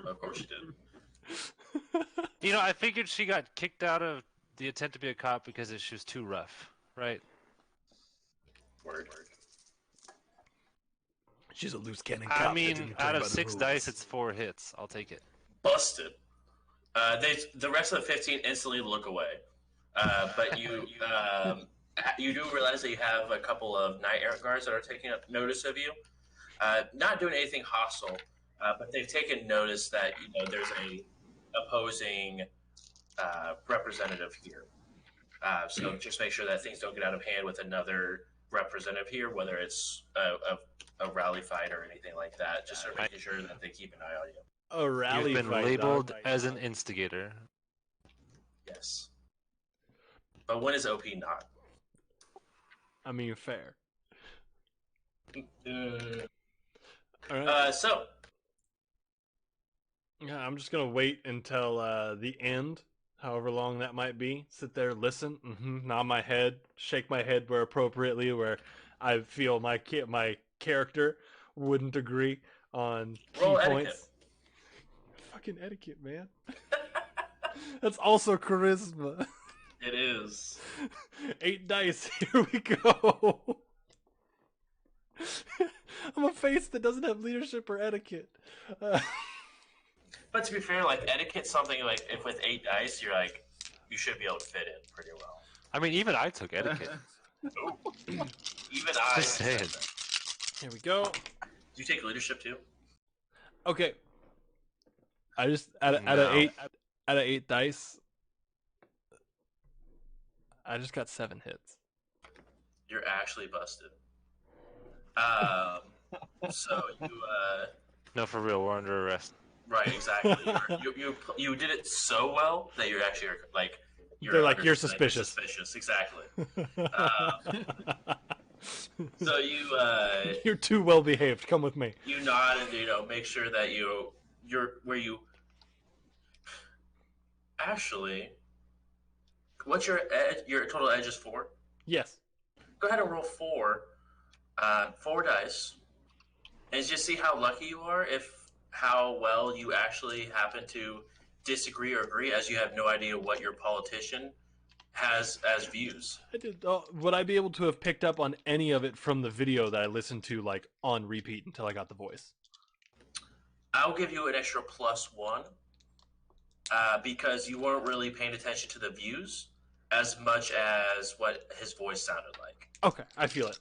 Speaker 5: Of course you did.
Speaker 2: I figured she got kicked out of the attempt to be a cop because she was too rough, right?
Speaker 5: Word.
Speaker 1: She's a loose cannon
Speaker 2: I
Speaker 1: cop that
Speaker 2: mean,
Speaker 1: didn't play
Speaker 2: out
Speaker 1: by
Speaker 2: of
Speaker 1: the
Speaker 2: 6
Speaker 1: rules.
Speaker 2: dice, it's 4 hits. I'll take it.
Speaker 5: Busted. The rest of the 15 instantly look away, but you do realize that you have a couple of night errant guards that are taking up notice of you. Not doing anything hostile, but they've taken notice that there's a opposing representative here. So just make sure that things don't get out of hand with another representative here, whether it's a rally fight or anything like that. Just sort of making sure that they keep an eye on you.
Speaker 1: A rally
Speaker 2: You've been
Speaker 1: fight,
Speaker 2: labeled
Speaker 1: dog.
Speaker 2: as an instigator.
Speaker 5: Yes. But when is OP not?
Speaker 1: I mean, fair.
Speaker 5: Uh,
Speaker 1: All right.
Speaker 5: so
Speaker 1: Yeah, I'm just gonna wait until the end, however long that might be. Sit there, listen, nod my head, shake my head where appropriately, where I feel my character wouldn't agree on key
Speaker 5: Roll
Speaker 1: points.
Speaker 5: etiquette.
Speaker 1: Fucking etiquette, man. That's also charisma.
Speaker 5: It is.
Speaker 1: 8 dice. Here we go. I'm a face that doesn't have leadership or etiquette.
Speaker 5: But to be fair, like etiquette, something like if with 8 dice, you're like, you should be able to fit in pretty well.
Speaker 2: I mean, even I took etiquette.
Speaker 5: Ooh. Even I.
Speaker 2: Just saying.
Speaker 1: Here we go.
Speaker 5: Do you take leadership too?
Speaker 1: Okay. I just out of
Speaker 2: No.
Speaker 1: 8 dice, I just got 7 hits.
Speaker 5: You're actually busted. So you
Speaker 2: No, for real, we're under arrest.
Speaker 5: right, exactly. You did it so well that you're actually like
Speaker 1: They're like,
Speaker 5: under-
Speaker 1: you're suspicious.
Speaker 5: Suspicious, exactly. So you
Speaker 1: You're too well behaved. Come with me.
Speaker 5: you nod and make sure that you're where you actually. What's your edge? Your total edge is 4.
Speaker 1: Yes.
Speaker 5: Go ahead and roll 4 dice, and just see how lucky you are. If how well you actually happen to disagree or agree, as you have no idea what your politician has as views.
Speaker 1: I did. Would I be able to have picked up on any of it from the video that I listened to, like on repeat until I got the voice?
Speaker 5: I'll give you an extra +1 because you weren't really paying attention to the views as much as what his voice sounded like.
Speaker 1: Okay, I feel it.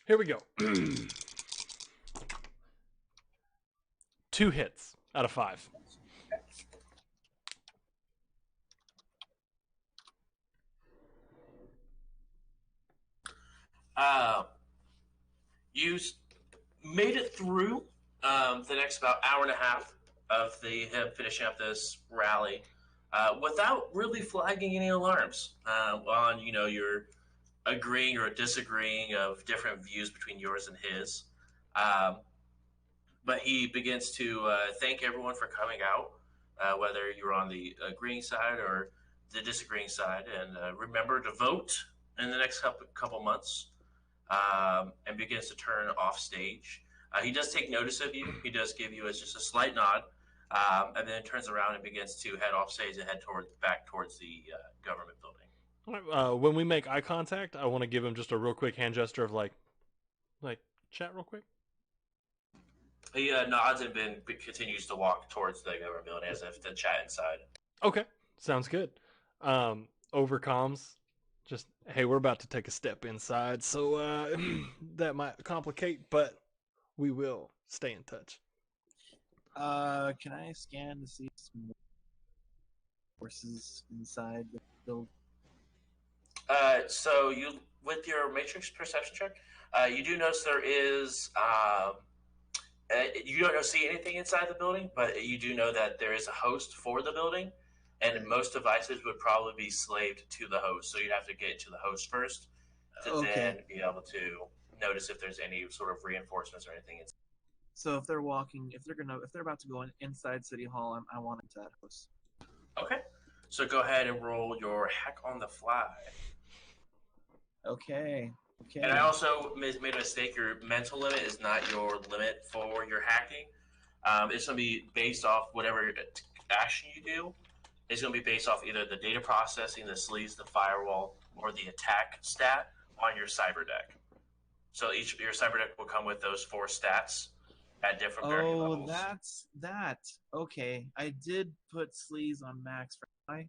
Speaker 1: Here we go. 2 hits out of 5.
Speaker 5: You made it through the next about hour and a half of him finishing up this rally without really flagging any alarms on your agreeing or disagreeing of different views between yours and his. But he begins to thank everyone for coming out, whether you're on the agreeing side or the disagreeing side, and remember to vote in the next couple months, and begins to turn off stage. He does take notice of you. He does give you just a slight nod, and then turns around and begins to head off stage and head back towards the government building.
Speaker 1: When we make eye contact, I want to give him just a real quick hand gesture of like chat real quick.
Speaker 5: He nods and then continues to walk towards the government building as if to chat inside.
Speaker 1: Okay, sounds good. Over comms, just hey, we're about to take a step inside, so that might complicate, but we will stay in touch.
Speaker 4: Can I scan to see some forces inside the building?
Speaker 5: So you, with your matrix perception check, you do notice there is. You don't see anything inside the building, but you do know that there is a host for the building, and most devices would probably be slaved to the host. So you'd have to get to the host first to then be able to notice if there's any sort of reinforcements or anything.
Speaker 4: So if they're about to go inside City Hall, I want into that host.
Speaker 5: Okay. So go ahead and roll your hack on the fly.
Speaker 4: Okay.
Speaker 5: And I also made a mistake. Your mental limit is not your limit for your hacking. It's going to be based off whatever action you do. It's going to be based off either the data processing, the sleeves, the firewall, or the attack stat on your cyber deck. So your cyber deck will come with those 4 stats at different varying levels.
Speaker 4: Oh, that's that. Okay, I did put sleaze on max for high,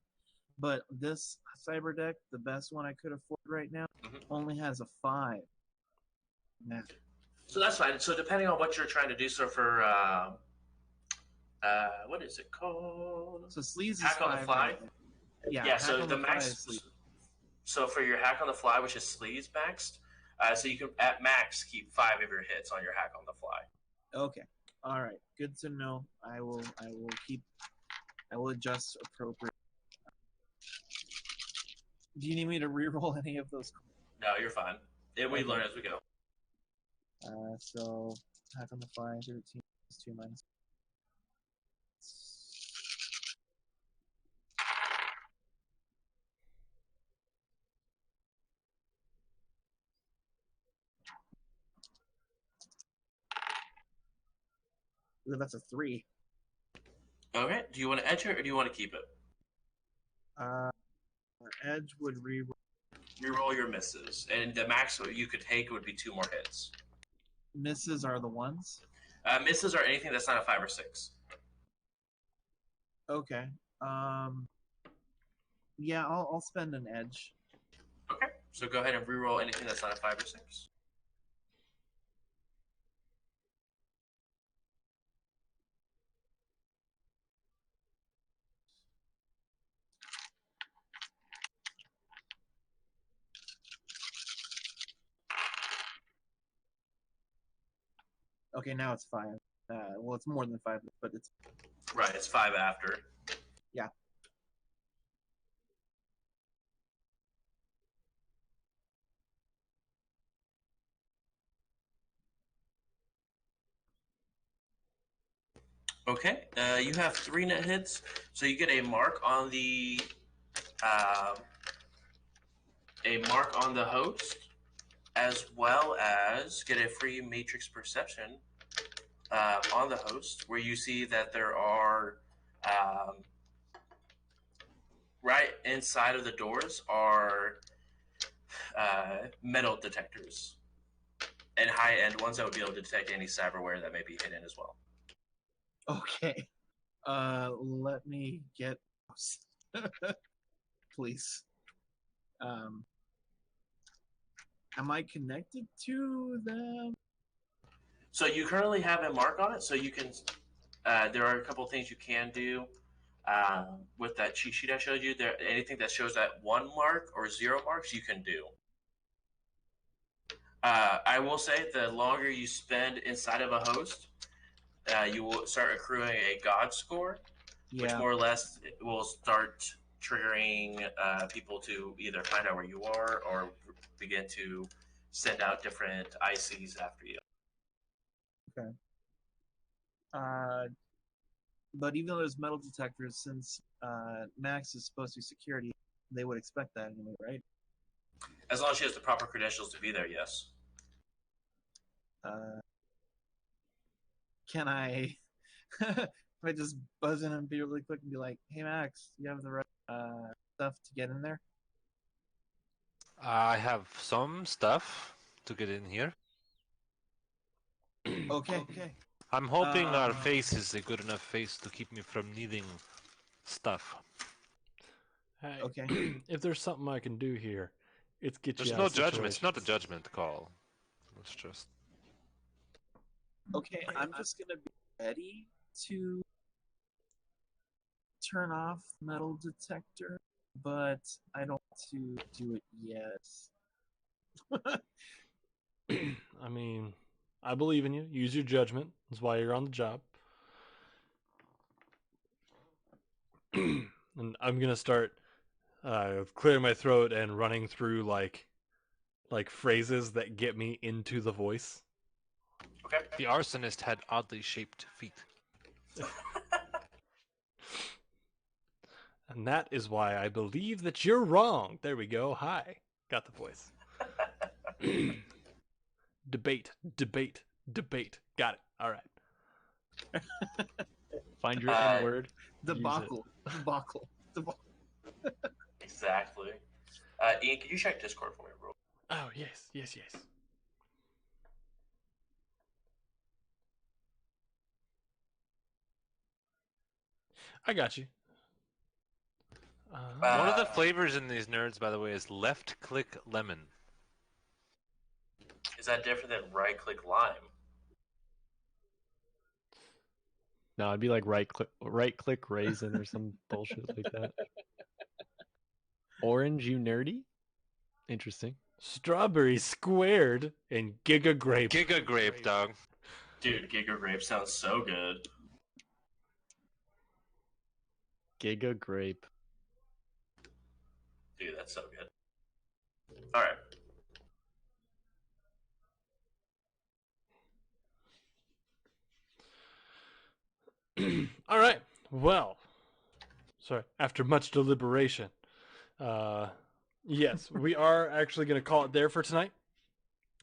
Speaker 4: but this cyber deck, the best one I could afford right now, only has a 5. Man.
Speaker 5: So that's fine. So depending on what you're trying to do, so for what is it called?
Speaker 4: So sleaze is
Speaker 5: hack on the
Speaker 4: 5.
Speaker 5: fly.
Speaker 4: Right? Yeah.
Speaker 5: So the max. So for your hack on the fly, which is sleaze maxed, so you can at max keep 5 of your hits on your hack on the fly.
Speaker 4: Okay. All right. Good to know. I will adjust appropriately. Do you need me to reroll any of those?
Speaker 5: No, you're fine. We learn as we go.
Speaker 4: So hack on the fly, 13 plus 2 minus. That's a 3.
Speaker 5: Okay. Do you want to edge it or do you want to keep it?
Speaker 4: Edge would reroll.
Speaker 5: Reroll your misses, and the max you could take would be 2 more hits.
Speaker 4: misses are the ones.
Speaker 5: Misses are anything that's not a 5 or 6.
Speaker 4: Okay. Yeah, I'll spend an edge.
Speaker 5: Okay, so go ahead and reroll anything that's not a 5 or 6.
Speaker 4: Okay, now it's 5. Well, it's more than 5, but it's
Speaker 5: Right, it's 5 after.
Speaker 4: yeah.
Speaker 5: Okay, you have 3 net hits, so you get a mark on the host, as well as get a free matrix perception on the host, where you see that there are right inside of the doors are metal detectors and high-end ones that would be able to detect any cyberware that may be hidden as well.
Speaker 4: Okay. Let me get please. Am I connected to them?
Speaker 5: So you currently have a mark on it, so you can. There are a couple of things you can do with that cheat sheet I showed you. There, anything that shows that 1 mark or 0 marks, you can do. I will say, the longer you spend inside of a host, you will start accruing a God score, which more or less will start triggering people to either find out where you are or begin to send out different ICs after you.
Speaker 4: Okay. But even though there's metal detectors, since Max is supposed to be security, they would expect that anyway, right?
Speaker 5: As long as she has the proper credentials to be there, yes.
Speaker 4: Can I if I just buzz in and be really quick and be like, "Hey Max, you have the right stuff to get in there?"
Speaker 2: I have some stuff to get in here.
Speaker 4: Okay.
Speaker 2: I'm hoping our face is a good enough face to keep me from needing stuff.
Speaker 1: Hey,
Speaker 4: Okay.
Speaker 1: if there's something I can do here, it's get
Speaker 2: There's
Speaker 1: you out
Speaker 2: no
Speaker 1: of
Speaker 2: judgment. It's not a
Speaker 1: situations.
Speaker 2: judgment call. It's just.
Speaker 4: Okay, I'm just gonna be ready to turn off metal detector, but I don't want to do it yet.
Speaker 1: I mean, I believe in you. Use your judgment. That's why you're on the job. And I'm gonna start clearing my throat and running through like phrases that get me into the voice.
Speaker 5: Okay.
Speaker 2: The arsonist had oddly shaped feet.
Speaker 1: And that is why I believe that you're wrong. There we go. Hi. Got the voice. Debate. Got it. All right.
Speaker 3: Find your N word.
Speaker 4: Debacle.
Speaker 5: Exactly. Ian, can you check Discord for me, bro?
Speaker 1: Oh, yes. I got you.
Speaker 2: One of the flavors in these nerds, by the way, is left click lemon.
Speaker 5: Is that different than right-click lime?
Speaker 3: No, it'd be like right click raisin or some bullshit like that. Orange, you nerdy? Interesting.
Speaker 1: Strawberry squared and Giga Grape.
Speaker 2: Giga grape, dog.
Speaker 5: Dude, Giga Grape sounds so good.
Speaker 3: Giga grape.
Speaker 5: Dude, that's so good. All right.
Speaker 1: All right. Well, sorry. After much deliberation, yes, we are actually going to call it there for tonight.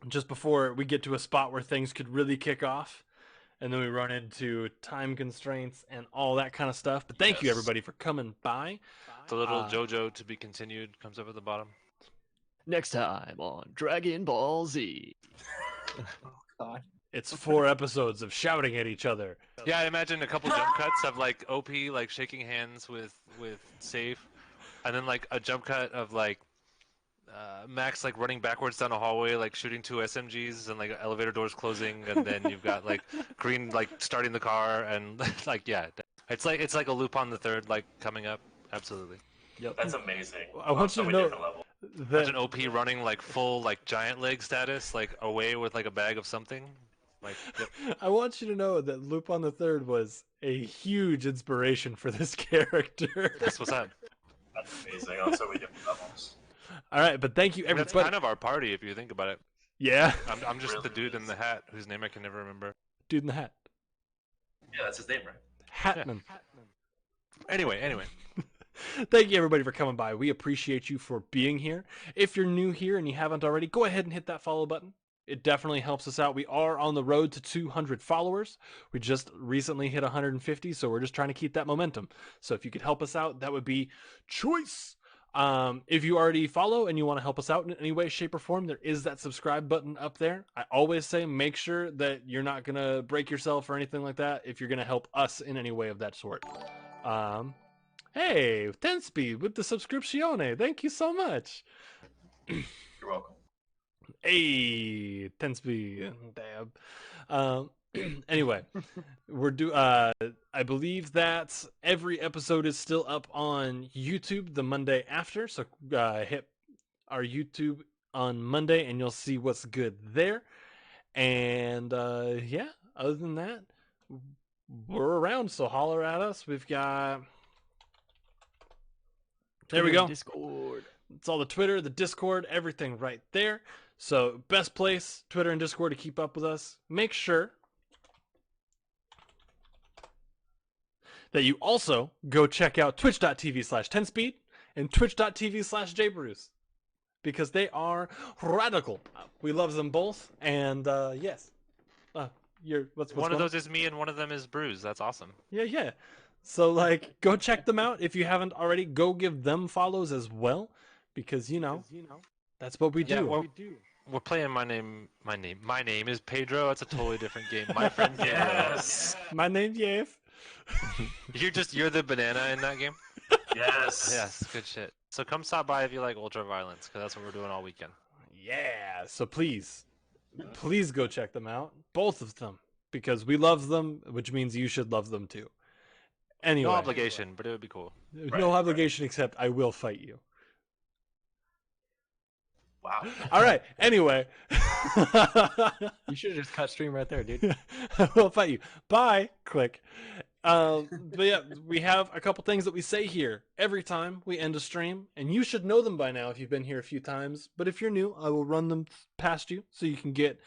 Speaker 1: Just before we get to a spot where things could really kick off, and then we run into time constraints and all that kind of stuff. But thank you
Speaker 2: Yes.
Speaker 1: everybody for coming by.
Speaker 2: The little JoJo to be continued comes up at the bottom.
Speaker 3: Next time on Dragon Ball Z.
Speaker 4: Oh God.
Speaker 1: It's 4 episodes of shouting at each other.
Speaker 2: Yeah, I imagine a couple jump cuts of like OP like shaking hands with Safe, and then like a jump cut of like Max like running backwards down a hallway, like shooting 2 SMGs, and like elevator doors closing, and then you've got like Green like starting the car, and like yeah, it's like a Lupin the Third like coming up. Absolutely.
Speaker 1: Yep.
Speaker 5: That's amazing.
Speaker 1: I want
Speaker 5: so
Speaker 1: you to
Speaker 5: many
Speaker 1: know
Speaker 5: different levels.
Speaker 1: that
Speaker 2: Imagine OP running like full like giant leg status, like away with like a bag of something. Like, yep.
Speaker 1: I want you to know that Lupin the Third was a huge inspiration for this character.
Speaker 2: That's what's up.
Speaker 5: That's amazing on so many different levels.
Speaker 1: All right, but thank you
Speaker 2: That's
Speaker 1: everybody.
Speaker 2: kind of our party if you think about it.
Speaker 1: Yeah,
Speaker 2: I'm just
Speaker 5: Really
Speaker 2: the dude in
Speaker 5: is.
Speaker 2: the hat whose name I can never remember.
Speaker 1: dude in the hat,
Speaker 5: Yeah, that's his name, right?
Speaker 1: Hatman.
Speaker 2: Anyway.
Speaker 1: Thank you everybody for coming by. We appreciate you for being here. If you're new here and you haven't already, go ahead and hit that follow button. It definitely helps us out. We are on the road to 200 followers. We just recently hit 150, so we're just trying to keep that momentum. So if you could help us out, that would be choice. If you already follow and you want to help us out in any way, shape, or form, there is that subscribe button up there. I always say make sure that you're not going to break yourself or anything like that if you're going to help us in any way of that sort. Hey, Tenspeed with the subscriptione. Thank you so much.
Speaker 5: You're welcome.
Speaker 1: Hey, Tenspeed. Damn. Anyway, I believe that every episode is still up on YouTube the Monday after. So hit our YouTube on Monday and you'll see what's good there. And yeah, other than that, we're around. So holler at us. We've got... There we go.
Speaker 3: Discord.
Speaker 1: It's all the Twitter, the Discord, everything right there. So best place, Twitter and Discord, to keep up with us. Make sure that you also go check out twitch.tv/10speed and twitch.tv/jbruce because they are radical. We love them both. And yes. What's
Speaker 2: One of
Speaker 1: going
Speaker 2: those is me and one of them is Bruce. That's awesome.
Speaker 1: Yeah. So, like, go check them out. If you haven't already, go give them follows as well. Because, that's what we do.
Speaker 2: Yeah, well, we're playing My Name is Pedro. It's a totally different game. My friend Pedro.
Speaker 5: Yes.
Speaker 1: My name's Yave.
Speaker 2: You're the banana in that game?
Speaker 5: Yes.
Speaker 2: Yes, good shit. So come stop by if you like ultra violence, because that's what we're doing all weekend.
Speaker 1: Yeah. So please go check them out. Both of them. Because we love them, which means you should love them too. Anyway.
Speaker 2: No obligation, but it would be cool.
Speaker 1: No obligation except I will fight you.
Speaker 5: Wow.
Speaker 1: All right. Anyway.
Speaker 3: You should have just cut stream right there, dude.
Speaker 1: I will fight you. Bye. Click. But yeah, we have a couple things that we say here every time we end a stream, and you should know them by now if you've been here a few times. But if you're new, I will run them past you so you can get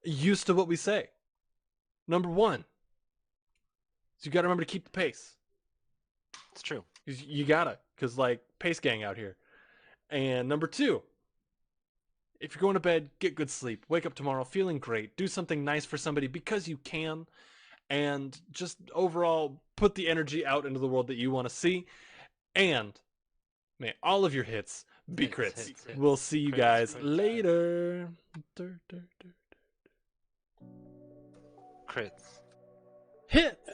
Speaker 1: used to what we say. Number 1. So you got to remember to keep the pace.
Speaker 2: It's true.
Speaker 1: You gotta, because like pace gang out here. And number 2, if you're going to bed, get good sleep. Wake up tomorrow feeling great. Do something nice for somebody because you can. And just overall put the energy out into the world that you want to see. And may all of your hits be crits.
Speaker 2: Hits.
Speaker 1: We'll see you
Speaker 2: Crits,
Speaker 1: guys
Speaker 2: crits.
Speaker 1: later.
Speaker 2: Crits.
Speaker 1: Hits.